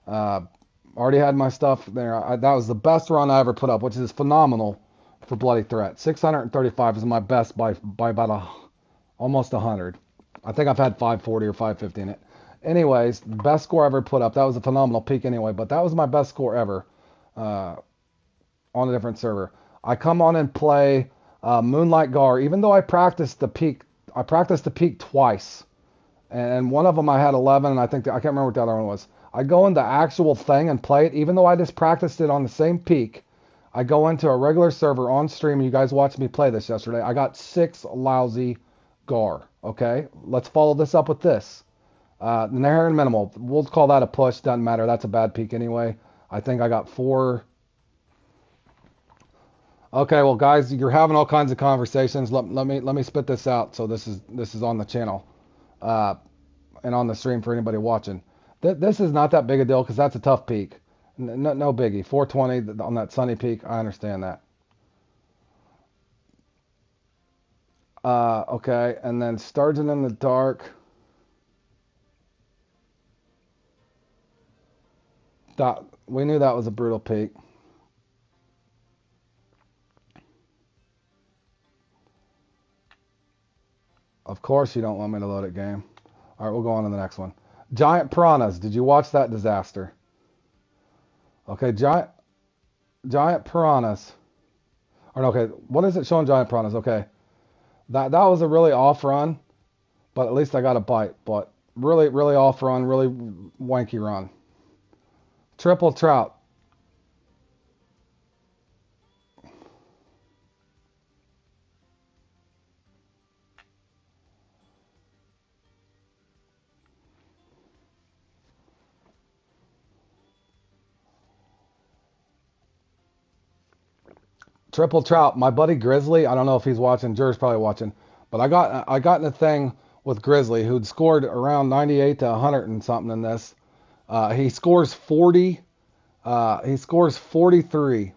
[SPEAKER 1] Uh, Already had my stuff there. That was the best run I ever put up, which is phenomenal for Bloody Threat. 635 is my best by about almost 100. I think I've had 540 or 550 in it. Anyways, best score I ever put up. That was a phenomenal peak anyway, but that was my best score ever uh, on a different server. I come on and play Moonlight Gar, even though I practiced the peak. I practiced the peak twice, and one of them I had 11, and I can't remember what the other one was. I go into actual thing and play it, even though I just practiced it on the same peak. I go into a regular server on stream, and you guys watched me play this yesterday. I got 6 lousy Gar. Okay, let's follow this up with this. Nair and minimal. We'll call that a push. Doesn't matter. That's a bad peak anyway. I think I got 4. Okay, well, guys, you're having all kinds of conversations. Let me spit this out. So this is on the channel, and on the stream for anybody watching. This is not that big a deal because that's a tough peak. No biggie. 420 on that sunny peak. I understand that. Okay, and then Sturgeon in the dark. We knew that was a brutal peak. Of course you don't want me to load it, game. All right, we'll go on to the next one. Giant piranhas. Did you watch that disaster? Okay, giant piranhas. Or no, okay, what is it showing giant piranhas? Okay, that was a really off run, but at least I got a bite. But really off run, really wanky run. Triple trout. Triple trout. My buddy Grizzly, I don't know if he's watching. Jer's probably watching. But I got in a thing with Grizzly who'd scored around 98 to 100 and something in this. He scores 40. He scores 43.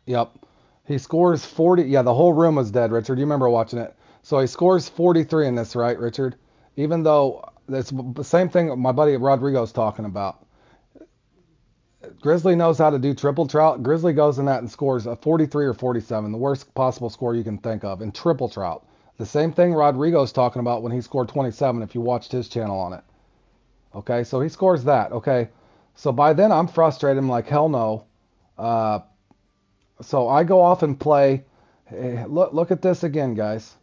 [SPEAKER 1] Yep. He scores 40. Yeah, the whole room was dead, Richard. You remember watching it. So he scores 43 in this, right, Richard? Even though it's the same thing my buddy Rodrigo's talking about. Grizzly knows how to do triple trout. Grizzly goes in that and scores a 43 or 47, the worst possible score you can think of in triple trout. The same thing Rodrigo's talking about when he scored 27 if you watched his channel on it. Okay, so he scores that. Okay, so by then I'm frustrated. I'm like, hell no. So I go off and play. Hey, look at this again, guys.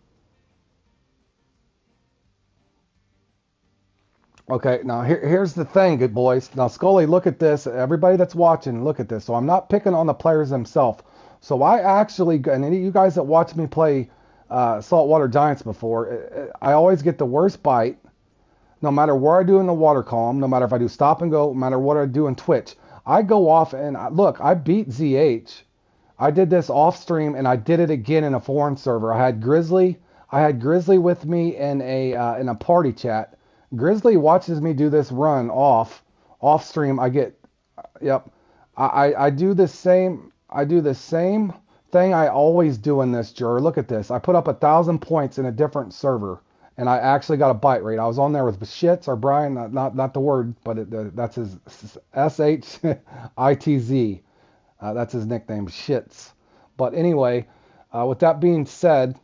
[SPEAKER 1] Okay, now here's the thing, good boys. Now, Scully, look at this. Everybody that's watching, look at this. So I'm not picking on the players themselves. So I actually, and any of you guys that watch me play Saltwater Giants before, I always get the worst bite, no matter where I do in the water column, no matter if I do stop and go, no matter what I do in Twitch. I go off and look, I beat ZH. I did this off stream and I did it again in a foreign server. I had Grizzly with me in a party chat. Grizzly watches me do this run off stream. I get, yep. I do the same thing I always do in this, Jur. Look at this. I put up 1,000 points in a different server, and I actually got a bite rate. I was on there with Shitz or Brian, not the word, but that's his SHITZ. That's his nickname, Shitz. But anyway, with that being said.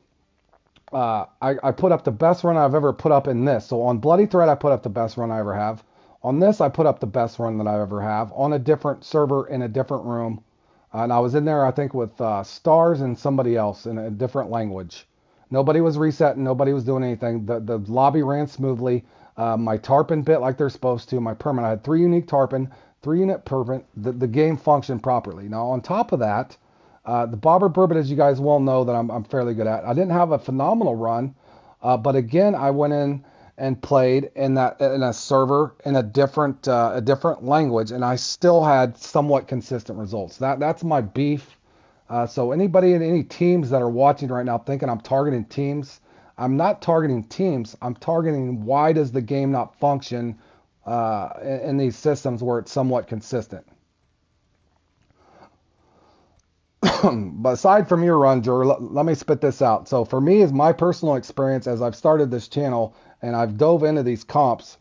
[SPEAKER 1] I put up the best run I've ever put up in this. So on Bloody Threat, I put up the best run I ever have. On this, I put up the best run that I ever have on a different server in a different room. And I was in there, I think, with Stars and somebody else in a different language. Nobody was resetting. Nobody was doing anything. The lobby ran smoothly. My tarpon bit like they're supposed to. My permit. I had 3 unique tarpon, 3 unit permit. The game functioned properly. Now, on top of that, the bobber burbot, as you guys well know, that I'm fairly good at. I didn't have a phenomenal run. But again, I went in and played in a server in a different language, and I still had somewhat consistent results. That's my beef. So anybody in any teams that are watching right now thinking I'm targeting teams, I'm not targeting teams. I'm targeting why does the game not function in these systems where it's somewhat consistent. But aside from your run, Drew, let me spit this out. So for me, is my personal experience as I've started this channel and I've dove into these comps,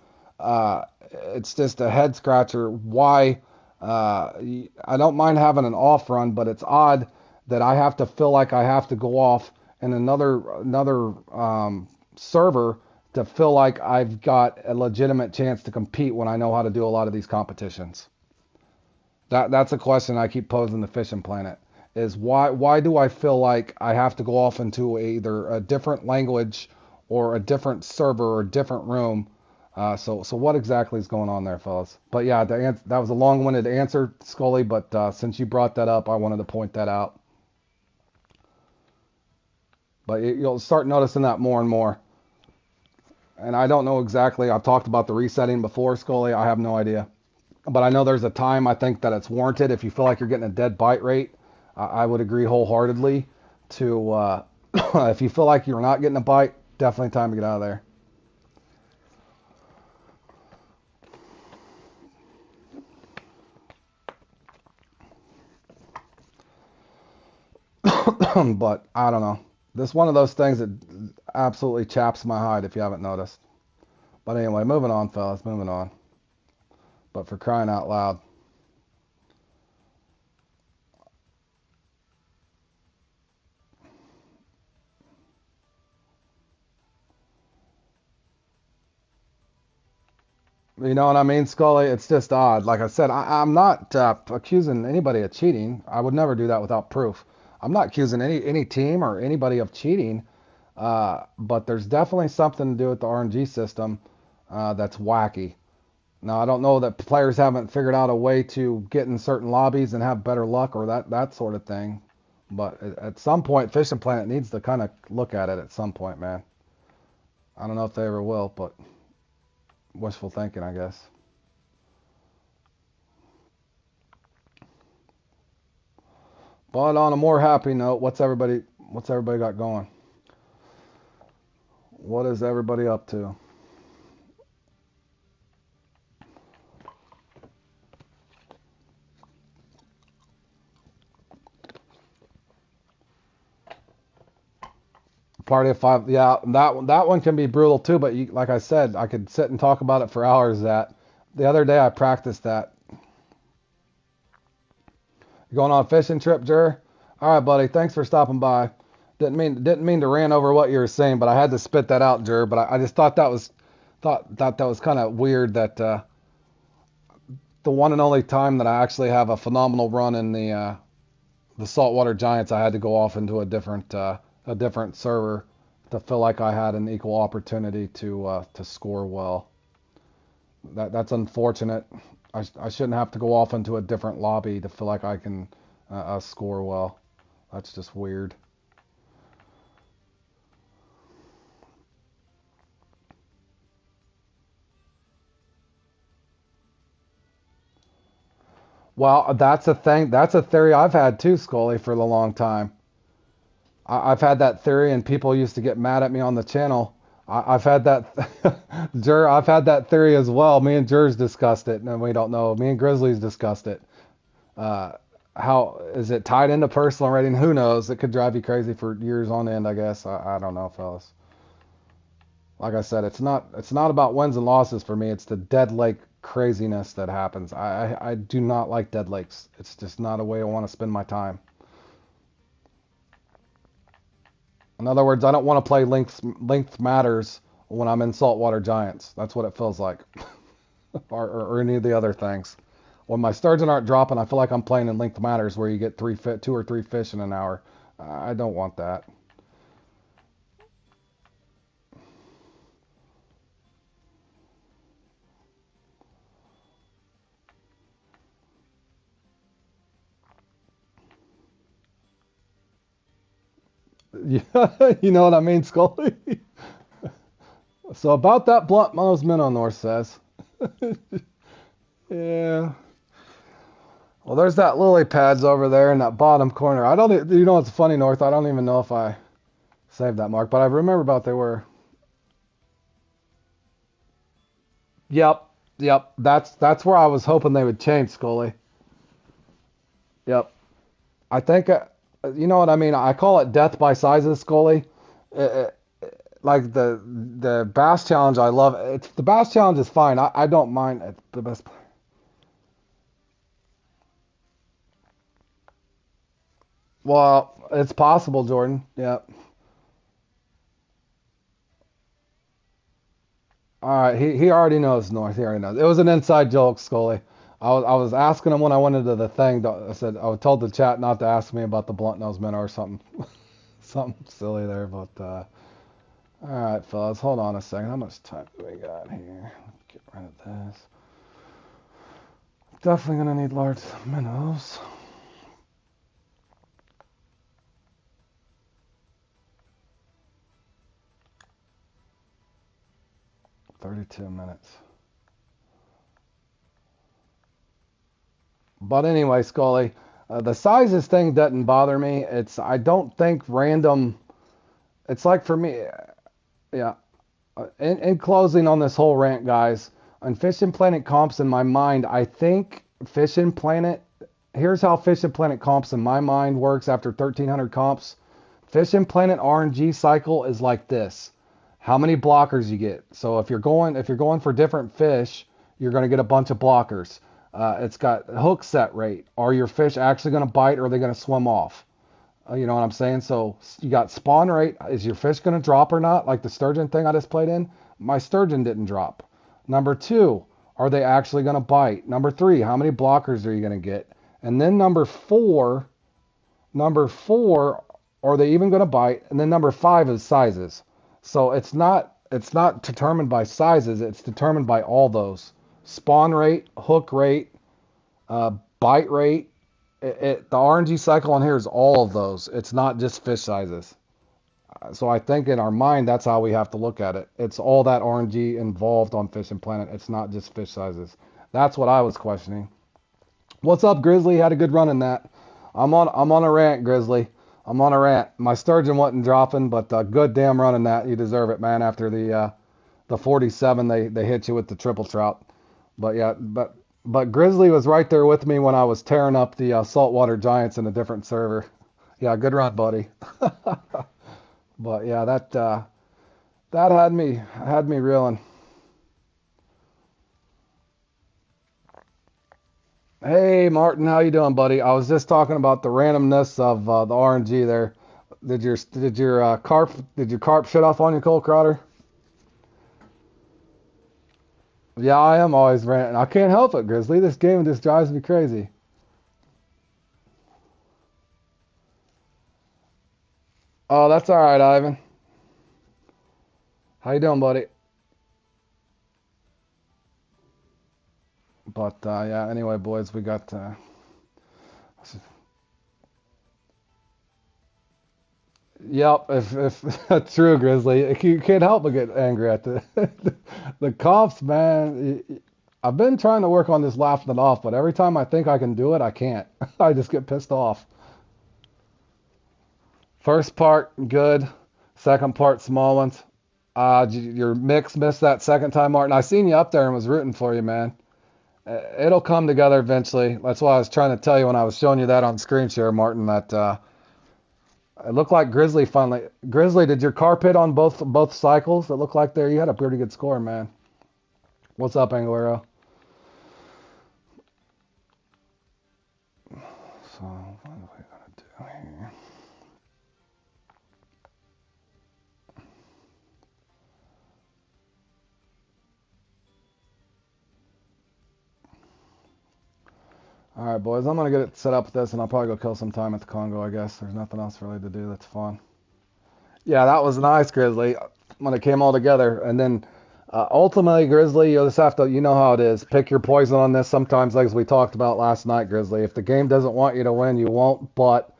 [SPEAKER 1] it's just a head scratcher. Why? I don't mind having an off run, but it's odd that I have to feel like I have to go off in another server to feel like I've got a legitimate chance to compete when I know how to do a lot of these competitions. That's a question I keep posing the Fishing Planet is why do I feel like I have to go off into either a different language or a different server or a different room? So what exactly is going on there, fellas? But yeah, that was a long-winded answer, Scully. But since you brought that up, I wanted to point that out. But you'll start noticing that more and more. And I don't know exactly. I've talked about the resetting before, Scully. I have no idea. But I know there's a time I think that it's warranted. If you feel like you're getting a dead bite rate, I would agree wholeheartedly to if you feel like you're not getting a bite, definitely time to get out of there. But I don't know. This is one of those things that absolutely chaps my hide if you haven't noticed. But anyway, moving on, fellas, moving on. But for crying out loud. You know what I mean, Scully? It's just odd. Like I said, I'm not accusing anybody of cheating. I would never do that without proof. I'm not accusing any team or anybody of cheating. But there's definitely something to do with the RNG system that's wacky. Now, I don't know that players haven't figured out a way to get in certain lobbies and have better luck or that sort of thing. But at some point, Fishing Planet needs to kind of look at it at some point, man. I don't know if they ever will, but wishful thinking, I guess. But on a more happy note, what's everybody got going? What is everybody up to? Party of Five, yeah, that one can be brutal too. But like I said, I could sit and talk about it for hours. That the other day I practiced that. You going on a fishing trip, Jer? All right, buddy. Thanks for stopping by. Didn't mean to rant over what you were saying, but I had to spit that out, Jer. But I just thought that was kind of weird that the one and only time that I actually have a phenomenal run in the Saltwater Giants, I had to go off into a different server to feel like I had an equal opportunity to score well. That's unfortunate. I shouldn't have to go off into a different lobby to feel like I can score well. That's just weird. Well, that's a thing. That's a theory I've had too, Scully, for a long time. I've had that theory, and people used to get mad at me on the channel. I've had that, Jer. I've had that theory as well. Me and Jer's discussed it, and we don't know. Me and Grizzlies discussed it. Uh, how is it tied into personal rating? Who knows? It could drive you crazy for years on end. I guess I don't know, fellas. Like I said, it's not about wins and losses for me. It's the dead lake craziness that happens. I do not like dead lakes. It's just not a way I want to spend my time. In other words, I don't want to play length matters when I'm in Saltwater Giants. That's what it feels like, or any of the other things. When my sturgeon aren't dropping, I feel like I'm playing in length matters where you get two or three fish in an hour. I don't want that. Yeah, you know what I mean, Scully? So about that blunt nose minnow, North says. Yeah. Well, there's that lily pads over there in that bottom corner. I don't, you know what's funny, North? I don't even know if I saved that mark, but I remember about they were. Yep, yep. That's where I was hoping they would change, Scully. Yep. I think, you know what I mean? I call it death by sizes, Scully. Uh, like the bass challenge, I love. It's the bass challenge is fine. I don't mind. It's the best. Well, it's possible, Jordan. Yep. All right, he already knows North. He already knows. It was an inside joke, Scully. I was asking him when I went into the thing. I said I told the chat not to ask me about the blunt nose minnow or something, something silly there. But all right, fellas, hold on a second. How much time do we got here? Get rid of this. Definitely gonna need large minnows. 32 minutes. But anyway, Scully, the sizes thing doesn't bother me. I don't think random. It's like for me, yeah. In closing on this whole rant, guys, on Fishing Planet comps in my mind, I think Fishing Planet. Here's how Fishing Planet comps in my mind works after 1,300 comps. Fishing Planet RNG cycle is like this: how many blockers you get. So if you're going for different fish, you're going to get a bunch of blockers. It's got hook set rate. Are your fish actually going to bite or are they going to swim off? You know what I'm saying? So you got spawn rate. Is your fish going to drop or not? Like the sturgeon thing I just played in. My sturgeon didn't drop. Number two, are they actually going to bite? Number three, how many blockers are you going to get? And then number four, are they even going to bite? And then number five is sizes. So it's not determined by sizes. It's determined by all those: spawn rate, hook rate, uh, bite rate. The RNG cycle on here is all of those. It's not just fish sizes. So I think in our mind that's how we have to look at it. It's all that RNG involved on Fishing Planet. It's not just fish sizes. That's what I was questioning. What's up, Grizzly? Had a good run in that. I'm on a rant, Grizzly. I'm on a rant. My sturgeon wasn't dropping, but good damn run in that. You deserve it, man. After the 47, they hit you with the triple trout. But yeah, but Grizzly was right there with me when I was tearing up the saltwater giants in a different server. Yeah, good run, buddy. But yeah, that had me reeling. Hey Martin, how you doing, buddy? I was just talking about the randomness of the RNG there. Did your carp shut off on you, Cole Crowder? Yeah, I am always ranting. I can't help it, Grizzly. This game just drives me crazy. Oh, that's all right, Ivan. How you doing, buddy? But yeah, anyway, boys, we got. Yep, if true, Grizzly, you can't help but get angry at the cops, man. I've been trying to work on this laughing it off, but every time I think I can do it, I can't. I just get pissed off. First part, good. Second part, small ones. Your mix missed that second time, Martin. I seen you up there and was rooting for you, man. It'll come together eventually. That's why I was trying to tell you when I was showing you that on screen share, Martin, that it looked like Grizzly finally. Grizzly, did your carp hit on both cycles? It looked like there you had a pretty good score, man. What's up, Anguero? So what are we gonna do here? All right, boys. I'm gonna get it set up with this, and I'll probably go kill some time at the Congo. I guess there's nothing else really to do that's fun. Yeah, that was nice, Grizzly. When it came all together, and then ultimately, Grizzly, you just have to, you know how it is. Pick your poison on this. Sometimes, like as we talked about last night, Grizzly. If the game doesn't want you to win, you won't. But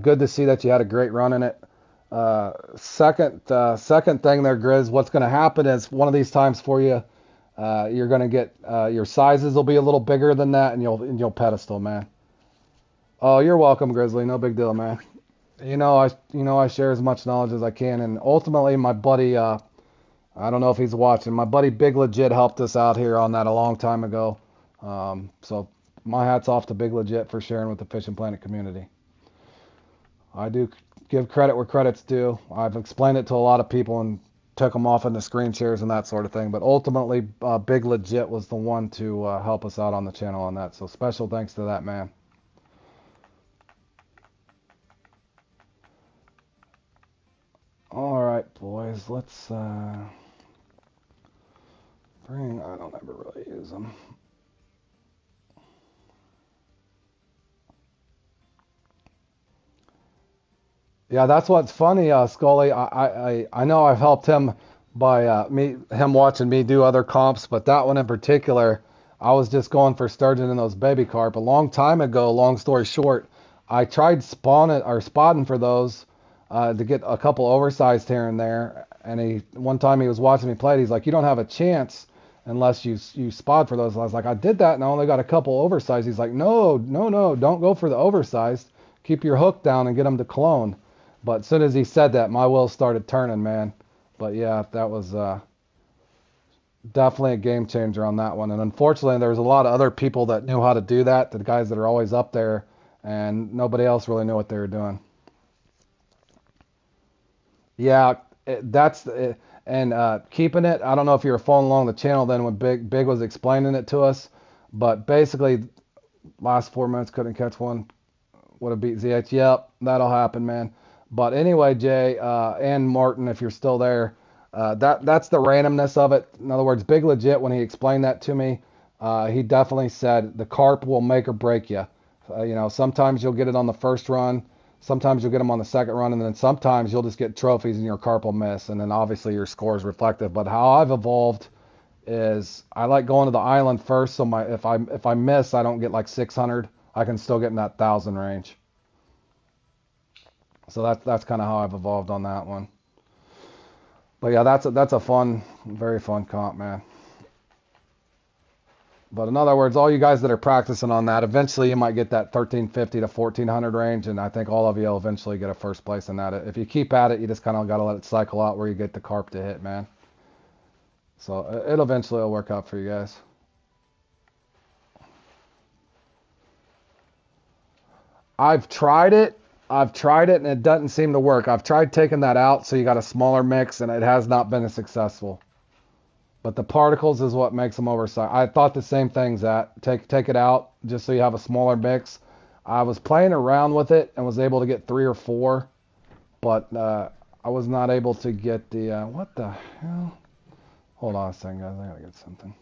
[SPEAKER 1] good to see that you had a great run in it. Second thing there, Grizz, what's going to happen is one of these times for you, you're going to get your sizes will be a little bigger than that, and you'll pedestal, man. Oh, you're welcome, Grizzly. No big deal, man. I share as much knowledge as I can, and ultimately, my buddy, I don't know if he's watching. My buddy Big Legit helped us out here on that a long time ago. So my hat's off to Big Legit for sharing with the Fishing Planet community. I do give credit where credit's due. I've explained it to a lot of people and took them off into screen shares and that sort of thing. But ultimately, Big Legit was the one to help us out on the channel on that. So special thanks to that man. All right, boys. Let's bring. I don't ever really use them. Yeah, that's what's funny, Scully. I know I've helped him by him watching me do other comps, but that one in particular, I was just going for sturgeon and those baby carp a long time ago. Long story short, I tried spotting for those to get a couple oversized here and there. And one time he was watching me play it, he's like, "You don't have a chance unless you spot for those." And I was like, "I did that, and I only got a couple oversized." He's like, "No, no, no, don't go for the oversized. Keep your hook down and get them to clone." But as soon as he said that, my wheels started turning, man. But yeah, that was definitely a game changer on that one. And unfortunately, there was a lot of other people that knew how to do that, the guys that are always up there, and nobody else really knew what they were doing. Yeah, and keeping it. I don't know if you were following along the channel then when Big was explaining it to us, but basically, last 4 minutes couldn't catch one. Would have beat ZH. Yep, that'll happen, man. But anyway, Jay and Martin, if you're still there, that's the randomness of it. In other words, Big Legit, when he explained that to me, he definitely said the carp will make or break you. Sometimes you'll get it on the first run, sometimes you'll get them on the second run, and then sometimes you'll just get trophies and your carp will miss, and then obviously your score is reflective. But how I've evolved is I like going to the island first, so if I miss, I don't get like 600. I can still get in that 1,000 range. So that's kind of how I've evolved on that one. But yeah, that's a fun, very fun comp, man. But in other words, all you guys that are practicing on that, eventually you might get that 1350 to 1400 range, and I think all of you will eventually get a first place in that. If you keep at it, you just kind of got to let it cycle out where you get the carp to hit, man. So it eventually will work out for you guys. I've tried it. I've tried it and it doesn't seem to work. I've tried taking that out so you got a smaller mix and it has not been as successful. But the particles is what makes them oversized. I thought the same thing, Zach. Take it out just so you have a smaller mix. I was playing around with it and was able to get 3 or 4, but I was not able to get the what the hell? Hold on a second, guys. I gotta get something.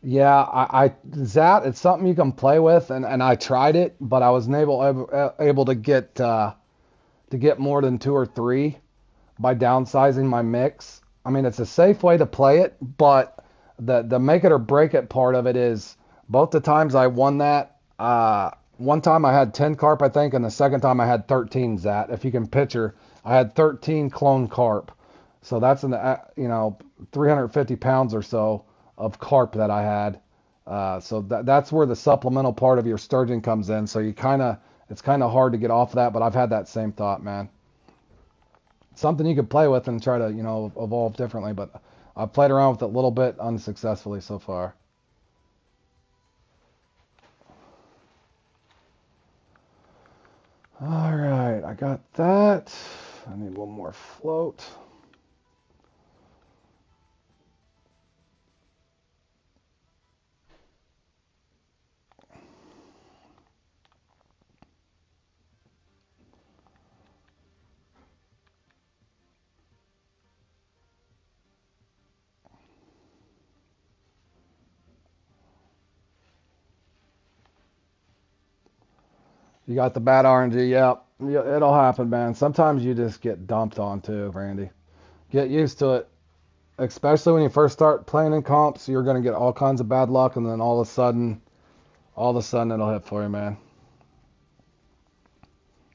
[SPEAKER 1] Yeah, Zat, it's something you can play with, and I tried it, but I wasn't able to get more than 2 or 3 by downsizing my mix. I mean, it's a safe way to play it, but the make it or break it part of it is both the times I won that. One time I had 10 carp, I think, and the second time I had 13 Zat. If you can picture, I had 13 clone carp. So that's 350 pounds or so of carp that I had. So that's where the supplemental part of your sturgeon comes in. So it's kind of hard to get off of that, but I've had that same thought, man. Something you could play with and try to, evolve differently, but I've played around with it a little bit unsuccessfully so far. All right, I got that. I need one more float. You got the bad RNG. Yep. Yeah, it'll happen, man. Sometimes you just get dumped on too, Randy. Get used to it. Especially when you first start playing in comps, you're gonna get all kinds of bad luck, and then all of a sudden it'll hit for you, man.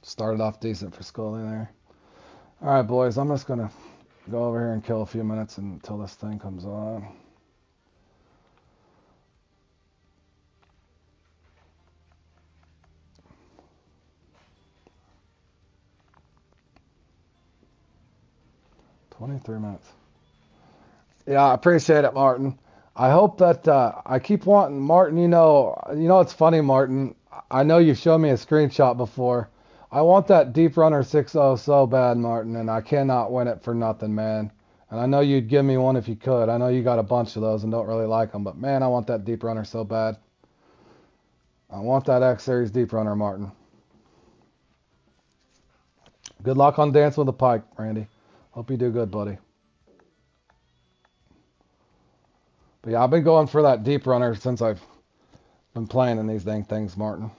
[SPEAKER 1] Started off decent for Scully there. All right, boys. I'm just gonna go over here and kill a few minutes until this thing comes on. $23. Yeah, I appreciate it, Martin. I hope that I keep wanting Martin. It's funny, Martin. I know you showed me a screenshot before. I want that Deep Runner 6.0 so bad, Martin, and I cannot win it for nothing, man. And I know you'd give me one if you could. I know you got a bunch of those and don't really like them, but man, I want that Deep Runner so bad. I want that X Series Deep Runner, Martin. Good luck on Dance with the Pike, Randy. Hope you do good, buddy. But yeah, I've been going for that Deep Runner since I've been playing in these dang things, Martin.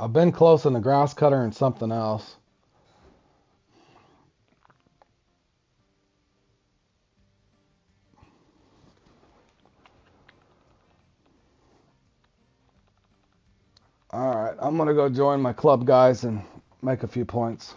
[SPEAKER 1] I've been close in the grass cutter and something else. All right, I'm going to go join my club guys and make a few points.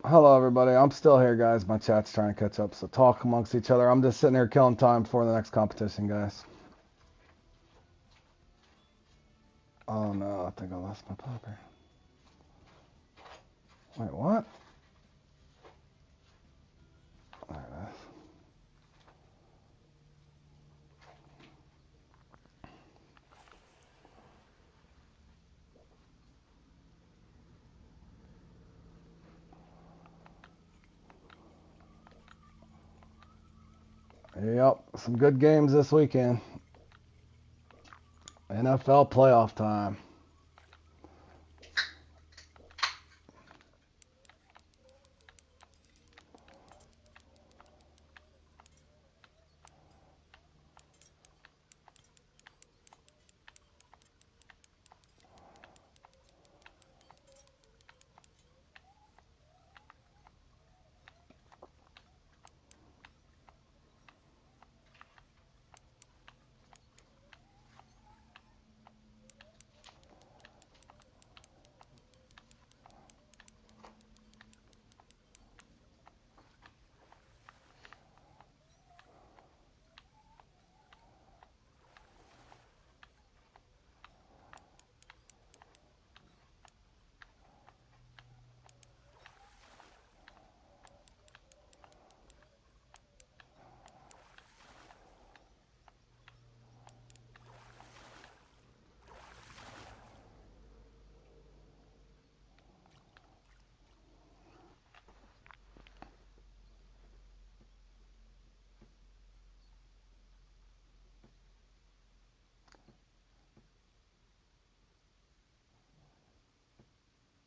[SPEAKER 1] Hello, everybody. I'm still here, guys. My chat's trying to catch up, so talk amongst each other. I'm just sitting here killing time before the next competition, guys. Oh, no. I think I lost my popper. Wait, what? There it is. Yep, some good games this weekend. NFL playoff time.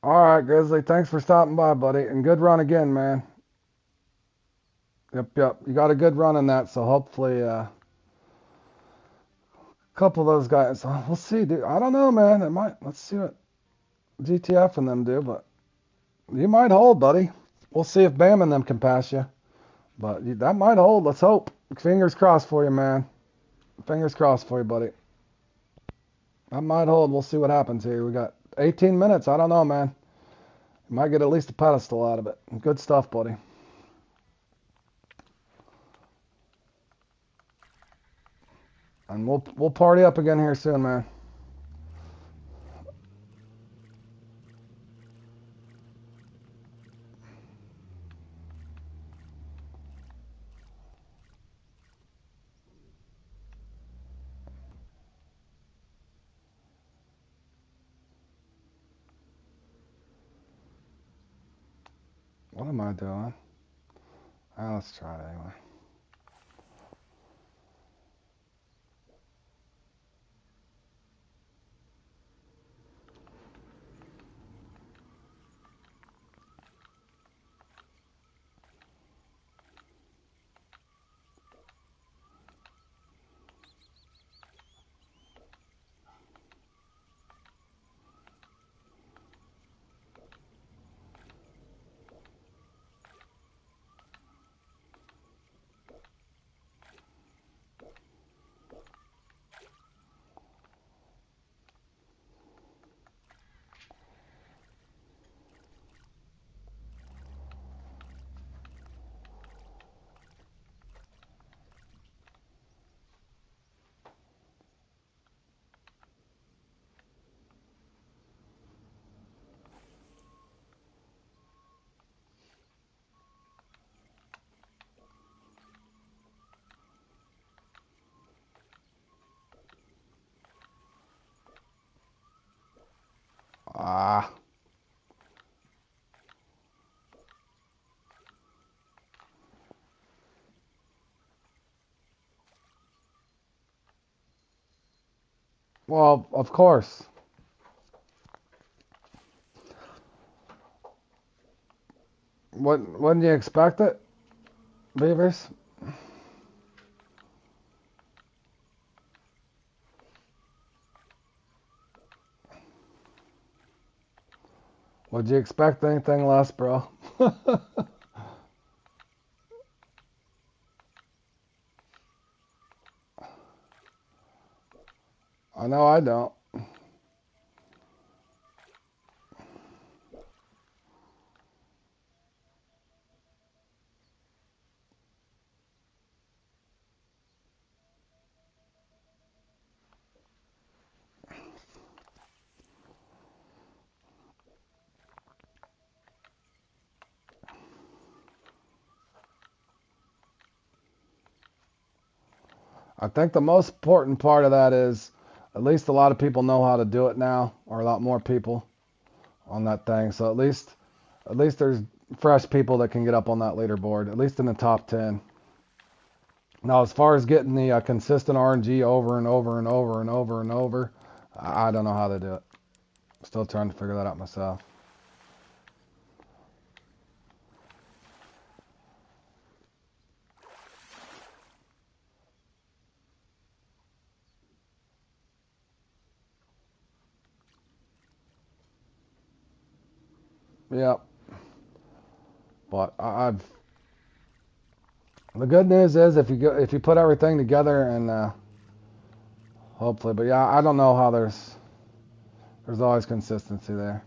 [SPEAKER 1] All right, Grizzly. Thanks for stopping by, buddy. And good run again, man. Yep, yep. You got a good run in that, so hopefully a couple of those guys. We'll see, dude. I don't know, man. It might. Let's see what GTF and them do, but you might hold, buddy. We'll see if Bam and them can pass you. But that might hold. Let's hope. Fingers crossed for you, man. Fingers crossed for you, buddy. That might hold. We'll see what happens here. We got 18 minutes. I don't know, man. You might get at least a pedestal out of it. Good stuff, buddy. And we'll party up again here soon, man. What am I doing? Let's try it anyway. Ah. Well, of course. Wouldn't you expect it, Beavers? Would you expect anything less, bro? I know I don't. I think the most important part of that is at least a lot of people know how to do it now, or a lot more people on that thing. So at least there's fresh people that can get up on that leaderboard, at least in the top 10. Now, as far as getting the consistent RNG over and over and over and over and over, I don't know how to do it. Still trying to figure that out myself. Yep. But I've the good news is if you put everything together and hopefully, but yeah, I don't know how there's always consistency there.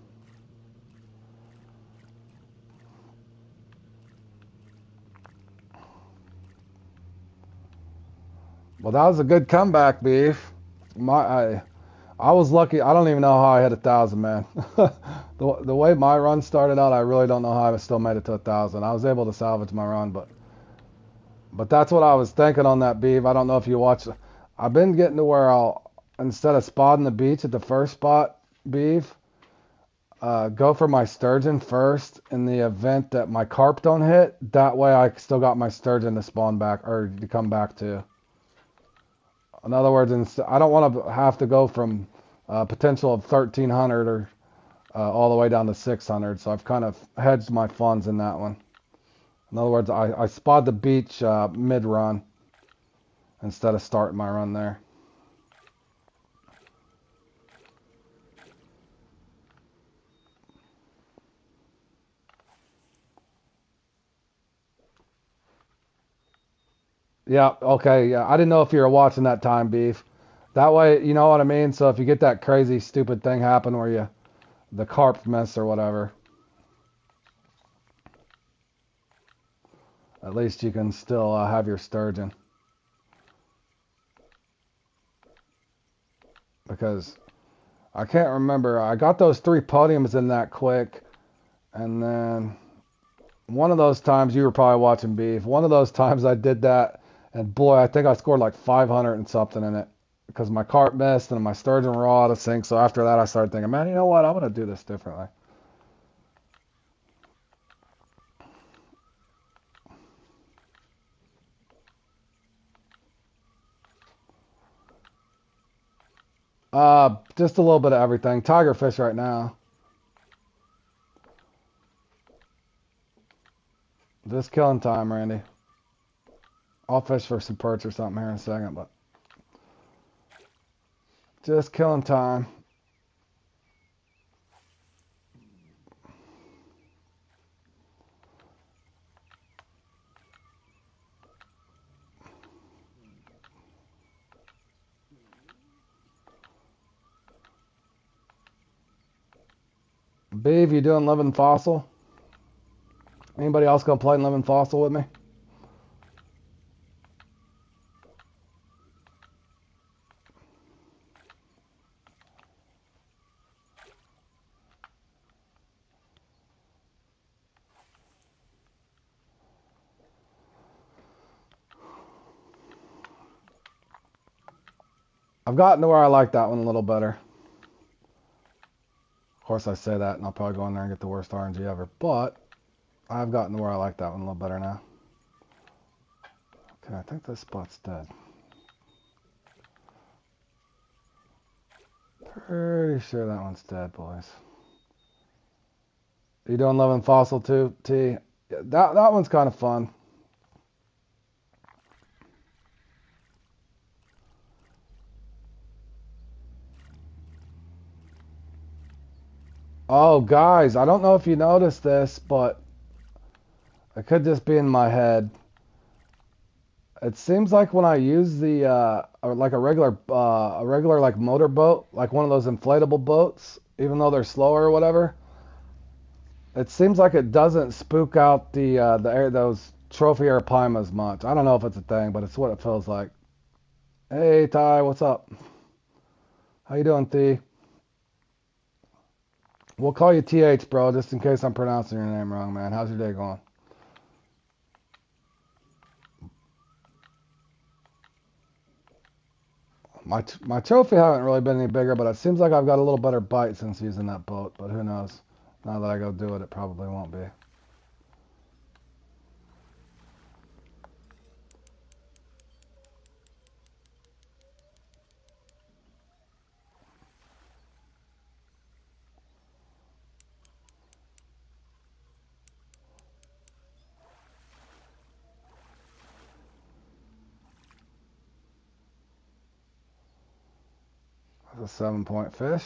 [SPEAKER 1] Well, that was a good comeback, Beef. I was lucky. I don't even know how I hit 1,000, man. The way my run started out, I really don't know how I still made it to 1,000. I was able to salvage my run, but that's what I was thinking on that Beef. I don't know if you watched. I've been getting to where I'll instead of spotting the beach at the first spot, Beef, go for my sturgeon first in the event that my carp don't hit. That way, I still got my sturgeon to spawn back or to come back to. In other words, I don't want to have to go from potential of 1,300 or all the way down to 600. So I've kind of hedged my funds in that one. In other words, I spot the beach mid-run instead of starting my run there. Yeah, okay, yeah. I didn't know if you were watching that time, Beef. That way, you know what I mean? So if you get that crazy, stupid thing happen where the carp miss or whatever, at least you can still have your sturgeon. Because I can't remember. I got those 3 podiums in that quick. And then one of those times, you were probably watching Beef. One of those times I did that. And boy, I think I scored like 500 and something in it. Because my carp missed and my sturgeon were all out of sync. So after that, I started thinking, man, you know what? I'm going to do this differently. Just a little bit of everything. Tiger fish right now. Just killing time, Randy. I'll fish for some perch or something here in a second, but just killing time. Beeve, you doing Living Fossil? Anybody else gonna play Living Fossil with me? I've gotten to where I like that one a little better. Of course, I say that, and I'll probably go in there and get the worst RNG ever, but I've gotten to where I like that one a little better now. Okay, I think this spot's dead. Pretty sure that one's dead, boys. You doing Living Fossil too, T? Yeah, that one's kind of fun. Oh, guys, I don't know if you noticed this, but it could just be in my head. It seems like when I use the like a regular like motorboat, like one of those inflatable boats, even though they're slower or whatever, it seems like it doesn't spook out the air those trophy arapimas much. I don't know if it's a thing, but it's what it feels like. Hey Ty, what's up? How you doing, T? We'll call you TH, bro, just in case I'm pronouncing your name wrong, man. How's your day going? My trophy haven't really been any bigger, but it seems like I've got a little better bite since using that boat. But who knows? Now that I go do it, it probably won't be. That's a 7-point fish.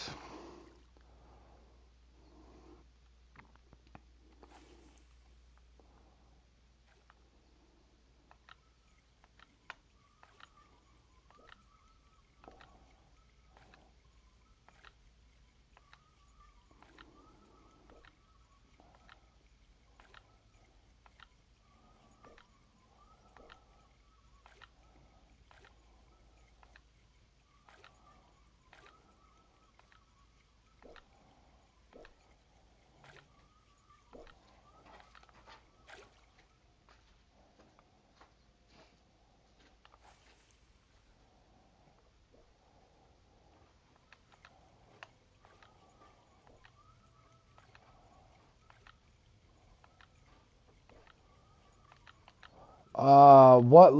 [SPEAKER 1] What?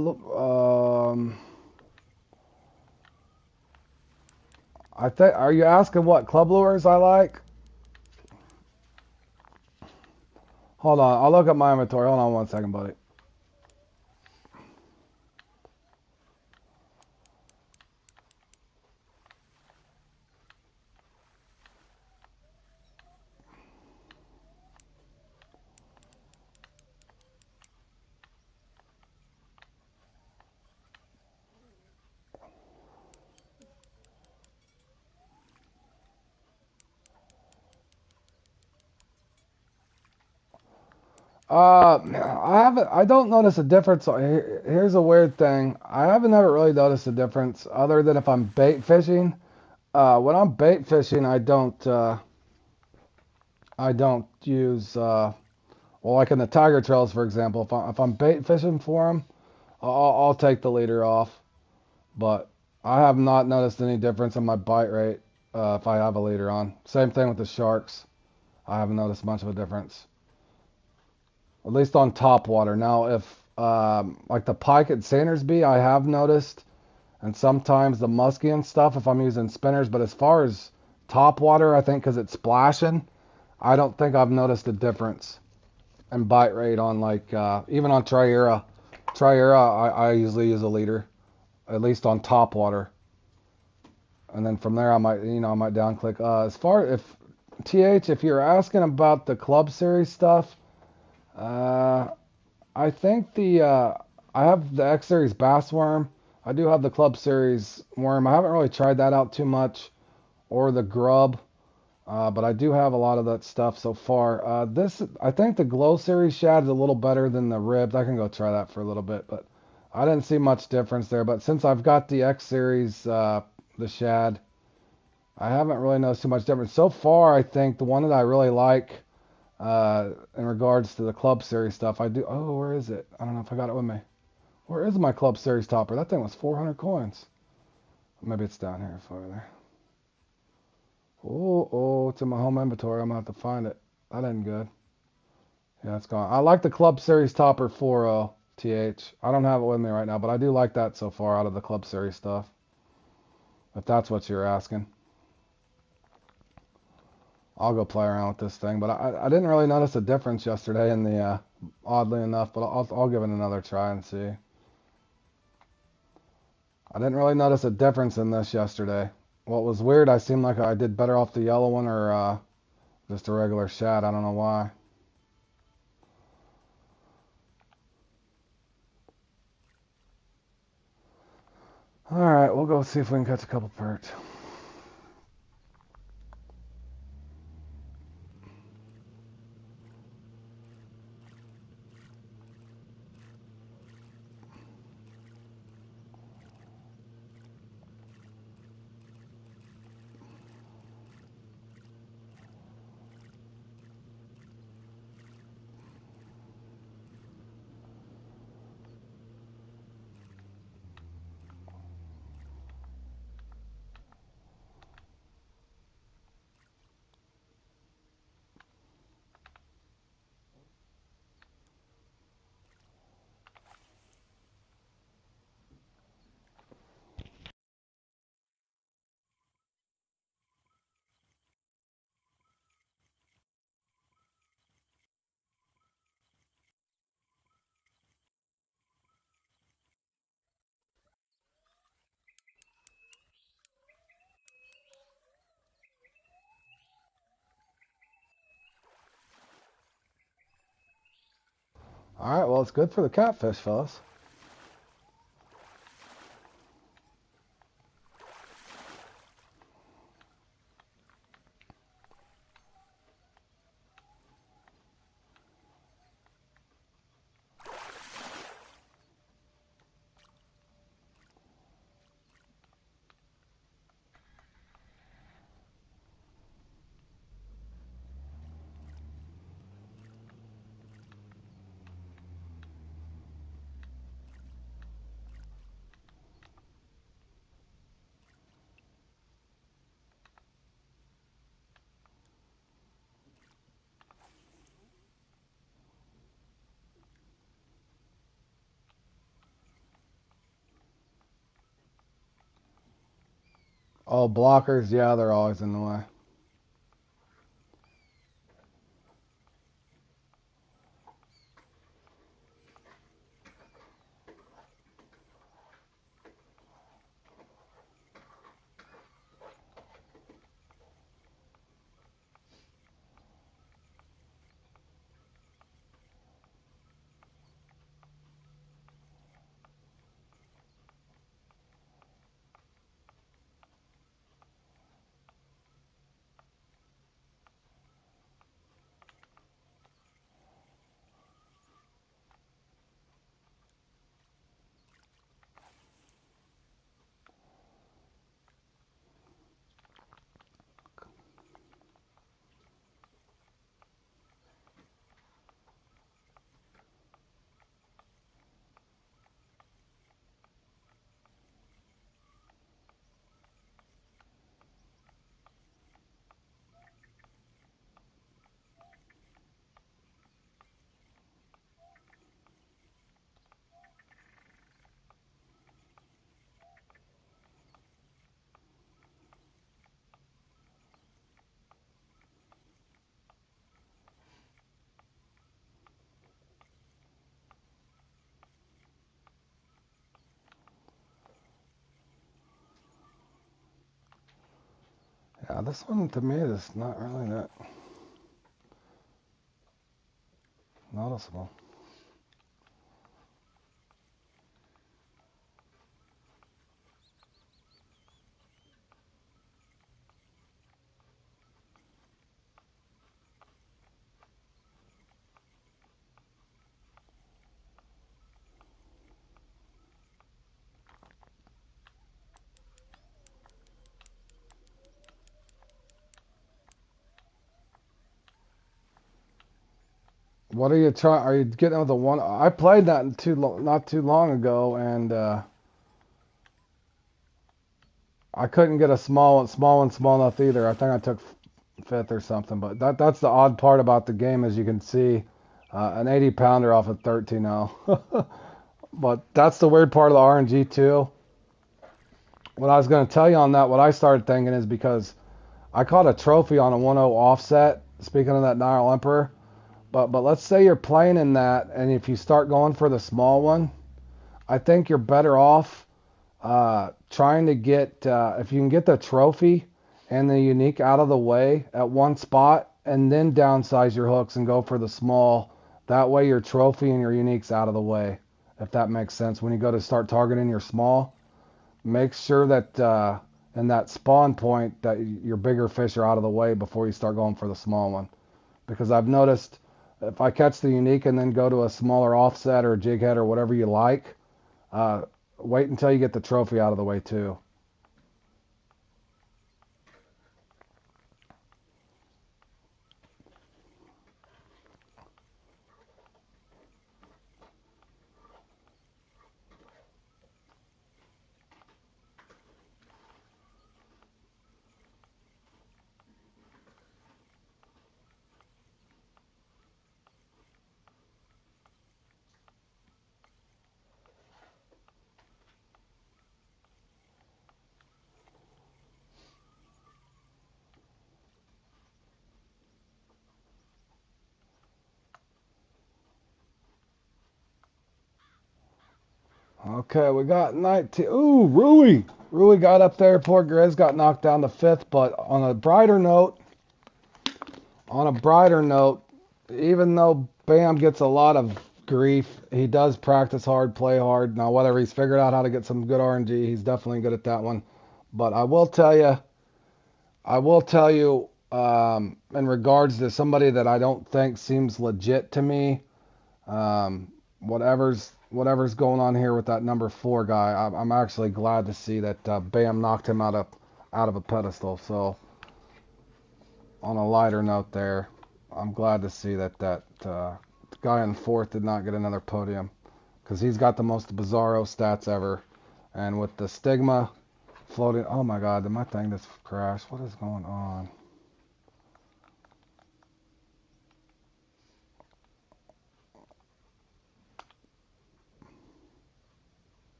[SPEAKER 1] I think. Are you asking what club lures I like? Hold on. I'll look at my inventory. Hold on 1 second, buddy. I haven't. I don't notice a difference. Here's a weird thing. I haven't ever really noticed a difference, other than if I'm bait fishing. When I'm bait fishing, I don't use. Well, like in the tiger trails, for example, if I'm bait fishing for them, I'll take the leader off. But I have not noticed any difference in my bite rate if I have a leader on. Same thing with the sharks. I haven't noticed much of a difference, at least on top water. Now, if like the pike at Sandersby, I have noticed, and sometimes the muskie and stuff if I'm using spinners. But as far as top water, I think because it's splashing, I don't think I've noticed a difference in bite rate on like even on Triera. Triera, I usually use a leader, at least on top water, and then from there I might down click. As far if you're asking about the Club Series stuff, uh, I think I have the X Series Bass Worm. I do have the Club Series Worm. I haven't really tried that out too much, or the Grub, but I do have a lot of that stuff so far. I think the Glow Series Shad is a little better than the Ribs. I can go try that for a little bit, but I didn't see much difference there. But since I've got the X Series, the Shad, I haven't really noticed too much difference. So far, I think the one that I really like in regards to the Club Series stuff, I do. Oh, where is it? I don't know if I got it with me. Where is my Club Series topper? That thing was 400 coins. Maybe it's down here farther. Oh, it's in my home inventory. I'm going to have to find it. That ain't good. Yeah, it's gone. I like the Club Series topper 4.0 TH. I don't have it with me right now, but I do like that so far out of the Club Series stuff, if that's what you're asking. I'll go play around with this thing, but I didn't really notice a difference yesterday in the, oddly enough, but I'll give it another try and see. I didn't really notice a difference in this yesterday. What was weird, I seemed like I did better off the yellow one or just a regular shad. I don't know why. Alright, we'll go see if we can catch a couple perch. Alright, well, it's good for the catfish, fellas. Oh, blockers, yeah, they're always in the way. Yeah, this one to me is not really that noticeable. What are you trying? Are you getting with the one? I played that not too long ago, and I couldn't get a small enough either. I think I took fifth or something. But that's the odd part about the game, as you can see, an 80 pounder off of 13-0. But that's the weird part of the RNG too. What I was going to tell you on that, what I started thinking is because I caught a trophy on a 1-0 offset. Speaking of that Nile Emperor, but let's say you're playing in that, and if you start going for the small one, I think you're better off trying to get if you can get the trophy and the unique out of the way at one spot, and then downsize your hooks and go for the small. That way, your trophy and your unique's out of the way. If that makes sense, when you go to start targeting your small, make sure that in that spawn point that your bigger fish are out of the way before you start going for the small one. Because I've noticed if I catch the unique and then go to a smaller offset or a jig head or whatever you like, uh, wait until you get the trophy out of the way too. Okay, we got 19. Ooh, Rui. Rui got up there. Poor Grizz got knocked down to fifth. But on a brighter note, even though Bam gets a lot of grief, he does practice hard, play hard. Now, whether he's figured out how to get some good RNG, he's definitely good at that one. But I will tell you, in regards to somebody that I don't think seems legit to me, whatever's going on here with that number 4 guy, I'm actually glad to see that Bam knocked him out of a pedestal. So on a lighter note, there, I'm glad to see that guy in fourth did not get another podium because he's got the most bizarro stats ever, and with the stigma floating. Oh my God, did my thing just crash? What is going on?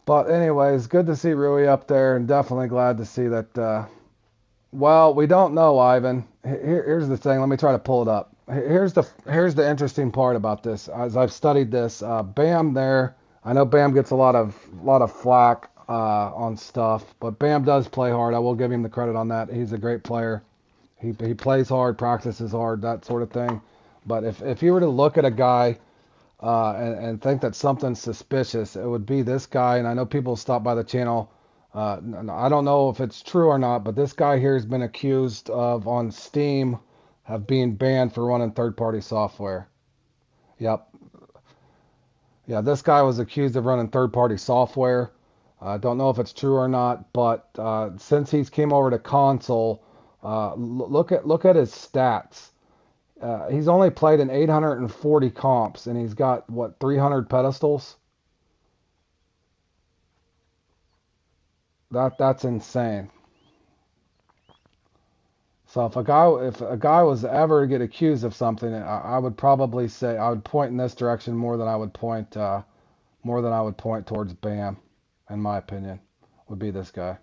[SPEAKER 1] But anyways, good to see Rui up there, and definitely glad to see that. Well, we don't know, Ivan. Here's the thing. Let me try to pull it up. Here's the interesting part about this. As I've studied this, Bam there. I know Bam gets a lot of flack on stuff, but Bam does play hard. I will give him the credit on that. He's a great player. He plays hard, practices hard, that sort of thing. But if you were to look at a guy and think that something's suspicious, it would be this guy. And I know people stop by the channel. I don't know if it's true or not, but this guy here has been accused of on Steam of being banned for running third-party software. Yep. Yeah, this guy was accused of running third-party software. I don't know if it's true or not, but since he's came over to console, look at his stats. He's only played in 840 comps, and he's got what 300 pedestals. That's insane. So if a guy was ever to get accused of something, I would probably say I would point in this direction more than I would point towards Bam, in my opinion, would be this guy.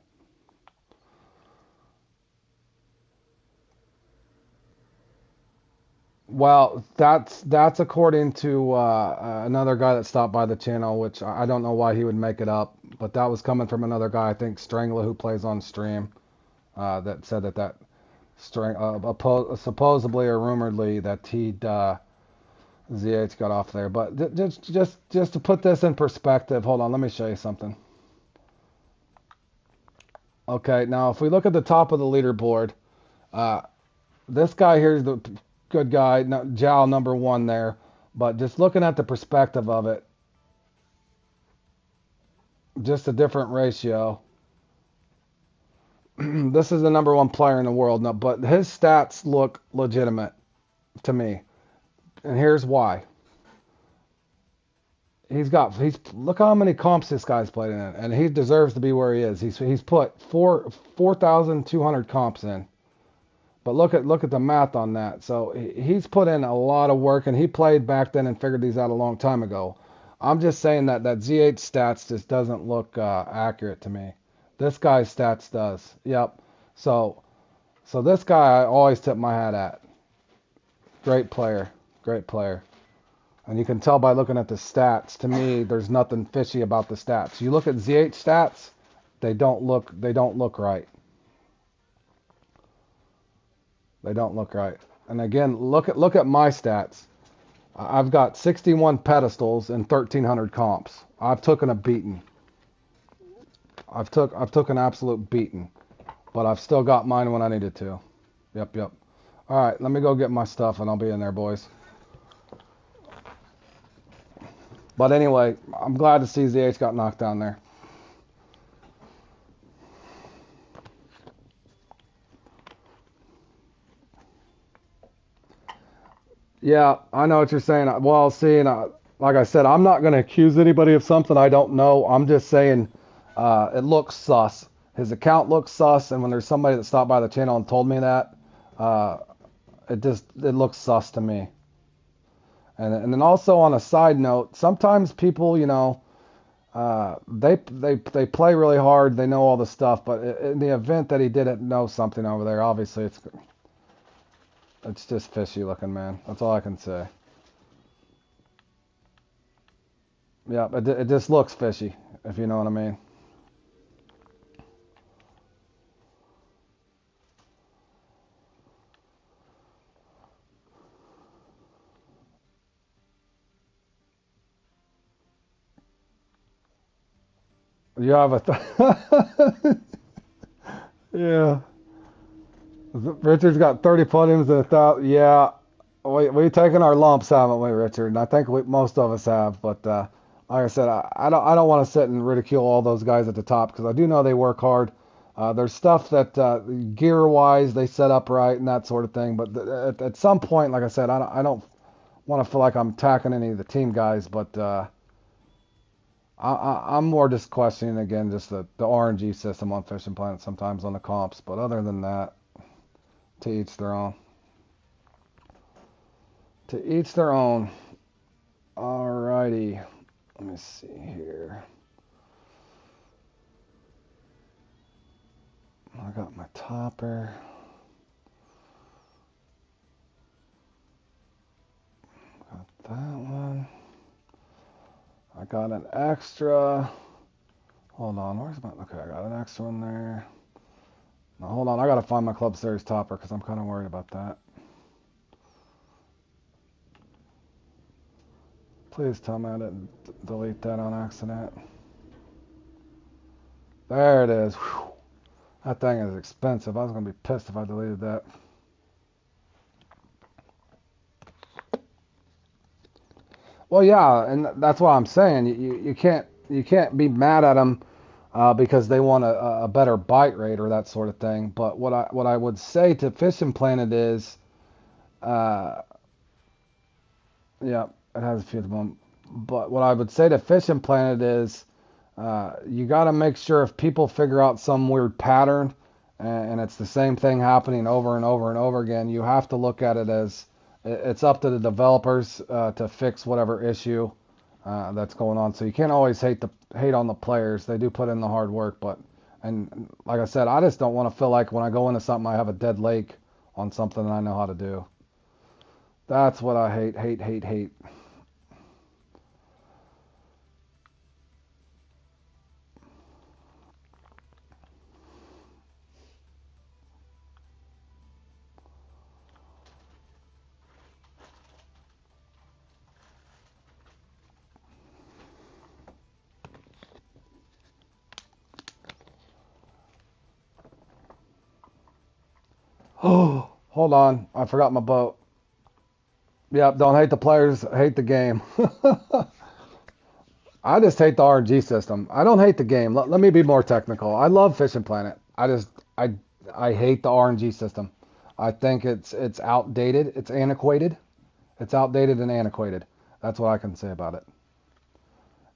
[SPEAKER 1] Well, that's according to another guy that stopped by the channel, which I don't know why he would make it up. But that was coming from another guy, I think Strangler, who plays on stream, that said that supposedly or rumoredly that he'd ZH got off there. But just to put this in perspective, hold on, let me show you something. Okay, now if we look at the top of the leaderboard, uh, this guy here is the good guy, Zhao number one there. But just looking at the perspective of it, just a different ratio. This is the number one player in the world now, but his stats look legitimate to me. And here's why. He's look how many comps this guy's played in, and he deserves to be where he is. He's put 4,200 comps in. But look at the math on that. So he's put in a lot of work, and he played back then and figured these out a long time ago. I'm just saying that ZH stats just doesn't look accurate to me. This guy's stats does. Yep. So this guy I always tip my hat at. Great player. Great player. And you can tell by looking at the stats. To me, there's nothing fishy about the stats. You look at ZH stats, they don't look right. They don't look right. And again, look at my stats. I've got 61 pedestals and 1,300 comps. I've taken a beating. I've took an absolute beating, but I've still got mine when I needed to. Yep. All right, let me go get my stuff and I'll be in there, boys. But anyway, I'm glad to see ZH got knocked down there. Yeah, I know what you're saying. Well, see, like I said, I'm not going to accuse anybody of something I don't know. I'm just saying it looks sus. His account looks sus, and when there's somebody that stopped by the channel and told me that, it looks sus to me. And then also on a side note, sometimes people, they play really hard, they know all the stuff, but in the event that he didn't know something over there, obviously it's just fishy looking, man. That's all I can say. Yeah, it just looks fishy, if you know what I mean. You have yeah. Richard's got 30 podiums and 1,000. Yeah, we taken our lumps, haven't we, Richard? And I think most of us have. But like I said, I don't want to sit and ridicule all those guys at the top because I do know they work hard. There's stuff that gear-wise they set up right and that sort of thing. But at some point, like I said, I don't want to feel like I'm attacking any of the team guys, but I'm more just questioning again just the RNG system on Fishing Planet sometimes on the comps. But other than that, to each their own. To each their own. Alrighty. Let me see here. I got my topper. Got that one. I got an extra. Hold on, where's my... Okay, I got an extra one there. Now, hold on, I gotta find my Club Series topper because I'm kind of worried about that. Please tell me I didn't delete that on accident. There it is. Whew. That thing is expensive. I was gonna be pissed if I deleted that. Well, yeah, and that's what I'm saying. You can't be mad at them because they want a better bite rate or that sort of thing. But what I would say to Fishing Planet is, yeah, it has a few of them. But what I would say to Fishing Planet is, you got to make sure if people figure out some weird pattern and it's the same thing happening over and over and over again, you have to look at it as it's up to the developers to fix whatever issue that's going on. So you can't always hate on the players. They do put in the hard work, and like I said, I just don't want to feel like when I go into something I have a dead lake on something that I know how to do. That's what I hate. Oh, hold on. I forgot my boat. Yep, don't hate the players, hate the game. I just hate the RNG system. I don't hate the game. Let me be more technical. I love Fishing Planet. I I hate the RNG system. I think it's outdated. It's antiquated. It's outdated and antiquated. That's what I can say about it.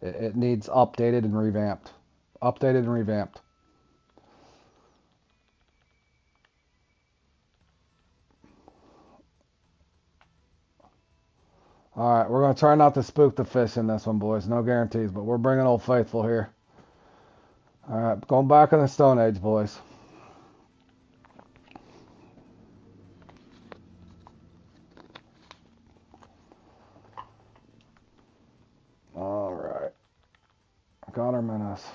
[SPEAKER 1] It needs updated and revamped. Updated and revamped. All right, we're gonna try not to spook the fish in this one, boys. No guarantees, but we're bringing Old Faithful here. All right, going back in the Stone Age, boys. All right, got our menace.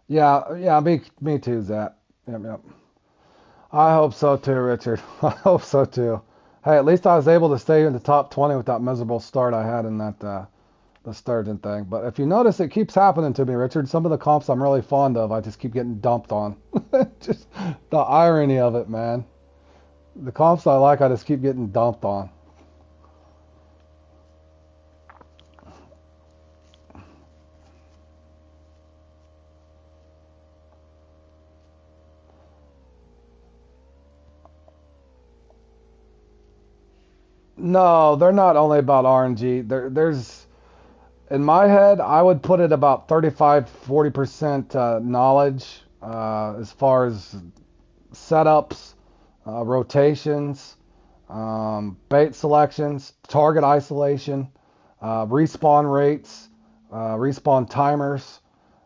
[SPEAKER 1] Yeah, yeah, me too, Zach. Yep, yep. I hope so too, Richard. I hope so too. Hey, at least I was able to stay in the top 20 with that miserable start I had in that the sturgeon thing. But if you notice, it keeps happening to me, Richard. Some of the comps I'm really fond of, I just keep getting dumped on. Just the irony of it, man. The comps I like, I just keep getting dumped on. No, they're not only about RNG. There's in my head, I would put it about 35, 40% knowledge as far as setups, rotations, bait selections, target isolation, respawn rates, respawn timers.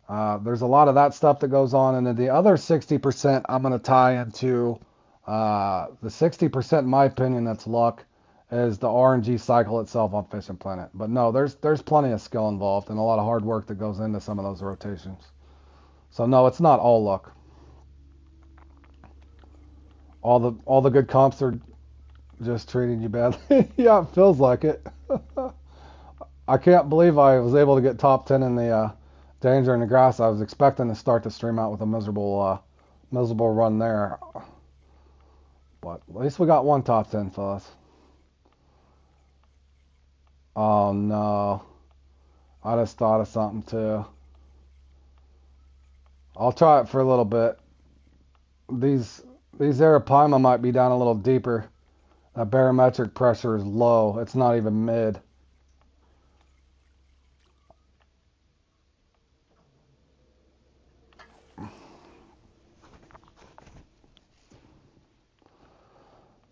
[SPEAKER 1] There's a lot of that stuff that goes on, and then the other 60% I'm going to tie into the 60%, in my opinion, that's luck, is the RNG cycle itself on Fishing Planet. But no, there's plenty of skill involved and a lot of hard work that goes into some of those rotations. So no, it's not all luck. All the good comps are just treating you badly. Yeah, it feels like it. I can't believe I was able to get top 10 in the Danger in the Grass. I was expecting to start the stream out with a miserable run there. But at least we got one top 10, fellas. Oh no. I just thought of something too. I'll try it for a little bit. These these Arapaima might be down a little deeper. That barometric pressure is low. It's not even mid.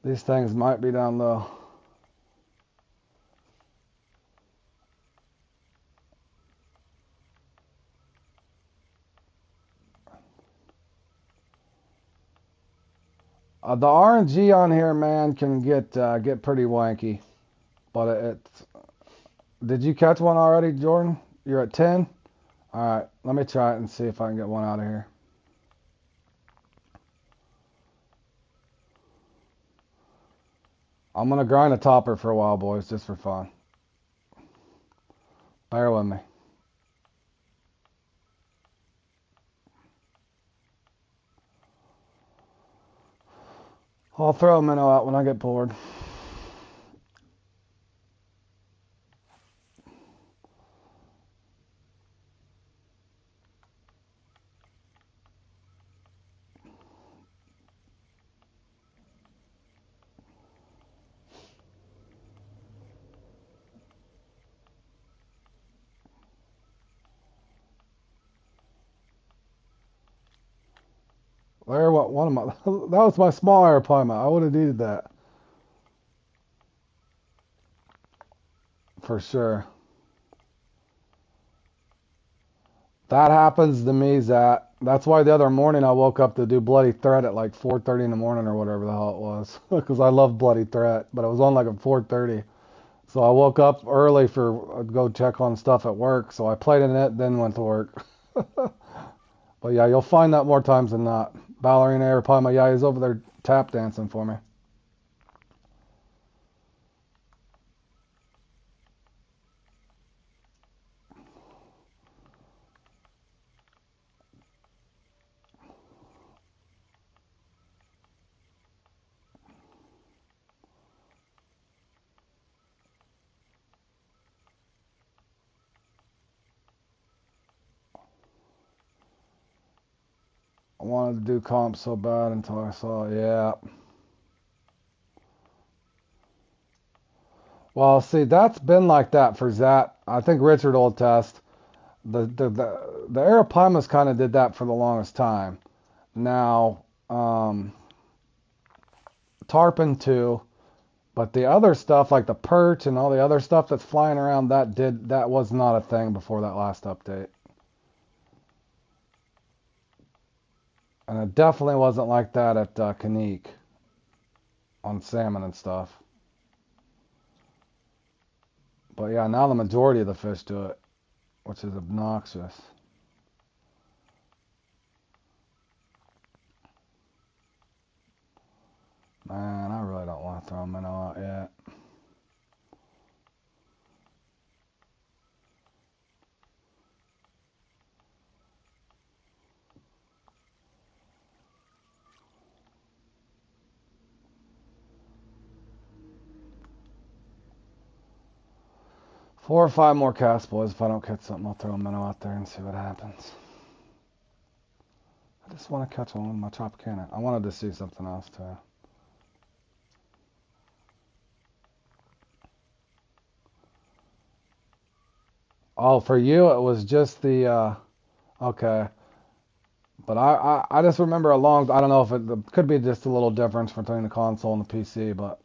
[SPEAKER 1] These things might be down low. The RNG on here, man, can get pretty wanky. But it's. Did you catch one already, Jordan? You're at 10? Alright, let me try it and see if I can get one out of here. I'm going to grind a topper for a while, boys, just for fun. Bear with me. I'll throw a minnow out when I get bored. There, what one of my that was my small Arapaima. I would have needed that for sure. That happens to me, Zach. That's why the other morning I woke up to do Bloody Threat at like 4:30 in the morning or whatever the hell it was, because I love Bloody Threat, but it was on like at 4:30. So I woke up early for go check on stuff at work. So I played in it, then went to work. But yeah, you'll find that more times than not. Ballerina Arapima, yeah, he's over there tap dancing for me. I wanted to do comp so bad until I saw, yeah. Well, see, that's been like that for Zat. I think Richard will attest. The Arapimas kind of did that for the longest time. Now, Tarpon too, but the other stuff like the perch and all the other stuff that's flying around that was not a thing before that last update. And it definitely wasn't like that at Kanique on salmon and stuff. But yeah, now the majority of the fish do it, which is obnoxious. Man, I really don't want to throw a minnow out yet. Four or five more casts, boys. If I don't catch something, I'll throw a minnow out there and see what happens. I just want to catch one with my Tropicana. I wanted to see something else too. Oh, for you, it was just the, okay. But I just remember I don't know if it could be just a little difference between the console and the PC, but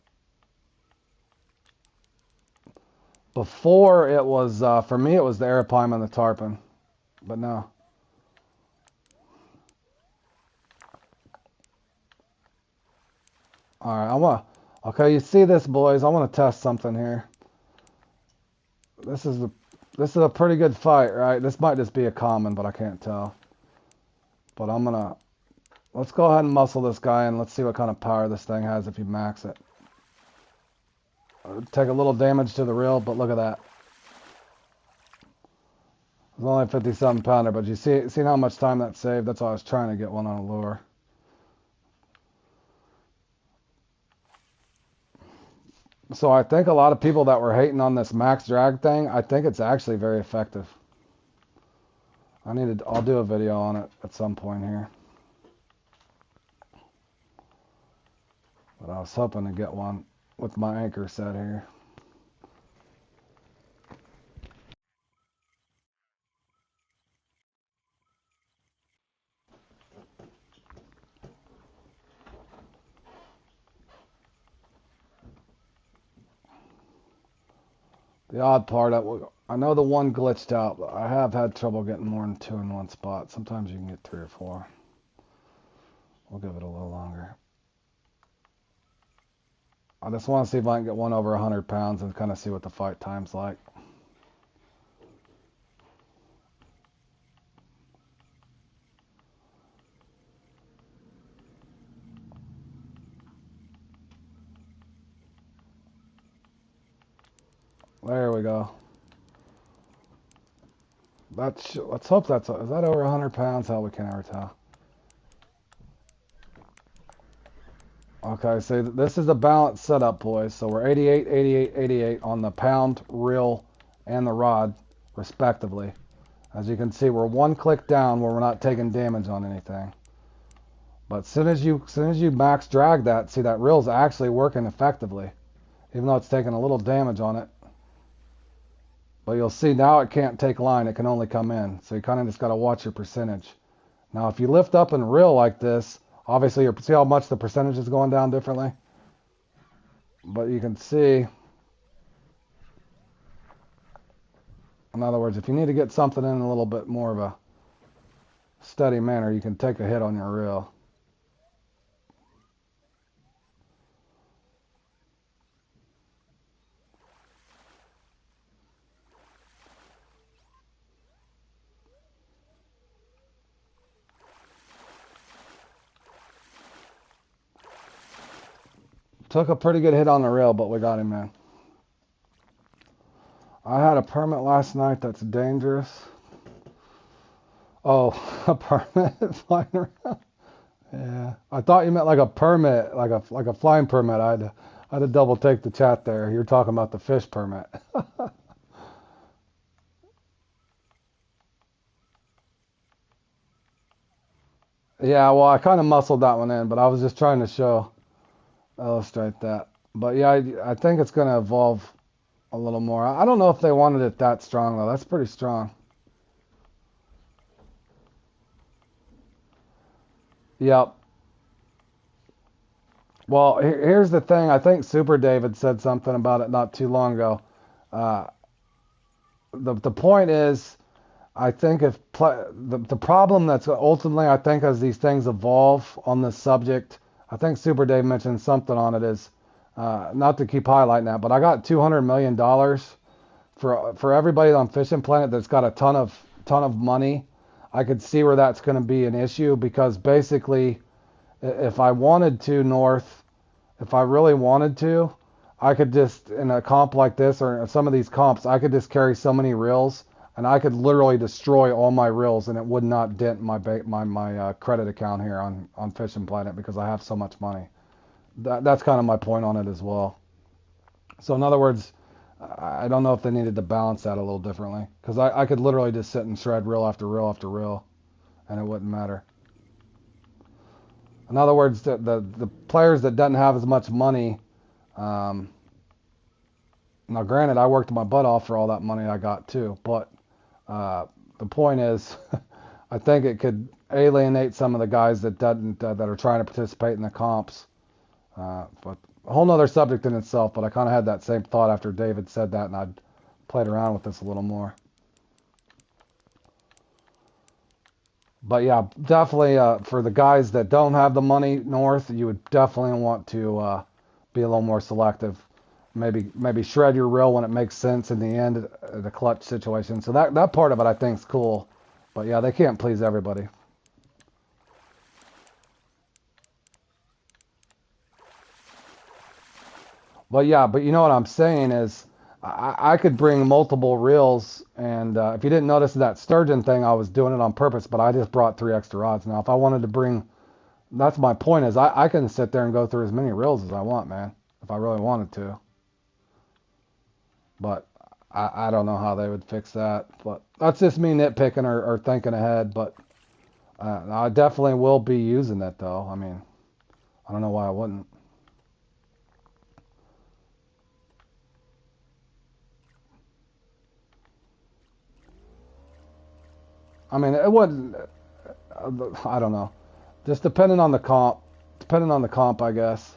[SPEAKER 1] before it was, for me, it was the Arapaima and the Tarpon. But no. Alright, okay, you see this, boys. I want to test something here. This is a pretty good fight, right? This might just be a common, but I can't tell. But let's go ahead and muscle this guy and let's see what kind of power this thing has if you max it. Take a little damage to the reel, but look at that. It's only a 57 pounder, but you see how much time that saved? That's why I was trying to get one on a lure. So I think a lot of people that were hating on this max drag thing, I think it's actually very effective. I'll do a video on it at some point here. But I was hoping to get one with my anchor set here. The odd part, I know the one glitched out, but I have had trouble getting more than two in one spot. Sometimes you can get three or four. We'll give it a little longer. I just want to see if I can get one over 100 pounds and kind of see what the fight time's like. There we go. Let's hope is that over 100 pounds? Hell, we can't ever tell. Okay, so this is a balanced setup, boys. So we're 88, 88, 88 on the pound, reel, and the rod, respectively. As you can see, we're one click down where we're not taking damage on anything. But as soon as you max drag that, see that reel's actually working effectively, even though it's taking a little damage on it. But you'll see now it can't take line, it can only come in. So you kind of just got to watch your percentage. Now if you lift up and reel like this, obviously you see how much the percentage is going down differently? But you can see, in other words, if you need to get something in a little bit more of a steady manner, you can take a hit on your reel. Took a pretty good hit on the reel, but we got him, man. I had a permit last night that's dangerous. Oh, a permit flying around. Yeah, I thought you meant like a permit, like a flying permit. I had to double take the chat there. You're talking about the fish permit. Yeah, well, I kind of muscled that one in, but I was just trying to illustrate that. But yeah, I think it's going to evolve a little more. I don't know if they wanted it that strong though. That's pretty strong. Yep. Well, here's the thing. I think Super David said something about it not too long ago. Uh, the point is, I think if the problem that's ultimately I think as these things evolve on this subject, I think Super Dave mentioned something on it is not to keep highlighting that, but I got $200 million for everybody on Fishing Planet that's got a ton of money. I could see where that's going to be an issue because basically, if I wanted to North, if I really wanted to, I could just in a comp like this or some of these comps, I could just carry so many reels and I could literally destroy all my reels and it would not dent my credit account here on Fishing Planet because I have so much money. That's kind of my point on it as well. So in other words, I don't know if they needed to balance that a little differently because I could literally just sit and shred reel after reel after reel and it wouldn't matter. In other words, the players that doesn't have as much money. um, Now, granted, I worked my butt off for all that money I got too, but uh, the point is, I think it could alienate some of the guys that doesn't that are trying to participate in the comps. But a whole nother subject in itself. But I kind of had that same thought after David said that, and I'd played around with this a little more. But yeah, definitely for the guys that don't have the money north, you would definitely want to be a little more selective. Maybe shred your reel when it makes sense in the end, the clutch situation. So that part of it I think is cool. But yeah, they can't please everybody. But yeah, but you know what I'm saying is I could bring multiple reels, and if you didn't notice that sturgeon thing, I was doing it on purpose, but I just brought 3 extra rods. Now, if I wanted to bring, that's my point is I can sit there and go through as many reels as I want, man, if I really wanted to. But I don't know how they would fix that. But that's just me nitpicking or thinking ahead. But I definitely will be using it, though. I mean, I don't know why I wouldn't. I mean, it wouldn't. I don't know. Just depending on the comp. Depending on the comp, I guess.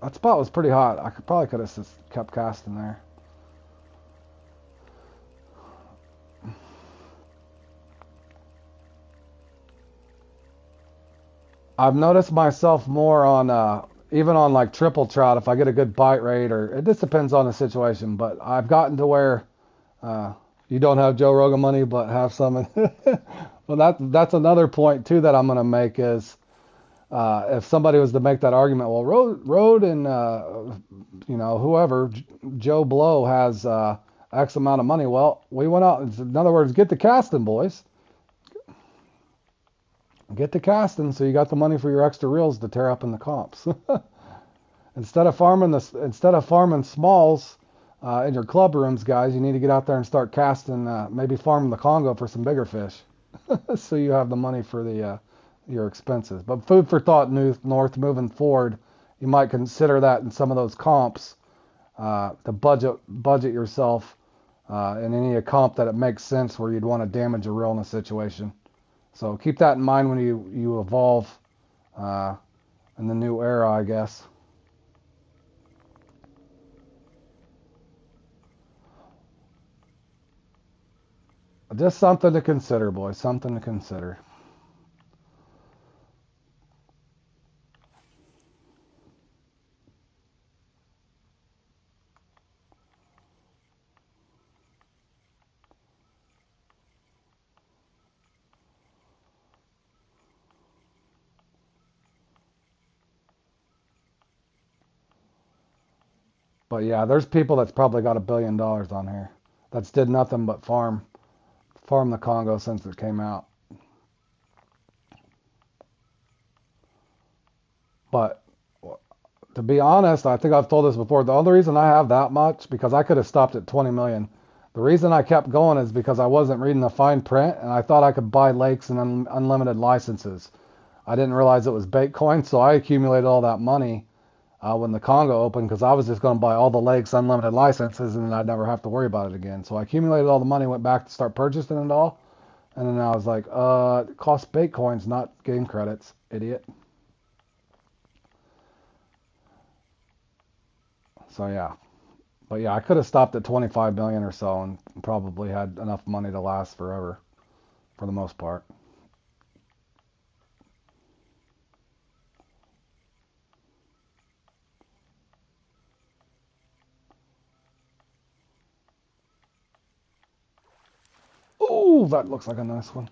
[SPEAKER 1] That spot was pretty hot. I could have just kept casting there. I've noticed myself more on even on like triple trout if I get a good bite rate or it just depends on the situation. But I've gotten to where uh, you don't have Joe Rogan money, but have some. Well, that's another point too that I'm gonna make is if somebody was to make that argument, well, Road and whoever Joe Blow has X amount of money. Well, we went out. In other words, get the casting, boys. Get the casting, so you got the money for your extra reels to tear up in the comps. Instead of farming smalls in your club rooms, guys, you need to get out there and start casting. Maybe farming the Congo for some bigger fish, so you have the money for the your expenses. But food for thought, North moving forward, you might consider that in some of those comps to budget yourself in any comp that it makes sense where you'd want to damage a reel in a situation. So keep that in mind when you evolve uh, in the new era, I guess. Just something to consider, boys. Something to consider. But yeah, there's people that's probably got $1 billion on here that's did nothing but farm the Congo since it came out. But to be honest, I think I've told this before. The only reason I have that much, because I could have stopped at 20 million. The reason I kept going is because I wasn't reading the fine print and I thought I could buy lakes and unlimited licenses. I didn't realize it was Bitcoin, so I accumulated all that money when the Congo opened because I was just going to buy all the lakes, unlimited licenses, and then I'd never have to worry about it again. So I accumulated all the money, went back to start purchasing it all, and then I was like, it costs Bitcoins, not game credits, idiot. So yeah. But yeah, I could have stopped at 25 million or so and probably had enough money to last forever for the most part. Ooh, that looks like a nice one.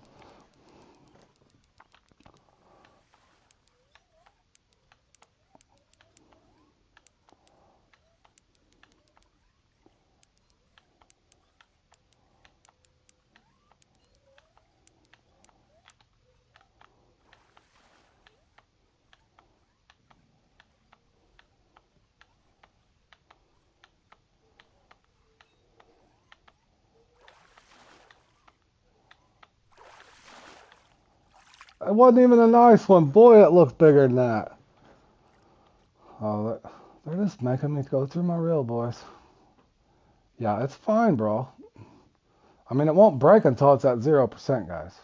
[SPEAKER 1] It wasn't even a nice one. Boy, it looks bigger than that. Oh, they're just making me go through my reel, boys. Yeah, it's fine, bro. I mean, it won't break until it's at 0%, guys.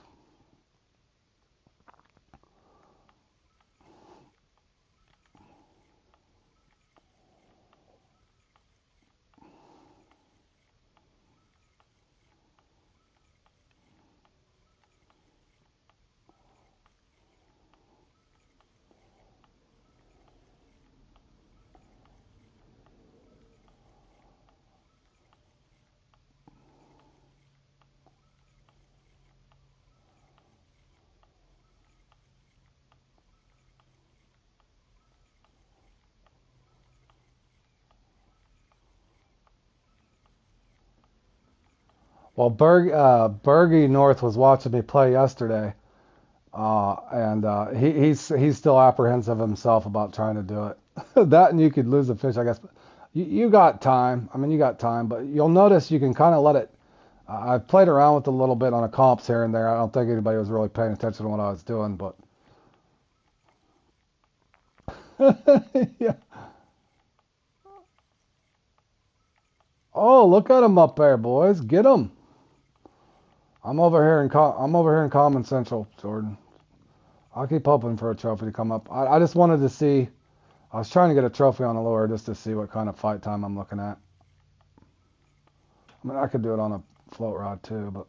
[SPEAKER 1] Well, Bergie North was watching me play yesterday, and he's still apprehensive himself about trying to do it. That and you could lose a fish, I guess. But you got time. I mean, you got time, but you'll notice you can kind of let it. I've played around with it a little bit on a comps here and there. I don't think anybody was really paying attention to what I was doing, but yeah. Oh, look at him up there, boys. Get him. I'm over here in Common Central, Jordan. I'll keep hoping for a trophy to come up. I just wanted to see. I was trying to get a trophy on the lure just to see what kind of fight time I'm looking at. I mean, I could do it on a float rod too, but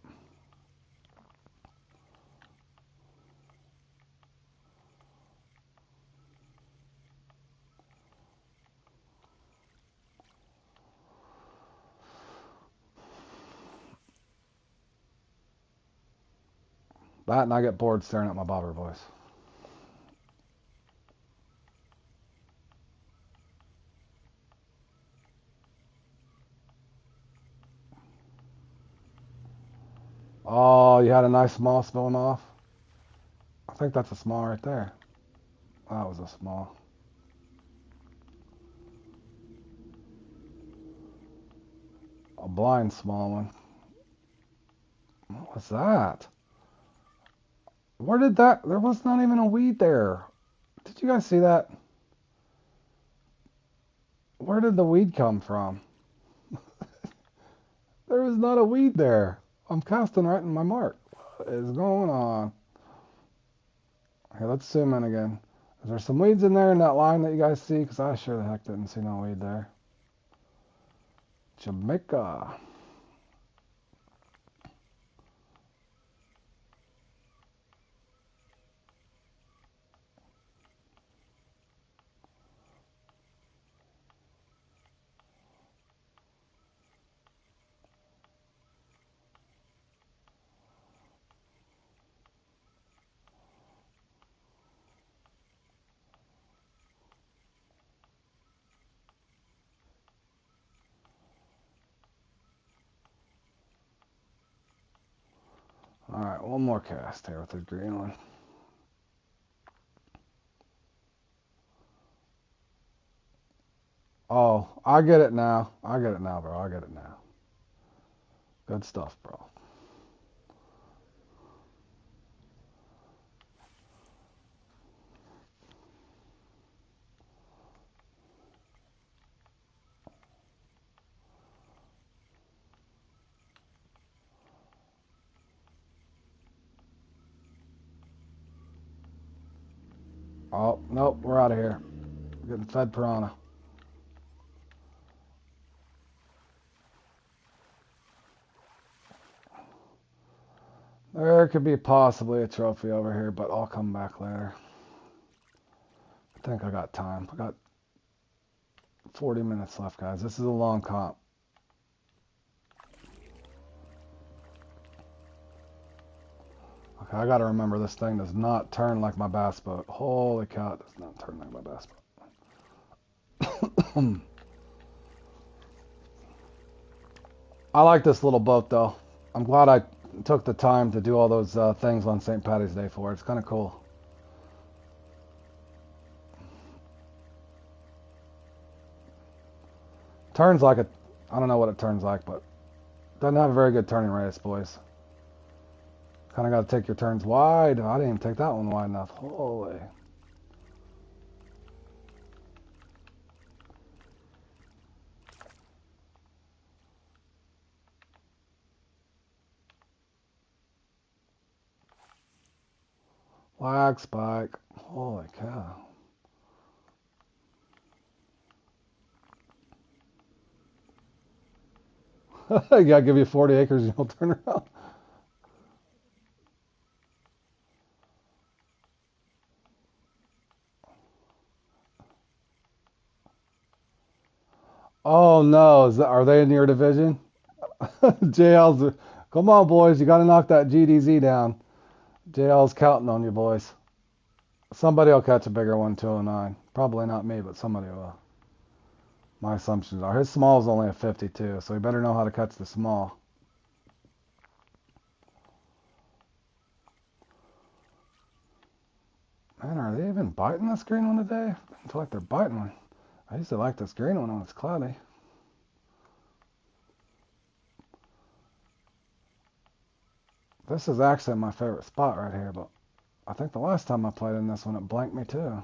[SPEAKER 1] that and I get bored staring at my bobber, boys. Oh, you had a nice small spilling off. I think that's a small right there. That was a small. A blind small one. What was that? Where did that? There was not even a weed there. Did you guys see that? Where did the weed come from? There was not a weed there. I'm casting right in my mark. What is going on? Here, let's zoom in again. Is there some weeds in there in that line that you guys see? Because I sure the heck didn't see no weed there. Jamaica. Alright, one more cast here with the green one. Oh, I get it now. I get it now, bro. I get it now. Good stuff, bro. Oh, nope, we're out of here. We're getting fed piranha. There could be possibly a trophy over here, but I'll come back later. I think I got time. I got 40 minutes left, guys. This is a long comp. Okay, I gotta remember this thing does not turn like my bass boat. Holy cow, it does not turn like my bass boat. I like this little boat, though. I'm glad I took the time to do all those things on St. Patty's Day for it. It's kind of cool. Turns like a... I don't know what it turns like, but... Doesn't have a very good turning radius, boys. Kind of got to take your turns wide. I didn't even take that one wide enough. Holy. Lag spike. Holy cow. You gotta give you 40 acres and you'll turn around. Oh no, are they in your division? JL's, come on boys, you gotta knock that GDZ down. JL's counting on you boys. Somebody will catch a bigger one, 209. Probably not me, but somebody will. My assumptions are. His small is only a 52, so he better know how to catch the small. Man, are they even biting this green one today? I feel like they're biting one. I used to like this green one when it's cloudy. This is actually my favorite spot right here, but I think the last time I played in this one, it blanked me too.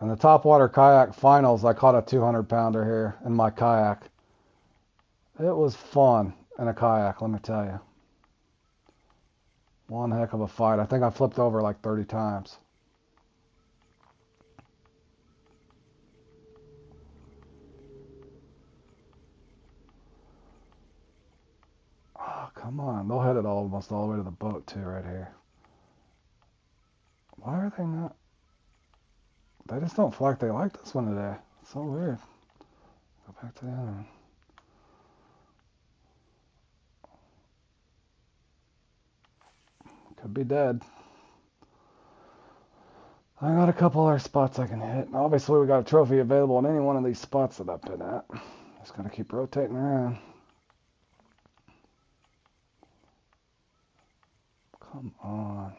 [SPEAKER 1] In the Topwater Kayak Finals, I caught a 200-pounder here in my kayak. It was fun in a kayak, let me tell you. One heck of a fight. I think I flipped over like 30 times. Oh, come on. They'll hit it almost all the way to the boat too right here. Why are they not? They just don't feel like they like this one today. It's so weird. Go back to the other one. Could be dead. I got a couple other spots I can hit. Obviously, we got a trophy available in any one of these spots that I've been at. Just gotta keep rotating around. Come on.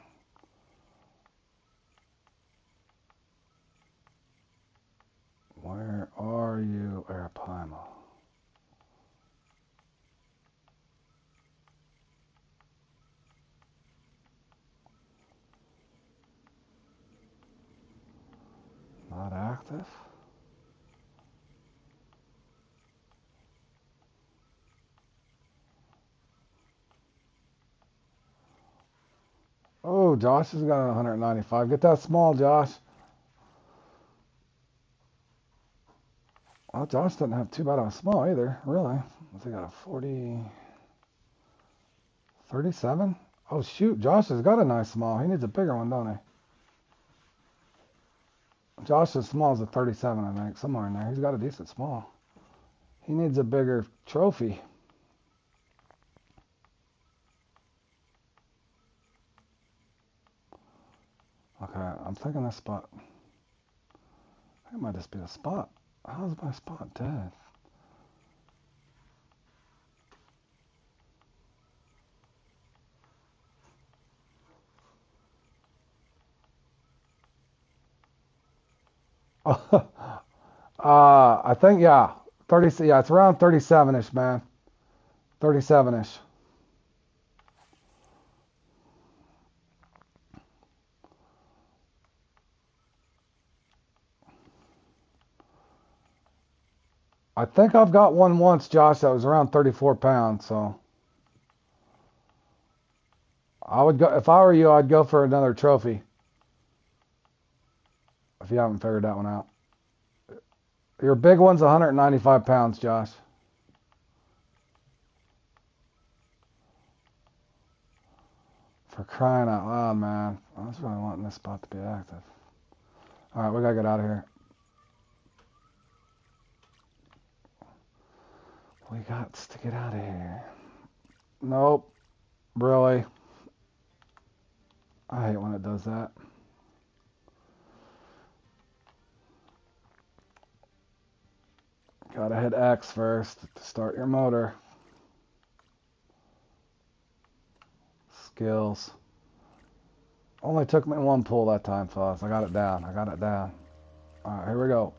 [SPEAKER 1] Where are you, Arapaima? Not active? Oh, Josh has got 195. Get that small, Josh. Well, Josh doesn't have too bad of a small either, really. What's he got, a 40... 37? Oh, shoot, Josh has got a nice small. He needs a bigger one, don't he? Josh's small is a 37, I think, somewhere in there. He's got a decent small. He needs a bigger trophy. Okay, I'm thinking this spot. It might just be a spot. How's my spot dead? I think, yeah. 30, yeah, it's around 37-ish, man. 37-ish. I think I've got one once, Josh, that was around 34 pounds, so I would go, if I were you, I'd go for another trophy if you haven't figured that one out. Your big one's 195 pounds, Josh. For crying out loud, man. I was really wanting this spot to be active. All right, we gotta get out of here. We got to get out of here. Nope. Really? I hate when it does that. Gotta hit X first to start your motor. Skills. Only took me one pull that time, fellas. I got it down. I got it down. All right, here we go.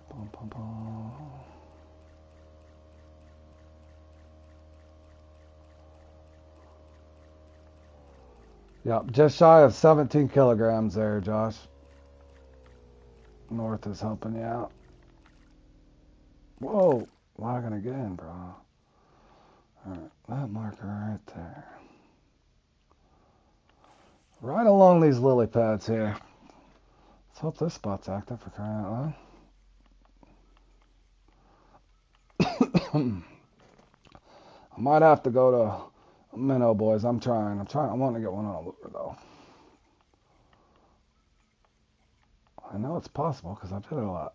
[SPEAKER 1] Boom, boom, boom. Yep, just shy of 17 kilograms there, Josh. North is helping you out. Whoa, lagging again, bro. Alright, that marker right there. Right along these lily pads here. Let's hope this spot's active for crying out loud. I might have to go to Minnow, boys. I'm trying. I want to get one on a lure, though. I know it's possible because I did it a lot.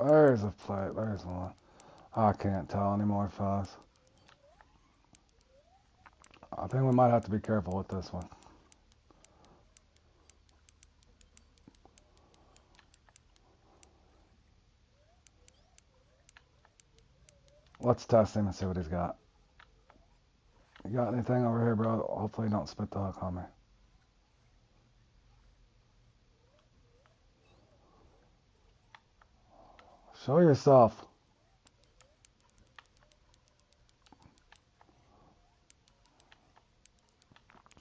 [SPEAKER 1] There's a plate. There's one. I can't tell anymore, fellas. I think we might have to be careful with this one. Let's test him and see what he's got. You got anything over here, bro? Hopefully you don't spit the hook on me. Show yourself.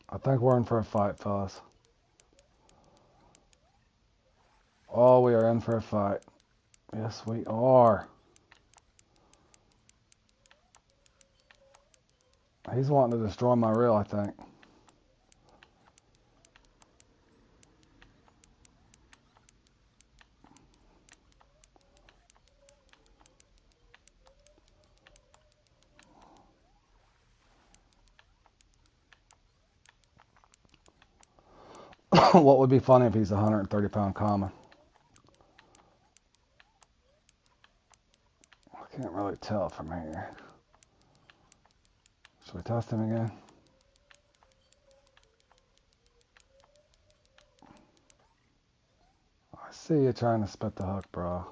[SPEAKER 1] I think we're in for a fight, fellas. Oh, we are in for a fight. Yes, we are. He's wanting to destroy my reel, I think. What would be funny if he's a 130-pound common? I can't really tell from here. Should we test him again? I see you trying to spit the hook, bro.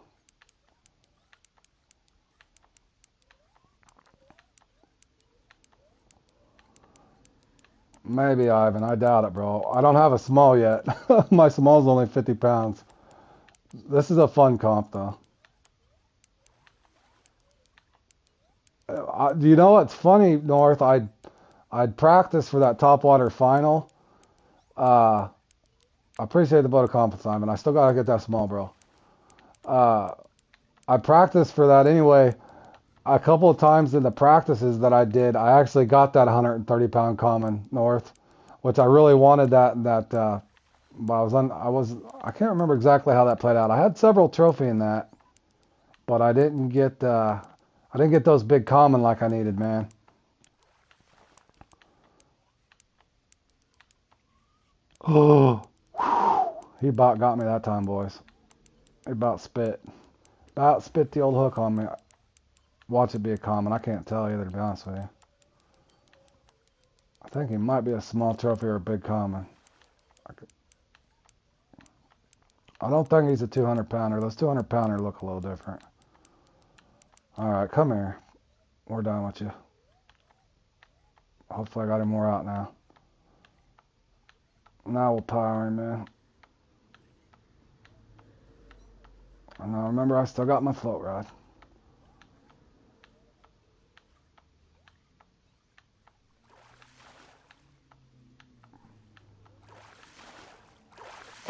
[SPEAKER 1] Maybe, Ivan. I doubt it, bro. I don't have a small yet. My small's only 50 pounds. This is a fun comp, though. Do you know what's funny, North? I'd practice for that topwater final. Uh, I appreciate the vote of confidence, Simon. I still gotta get that small, bro. Uh, I practiced for that anyway. A couple of times in the practices that I did, I actually got that 130-pound common north, which I really wanted that. But I can't remember exactly how that played out. I had several trophy in that, but I didn't get those big common like I needed, man. Oh, he about got me that time, boys. He about spit the old hook on me. Watch it be a common. I can't tell either, to be honest with you. I think he might be a small trophy or a big common. I don't think he's a 200-pounder. Those 200-pounder look a little different. All right, come here. We're done with you. Hopefully I got him more out now. Now we'll power him in. And now remember, I still got my float rod.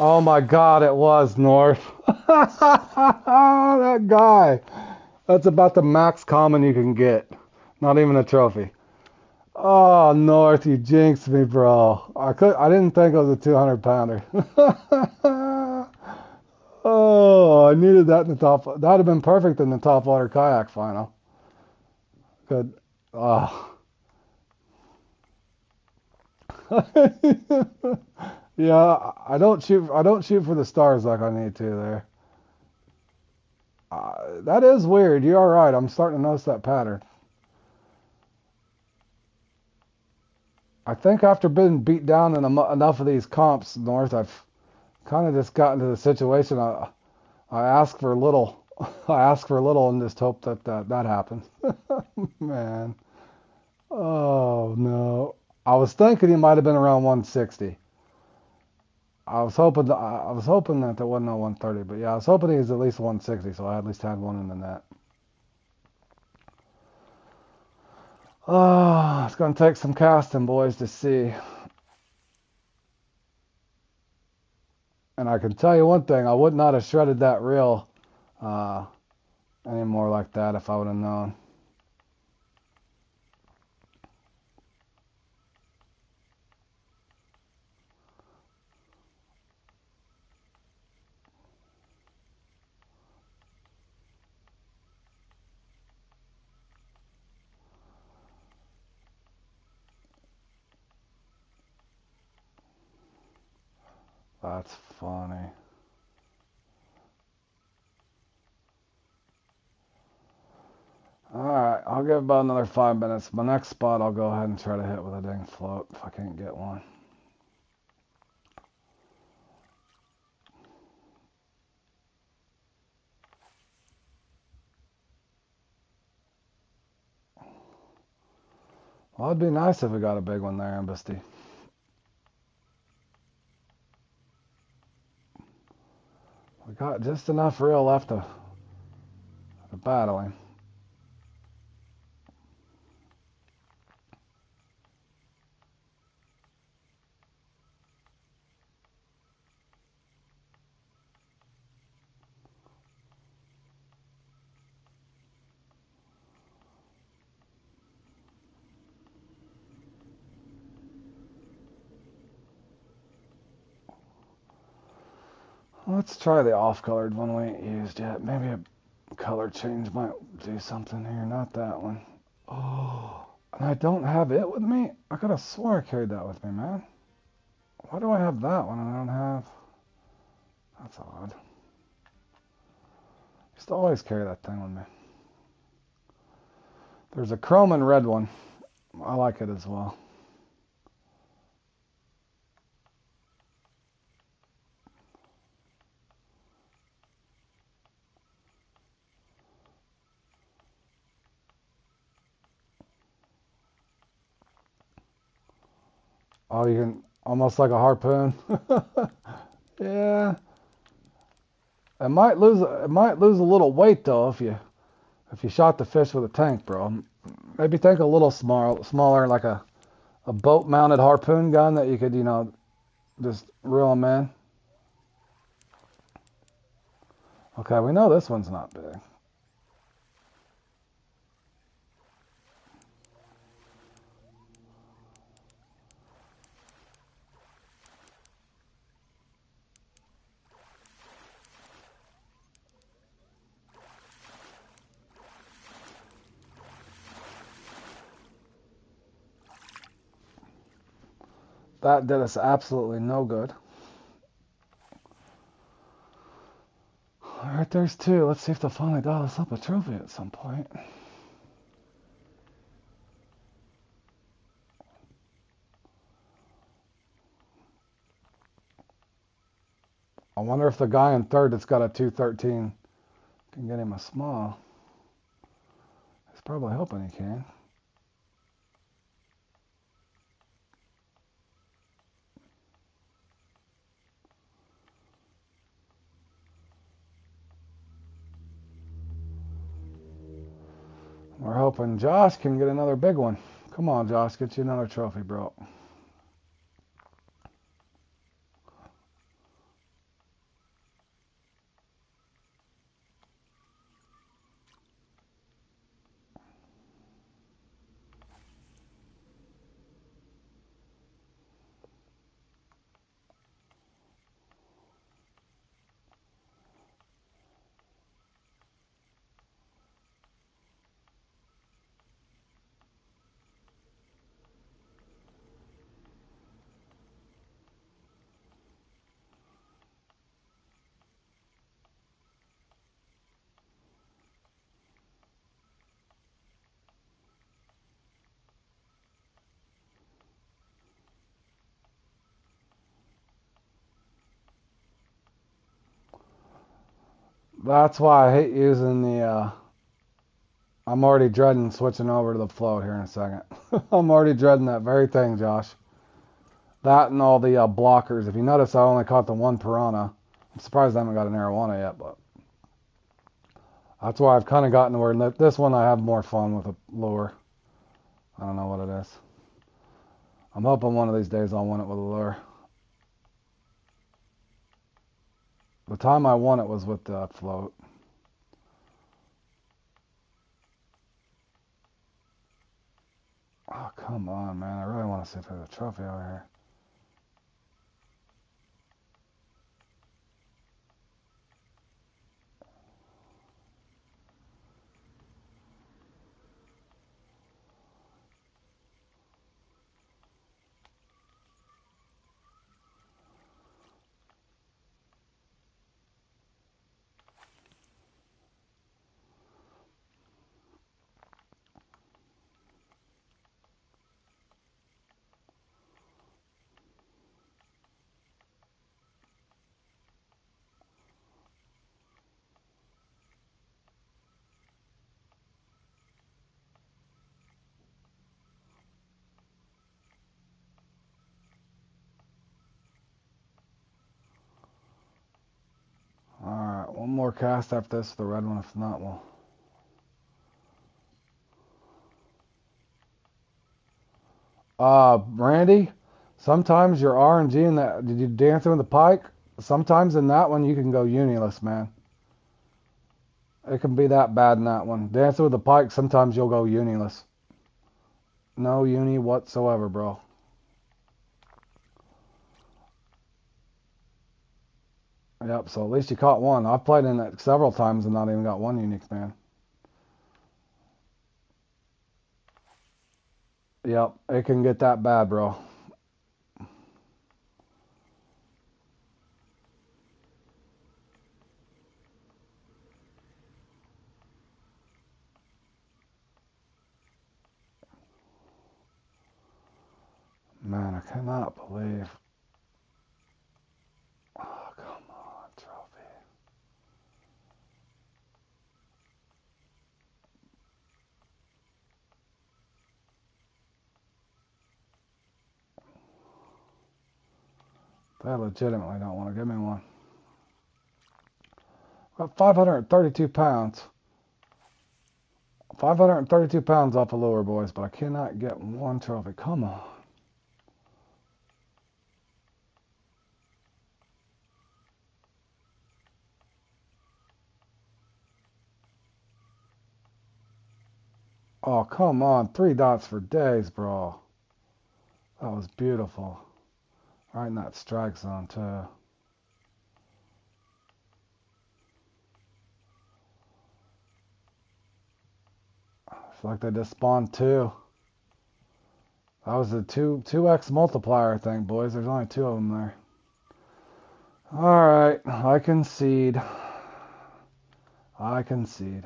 [SPEAKER 1] Oh my God, it was North. That guy. That's about the max common you can get. Not even a trophy. Oh, North, you jinxed me, bro. I didn't think it was a 200-pounder. Oh, I needed that in the top. That would have been perfect in the top water kayak final. Good. Oh. Yeah, I don't shoot. I don't shoot for the stars like I need to there. That is weird. You're all right. I'm starting to notice that pattern. I think after being beat down in enough of these comps, North, I've kind of just gotten to the situation. I ask for little. I ask for little and just hope that happens. Man. Oh no. I was thinking he might have been around 160. I was hoping that there wasn't no 130, but yeah, I was hoping he was at least 160, so I at least had one in the net. Oh, it's gonna take some casting, boys, to see. And I can tell you one thing, I would not have shredded that reel uh, anymore like that if I would have known. That's funny. Alright, I'll give about another 5 minutes. My next spot I'll go ahead and try to hit with a dang float if I can't get one. Well, it'd be nice if we got a big one there, Ambusty. We got just enough reel left to battle him. Let's try the off-colored one we ain't used yet. Maybe a color change might do something here. Not that one. Oh, and I don't have it with me? I could have swore I carried that with me, man. Why do I have that one and I don't have... That's odd. I used to always carry that thing with me. There's a chrome and red one. I like it as well. Oh, you can almost like a harpoon. Yeah, it might lose a little weight though if you shot the fish with a tank, bro. Maybe think a little smaller, like a boat mounted harpoon gun that you could just reel them in. Okay, we know this one's not big. That did us absolutely no good. Alright, there's two. Let's see if they'll finally dial us up a trophy at some point. I wonder if the guy in third that's got a 213 can get him a small. He's probably hoping he can. We're hoping Josh can get another big one. Come on, Josh, get you another trophy, bro. That's why I hate using the. I'm already dreading switching over to the float here in a second. I'm already dreading that very thing, Josh. That and all the blockers. If you notice, I only caught the one piranha. I'm surprised I haven't got an arowana yet, but that's why I've kind of gotten to where this one I have more fun with a lure. I don't know what it is. I'm hoping one of these days I'll win it with a lure. The time I won it was with the float. Oh, come on, man. I really want to see if there's a trophy over here. Alright, one more cast after this, the red one. If not, we'll... Randy, sometimes your RNG in that, did you dance with the pike? Sometimes in that one you can go uniless, man. It can be that bad in that one. Dancing with the pike, sometimes you'll go uniless. No uni whatsoever, bro. Yep, so at least you caught one. I've played in it several times and not even got one unique, man. Yep, it can get that bad, bro. Man, I cannot believe. Oh, come on, trophy. They legitimately don't want to give me one. Got 532 pounds. 532 pounds off a lure, boys, but I cannot get one trophy. Come on. Oh, come on. 3 dots for days, bro. That was beautiful. Right in that strike zone, too. It's like they just spawned two. That was a 2x multiplier, I think, boys. There's only two of them there. Alright, I concede. I concede.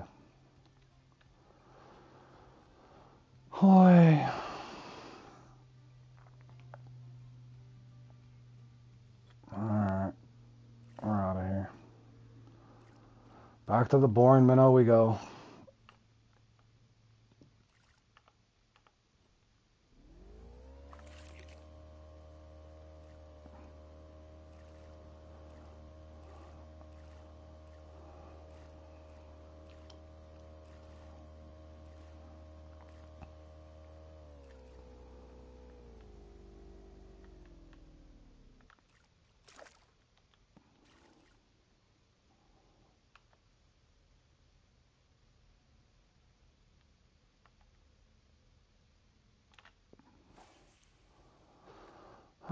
[SPEAKER 1] Hoy. Alright, we're out of here. Back to the boring minnow we go.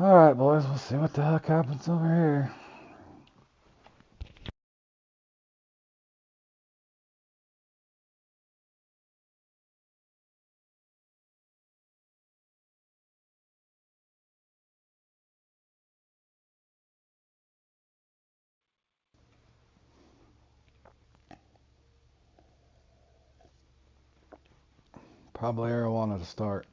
[SPEAKER 1] Alright, boys, we'll see what the heck happens over here. Probably arowana to start.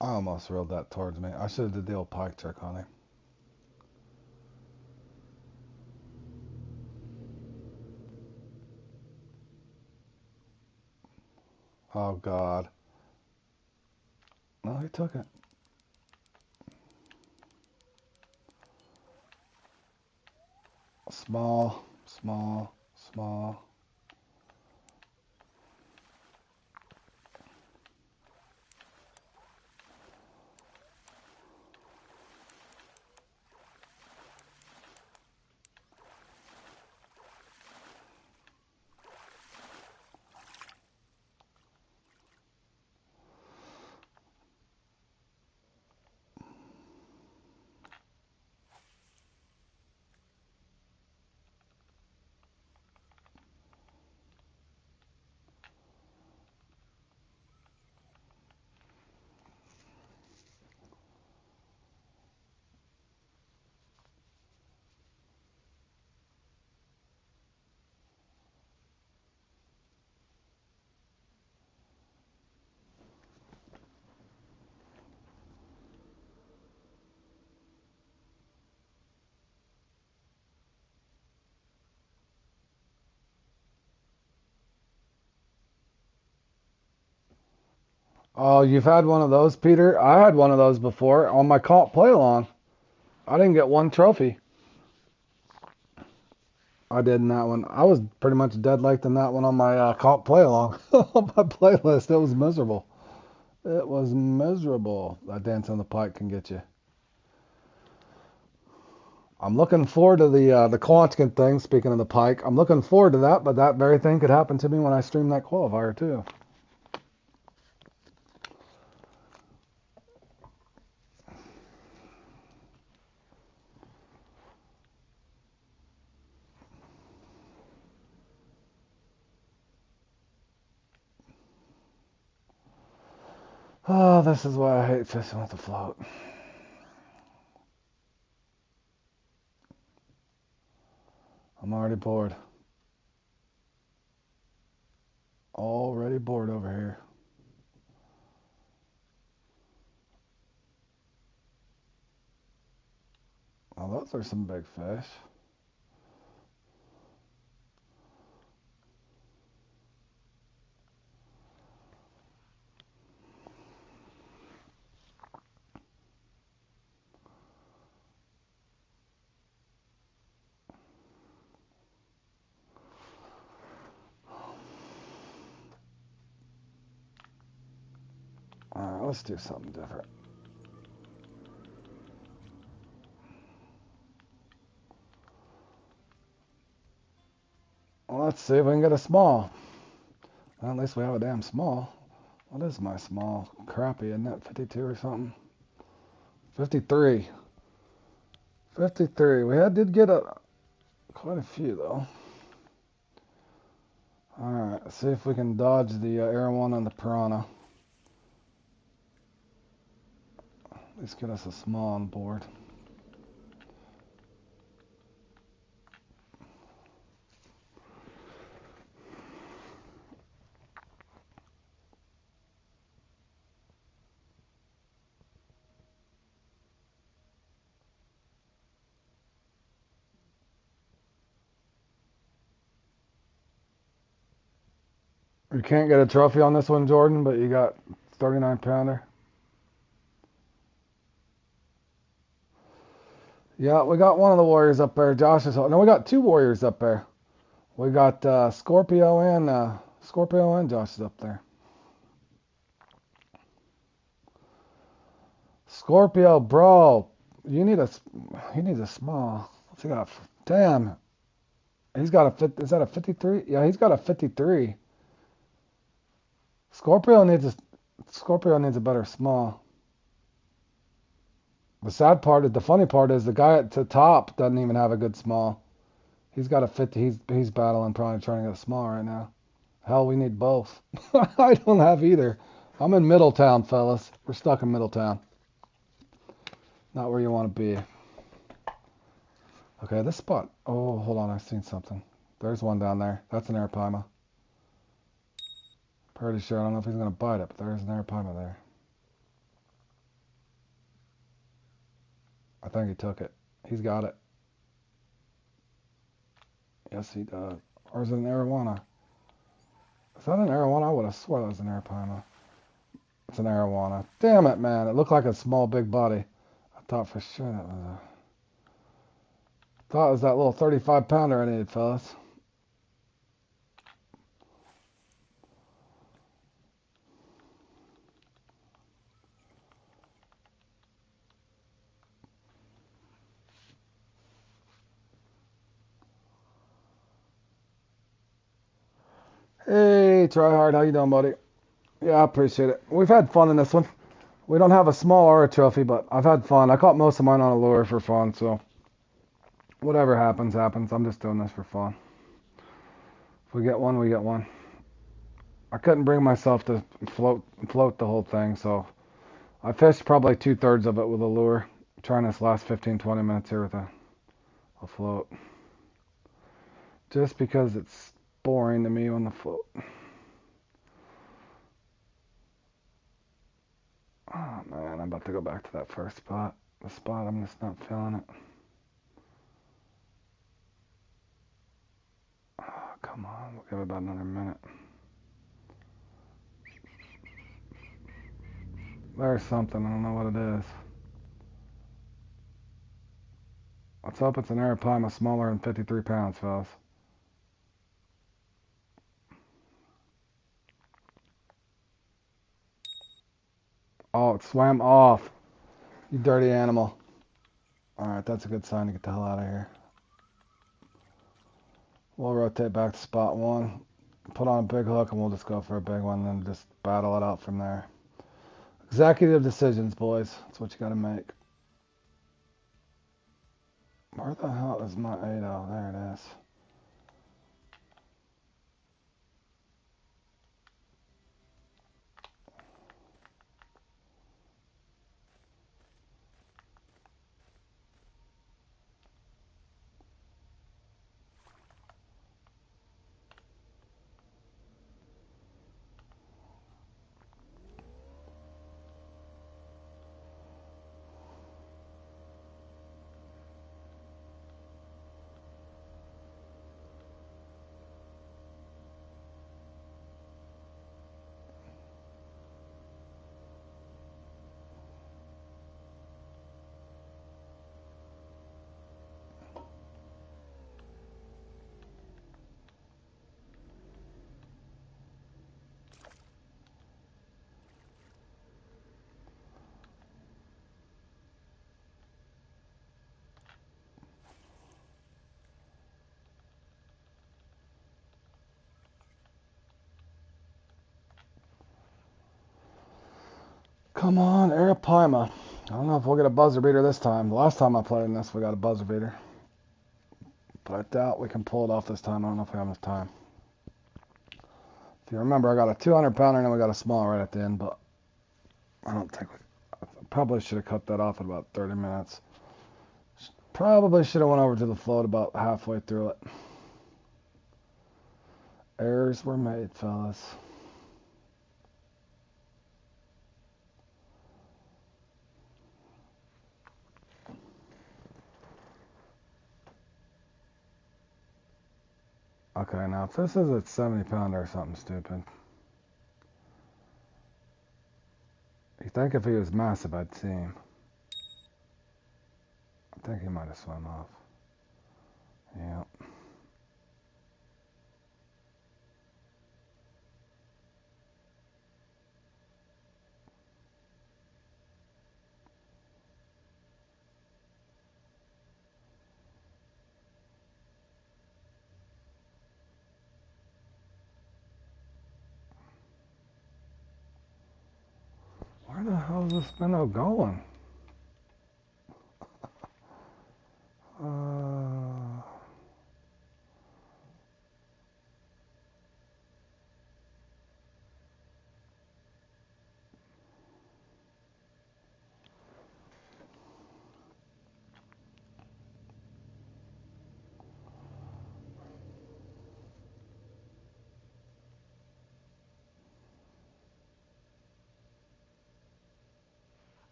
[SPEAKER 1] I almost rolled that towards me. I should have did the old pike trick on him. Oh, God. No, he took it. Small, small, small. Oh, you've had one of those, Peter? I had one of those before on my comp play along. I didn't get one trophy. I did in that one. I was pretty much dead like in that one on my comp play along. On my playlist, it was miserable. It was miserable. That dance on the pike can get you. I'm looking forward to the Quantican thing. Speaking of the pike, I'm looking forward to that. But that very thing could happen to me when I stream that qualifier too. Oh, this is why I hate fishing with the float. I'm already bored. Already bored over here. Oh, those are some big fish. Let's do something different. Well, let's see if we can get a small. Well, at least we have a damn small. What is my small? Crappy, isn't it? 52 or something? 53. 53. We did get quite a few, though. Alright, let's see if we can dodge the Arowana and the Piranha. At least get us a small on board. You can't get a trophy on this one, Jordan, but you got 39 pounder. Yeah, we got one of the warriors up there. Josh is. No, we got two warriors up there. We got Scorpio and Josh is up there. Scorpio, bro, he needs a small. What's he got? Damn, he's got is that a 53? Yeah, he's got a 53. Scorpio needs a better small. The funny part is the guy at the top doesn't even have a good small. He's got a 50. He's battling, probably trying to get a small right now. Hell, we need both. I don't have either. I'm in Middletown, fellas. We're stuck in Middletown. Not where you want to be. Okay, this spot. Oh, hold on. I've seen something. There's one down there. That's an arapaima. Pretty sure. I don't know if he's going to bite it, but there is an arapaima there. I think he took it. He's got it. Yes, he does. Or is it an arowana? Is that an arowana? I would have swore that was an arapaima. It's an arowana. Damn it, man. It looked like a small, big body. I thought for sure that was a... Thought it was that little 35 pounder I needed, fellas. Hey, try hard. How you doing, buddy? Yeah, I appreciate it. We've had fun in this one. We don't have a small or a trophy, but I've had fun. I caught most of mine on a lure for fun, so whatever happens, happens. I'm just doing this for fun. If we get one, we get one. I couldn't bring myself to float the whole thing, so I fished probably 2/3 of it with a lure. Trying this last 15, 20 minutes here with a float. Just because it's boring to me on the float. Oh man, I'm about to go back to that first spot. The spot, I'm just not feeling it. Oh, come on, we'll give it about another minute. There's something, I don't know what it is. Let's hope it's an arapaima smaller than 53 pounds, fellas. Oh, it swam off. You dirty animal. Alright, that's a good sign to get the hell out of here. We'll rotate back to spot one, put on a big hook, and we'll just go for a big one and then just battle it out from there. Executive decisions, boys. That's what you gotta make. Where the hell is my 8-0? There it is. Come on, Arapaima. I don't know if we'll get a buzzer beater this time. The last time I played in this, we got a buzzer beater. But I doubt we can pull it off this time. I don't know if we have enough time. If you remember, I got a 200 pounder and then we got a small right at the end, but I don't think I probably should have cut that off at about 30 minutes. Probably should have went over to the float about halfway through it. Errors were made, fellas. Okay, now if this is a 70 pounder or something stupid. You think if he was massive, I'd see him. I think he might have swum off. Yeah. Where the hell is this minnow going? Uh,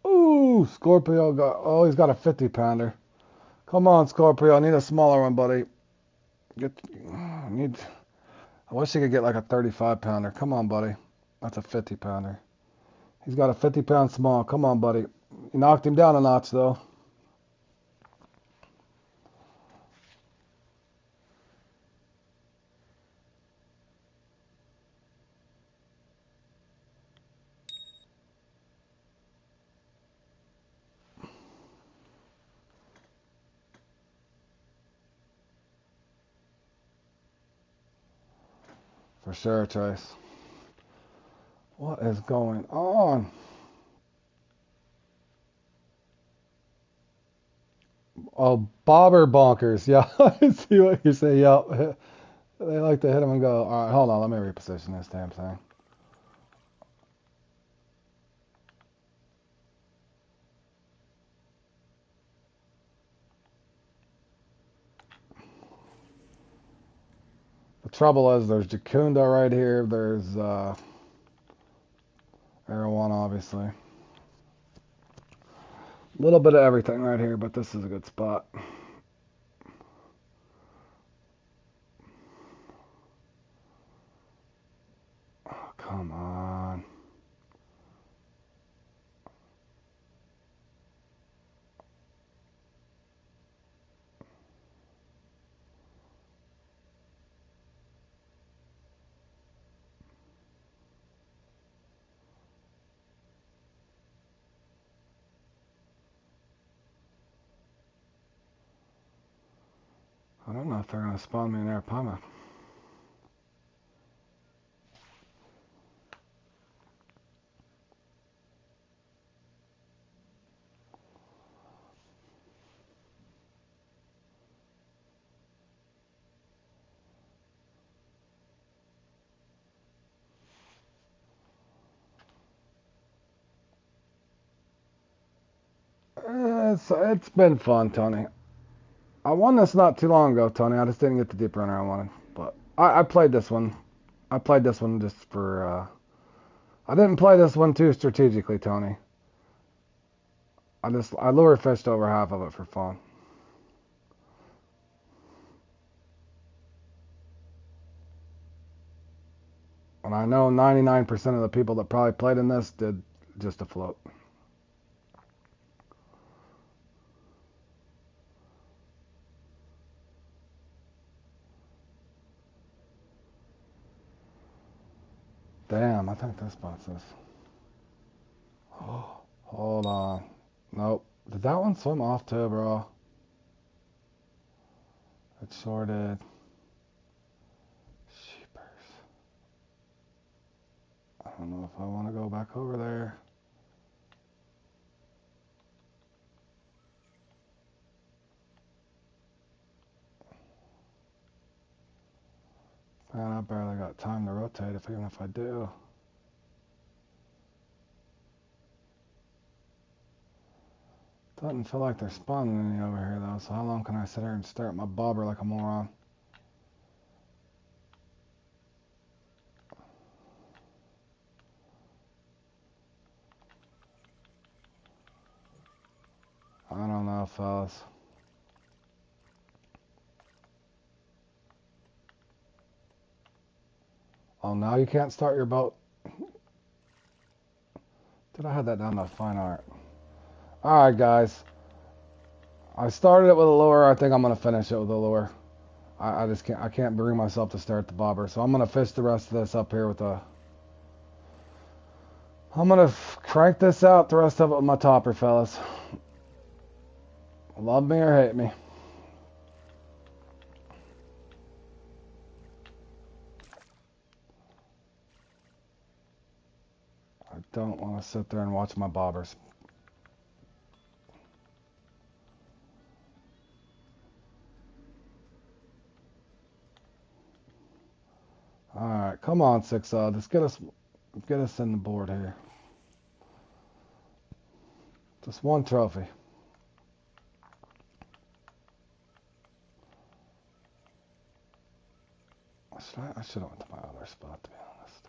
[SPEAKER 1] ooh, Scorpio got, oh, he's got a 50 pounder. Come on, Scorpio, I need a smaller one, buddy. Need, I wish he could get like a 35 pounder. Come on, buddy. That's a 50 pounder. He's got a 50 pound small. Come on, buddy. You knocked him down a notch, though. For sure, Trace. What is going on? Oh, bobber bonkers. Yeah, I see what you're saying. Yeah, they like to hit him and go. All right, hold on. Let me reposition this damn thing. The trouble is there's Jacunda right here. There's Erewhon, obviously. A little bit of everything right here, but this is a good spot. Oh, come on. I don't know if they're going to spawn me an Arapaima. It's been fun, Tony. I won this not too long ago, Tony. I just didn't get the deep runner I wanted. But I played this one. I played this one just for. I didn't play this one too strategically, Tony. I lure fished over half of it for fun. And I know 99% of the people that probably played in this did just a float. Damn, I think this spot's this. Oh, hold on. Nope. Did that one swim off too, bro? It sure did. Sheepers. don't know if I want to go back over there. Man, I barely got time to rotate even if I do. Doesn't feel like they're spawning any over here though, so how long can I sit here and stare at my bobber like a moron? I don't know, fellas. Oh, now you can't start your boat. Did I have that down to fine art? Alright, guys. I started it with a lure. I think I'm going to finish it with a lure. I just can't. I can't bring myself to start the bobber. So I'm going to fish the rest of this up here with a... I'm going to crank this out, the rest of it with my topper, fellas. Love me or hate me. I don't want to sit there and watch my bobbers. Alright, come on, 6-0. Just get us in the board here. Just one trophy. I should have went to my other spot, to be honest.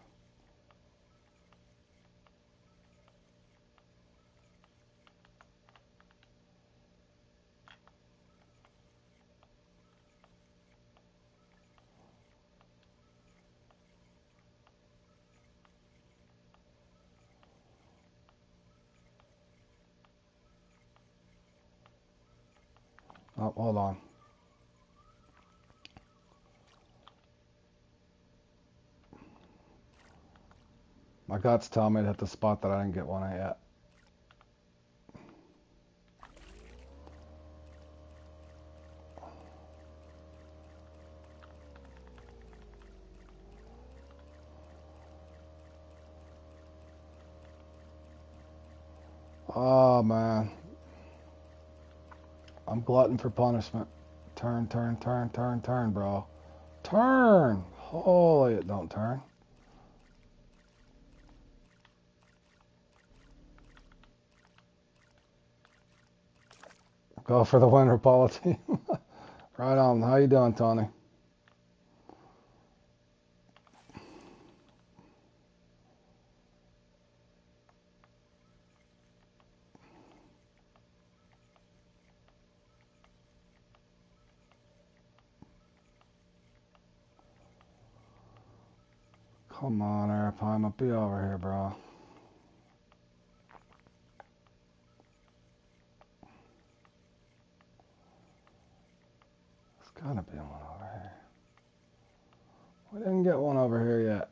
[SPEAKER 1] Oh, hold on. My guts tell me to hit the spot that I didn't get one at yet. Oh, man. I'm glutton for punishment. Turn, turn, turn, turn, turn, bro. Turn! Holy, it don't turn. Go for the winner, Paula team. Right on. How you doing, Tony? Come on, Airpine. I'll be over here, bro. There's gotta be one over here. We didn't get one over here yet.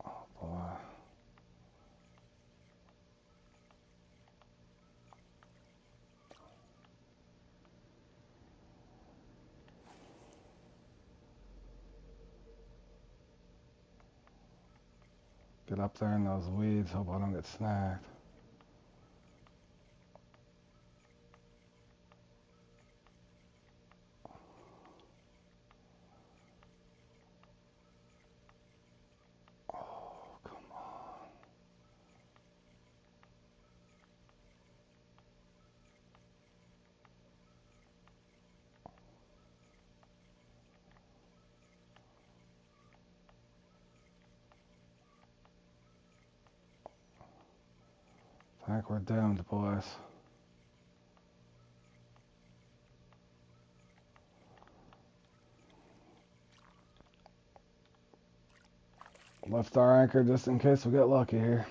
[SPEAKER 1] Oh, boy. Get up there in those weeds. Hope I don't get snagged. Oh, come on. I think we're doomed, boys. Lift our anchor just in case we get lucky here.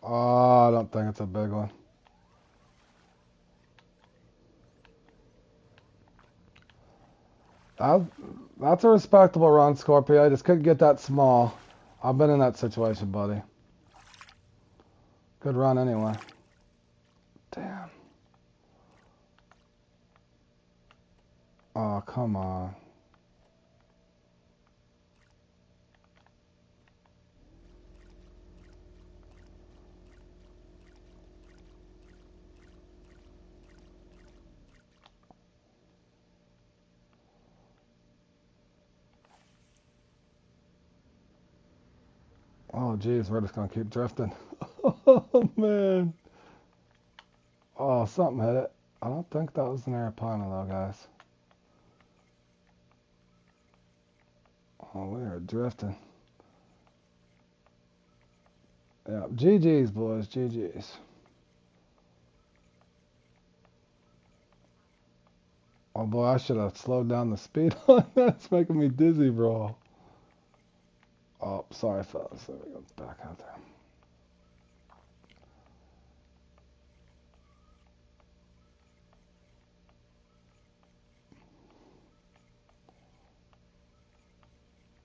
[SPEAKER 1] Oh, I don't think it's a big one. That, that's a respectable run, Scorpio. I just couldn't get that small. I've been in that situation, buddy. Good run anyway. Damn. Oh, come on. Oh, geez, we're just going to keep drifting. Oh, man. Oh, something hit it. I don't think that was an Arapana, though, guys. Oh, we are drifting. Yeah, GG's, boys, GG's. Oh, boy, I should have slowed down the speed on that. It's making me dizzy, bro. Oh, sorry, fellas. There we go. Back out there.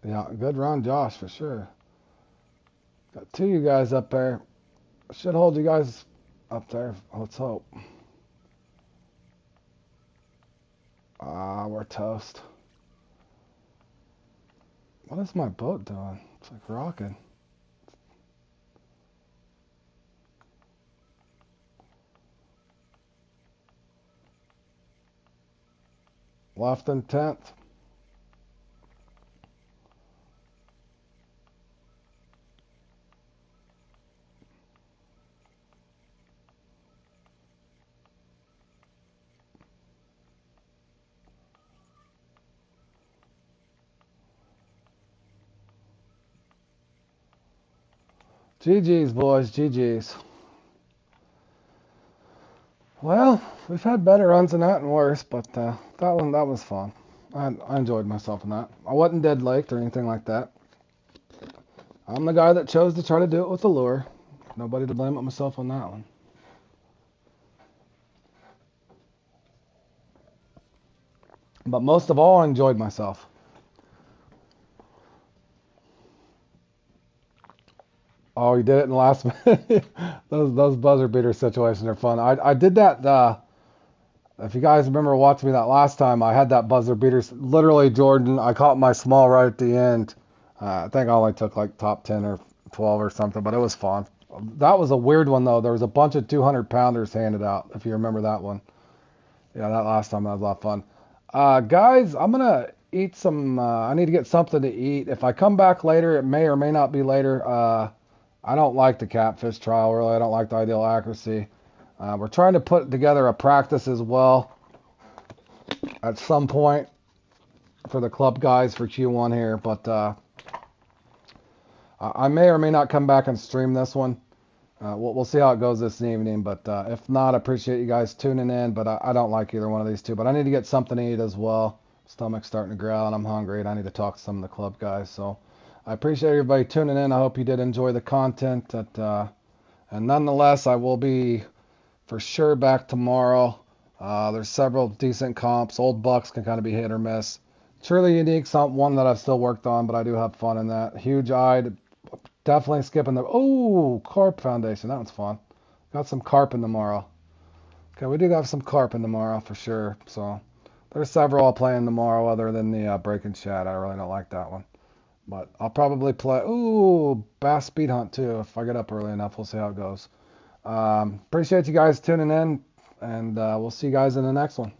[SPEAKER 1] Yeah, good run, Josh, for sure. Got two of you guys up there. Should hold you guys up there. Let's hope. Ah, we're toast. What is my boat doing? It's like rocking. Left and 10th. GG's, boys. GG's. Well, we've had better runs than that and worse, but that was fun. I enjoyed myself in that. I wasn't dead laked or anything like that. I'm the guy that chose to try to do it with the lure. Nobody to blame but myself on that one. But most of all, I enjoyed myself. Oh, you did it in the last minute. Those buzzer beater situations are fun. I did that. If you guys remember watching me that last time, I had that buzzer beater. Literally, Jordan. I caught my small right at the end. I think I only took like top 10 or 12 or something, but it was fun. That was a weird one though. There was a bunch of 200 pounders handed out. If you remember that one. Yeah, that last time that was a lot of fun. Guys, I'm gonna eat some. I need to get something to eat. If I come back later, it may or may not be later. I don't like the catfish trial really. I don't like the ideal accuracy. We're trying to put together a practice as well at some point for the club guys for Q1 here, but I may or may not come back and stream this one. We'll see how it goes this evening, but if not, I appreciate you guys tuning in, but I don't like either one of these two, but I need to get something to eat as well. Stomach's starting to growl and I'm hungry and I need to talk to some of the club guys, so I appreciate everybody tuning in. I hope you did enjoy the content, and nonetheless, I will be for sure back tomorrow. There's several decent comps. Old bucks can kind of be hit or miss. Truly unique, one that I've still worked on, but I do have fun in that. Huge eyed, definitely skipping the carp foundation. That one's fun. Got some carping tomorrow. Okay, we do have some carping tomorrow for sure. So there's several I'll play in tomorrow other than the breaking shad. I really don't like that one. But I'll probably play bass speed hunt too if I get up early enough. We'll see how it goes. Appreciate you guys tuning in, and we'll see you guys in the next one.